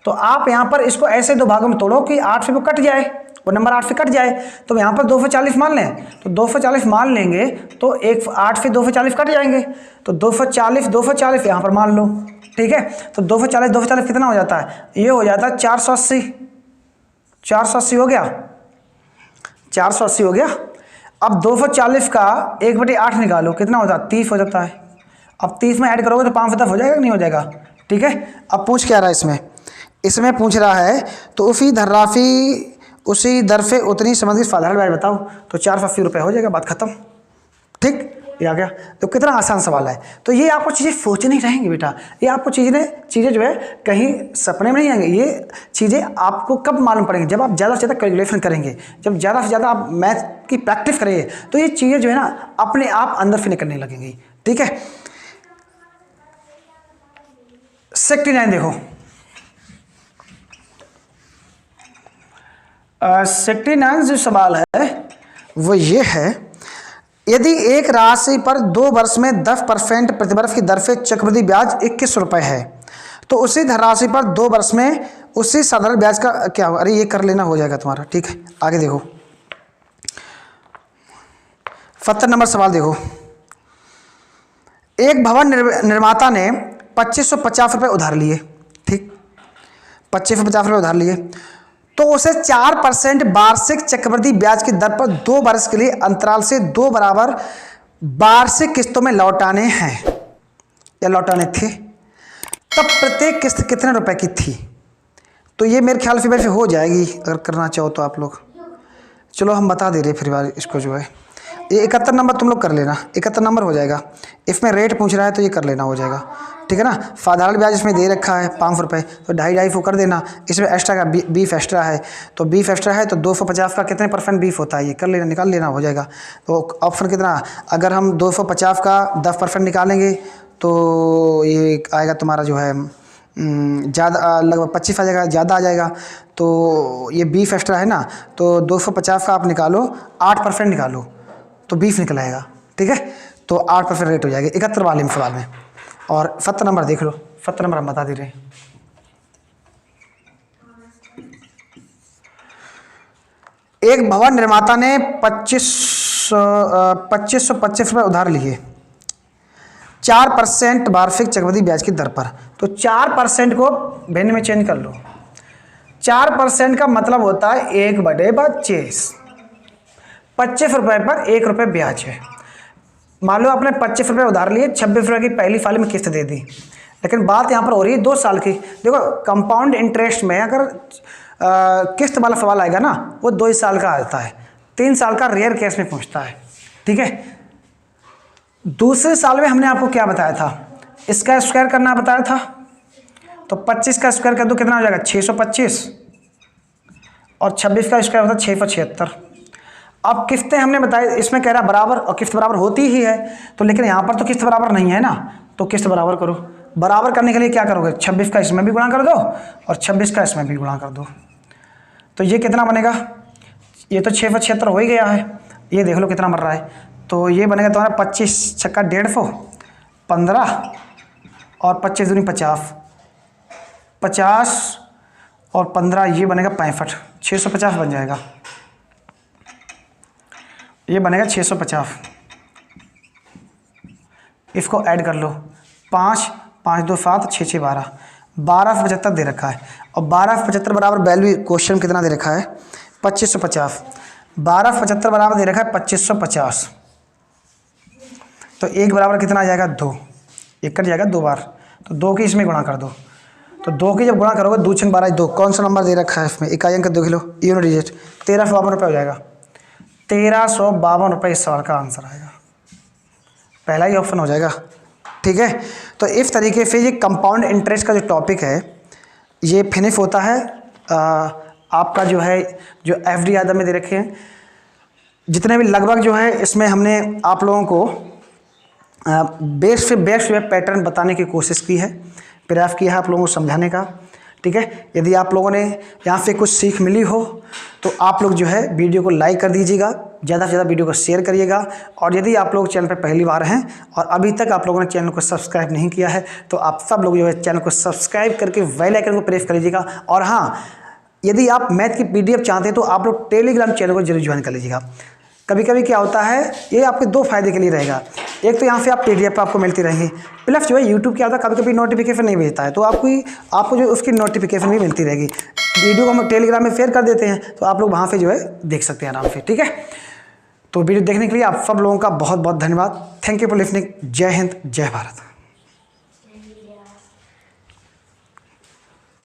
तो आप यहाँ पर इसको ऐसे 2 भागों में तोड़ो कि 8 से वो कट जाए, वो नंबर 8 से कट जाए। तो यहाँ पर 240 मान लें, तो 240 मान लेंगे तो 8 से 240 कट जाएंगे, तो 240 यहाँ पर मान लो। ठीक है, तो 240 कितना हो जाता है? ये हो जाता है 480। 480 हो गया, 480 हो गया। अब 240 का 1/8 निकालो, कितना होता है? 30 हो जाता है। अब 30 में ऐड करोगे तो 510 हो जाएगा कि नहीं हो जाएगा? ठीक है, अब पूछ क्या रहा है इसमें? इसमें पूछ रहा है तो उसी धनराशि उसी दर से उतनी समझ साधारण ब्याज बताओ, तो 480 रुपये हो जाएगा, बात खत्म। ठीक, ये आ गया। तो कितना आसान सवाल है। तो ये आपको चीज़ें सोचनी रहेंगी बेटा, ये आपको चीज़ें जो है कहीं सपने में नहीं आएंगी। ये चीज़ें आपको कब मालूम पड़ेंगी? जब आप ज़्यादा से ज़्यादा कैलकुलेशन करेंगे, जब ज़्यादा से ज़्यादा आप मैथ की प्रैक्टिस करेंगे, तो ये चीज़ें जो है ना अपने आप अंदर से निकलने लगेंगी। ठीक है, 69 देखो, 69 जो सवाल है वो ये है, यदि एक राशि पर 2 वर्ष में 10% प्रतिवर्ष की दर से चक्रवृद्धि ब्याज 21 रुपये है, तो उसी धनराशि पर 2 वर्ष में उसी साधारण ब्याज का क्या होगा? अरे ये कर लेना, हो जाएगा तुम्हारा। ठीक है, आगे देखो 70 नंबर सवाल देखो। एक भवन निर्माता ने 2550 रुपये उधार लिए। ठीक, 2550 रुपये उधार लिए, तो उसे 4% वार्षिक चक्रवृद्धि ब्याज की दर पर 2 वर्ष के लिए अंतराल से 2 बराबर वार्षिक किस्तों में लौटाने हैं या लौटाने थे। तब प्रत्येक किस्त कितने रुपए की थी? तो ये मेरे ख्याल से वैसे हो जाएगी अगर करना चाहो तो आप लोग। चलो हम बता दे रहे फिर बार इसको जो है, ये 71 नंबर तुम लोग कर लेना, 71 नंबर हो जाएगा। इसमें रेट पूछ रहा है तो ये कर लेना, हो जाएगा। ठीक है ना, साधारण ब्याज इसमें दे रखा है 500 रुपये, तो 2.5 कर देना। इसमें एक्स्ट्रा का बीफ एक्स्ट्रा है, तो बीफ एक्स्ट्रा है तो 250 का कितने % बीफ होता है, ये कर लेना, निकाल लेना, हो जाएगा। तो ऑप्शन कितना, अगर हम 250 का 10% निकालेंगे तो ये आएगा तुम्हारा जो है ज़्यादा, लगभग 25 आ जाएगा, ज़्यादा आ जाएगा। तो ये बीफ एक्स्ट्रा है ना, तो 250 का आप निकालो, 8% निकालो तो बीफ निकल आएगा। ठीक है, तो 8% रेट हो जाएगा 71 वाले सवाल में। और 70 नंबर देख लो, 70 नंबर हम बता दे रहे हैं। एक भवन निर्माता ने 2525 रुपये उधार लिए 4% वार्षिक चक्रवृद्धि ब्याज की दर पर। तो 4% को भिन्न में चेंज कर लो। 4% का मतलब होता है 1/25, 25 रुपये पर 1 रुपये ब्याज है। मान लो आपने 25 रुपये उधार लिए, 26 रुपये की पहली फाली में किस्त दे दी, लेकिन बात यहाँ पर हो रही है 2 साल की। देखो कंपाउंड इंटरेस्ट में अगर किस्त वाला सवाल आएगा ना, वो 2 साल का आता है, 3 साल का रेयर केस में पहुँचता है। ठीक है, दूसरे साल में हमने आपको क्या बताया था, इसका स्क्वायर करना बताया था, तो 25 का स्क्वायर कर दो, कितना हो जाएगा 625, और 26 का स्क्वायर होता है 676। अब किस्तें हमने बताई, इसमें कह रहा बराबर, और किस्त बराबर होती ही है, तो लेकिन यहाँ पर तो किस्त बराबर नहीं है ना, तो किस्त बराबर करो। बराबर करने के लिए क्या करोगे, 26 का इसमें भी गुणा कर दो और 26 का इसमें भी गुणा कर दो। तो ये कितना बनेगा, ये तो 676 हो ही गया है, ये देख लो कितना बन रहा है। तो ये बनेगा तुम्हारा 25 छक्का 150, 15 और 25 दूनी 50, 50 और 15 ये बनेगा 65, 650 बन जाएगा। ये बनेगा 650। इसको ऐड कर लो, 5 5 2 7 6 6 12, 1275 दे रखा है। और 1275 बराबर वैल्यू क्वेश्चन कितना दे रखा है 2550। 1275 बराबर दे रखा है 2550। तो 1 बराबर कितना आ जाएगा 2, 1 कट जाएगा 2 बार, तो 2 की इसमें गुणा कर दो। तो 2 की जब गुणा करोगे 2 6 12 2, कौन सा नंबर दे रखा है इसमें, इकाई अंक 2 किलो यूनिट डिजिट, 1352 रुपये हो जाएगा। 1352 रुपये इस सवाल का आंसर आएगा, पहला ही ऑप्शन हो जाएगा। ठीक है, तो इस तरीके से ये कंपाउंड इंटरेस्ट का जो टॉपिक है ये फिनिश होता है। आपका जो है जो एफडी आदर में दे रखे हैं जितने भी लगभग जो है इसमें हमने आप लोगों को बेस्ट से बेस्ट जो है पैटर्न बताने की कोशिश की है, प्रयास किया है आप लोगों को समझाने का। ठीक है, यदि आप लोगों ने यहाँ से कुछ सीख मिली हो तो आप लोग जो है वीडियो को लाइक कर दीजिएगा, ज़्यादा से ज़्यादा वीडियो को शेयर करिएगा। और यदि आप लोग चैनल पर पहली बार हैं और अभी तक आप लोगों ने चैनल को सब्सक्राइब नहीं किया है तो आप सब लोग जो है चैनल को सब्सक्राइब करके बेल आइकन को प्रेस कर लीजिएगा। और हाँ, यदि आप मैथ की PDF चाहते हैं तो आप लोग टेलीग्राम चैनल को जरूर ज्वाइन कर लीजिएगा। कभी कभी क्या होता है, ये आपके 2 फायदे के लिए रहेगा। एक तो यहाँ से आप PDF आपको मिलती रहेंगी, प्लस जो है YouTube क्या होता है कभी कभी नोटिफिकेशन नहीं भेजता है तो आपको जो उसकी नोटिफिकेशन भी मिलती रहेगी। वीडियो को हम टेलीग्राम में शेयर कर देते हैं तो आप लोग वहाँ से जो है देख सकते हैं आराम से। ठीक है, तो वीडियो देखने के लिए आप सब लोगों का बहुत बहुत धन्यवाद। Thank you for listening. जय हिंद, जय भारत।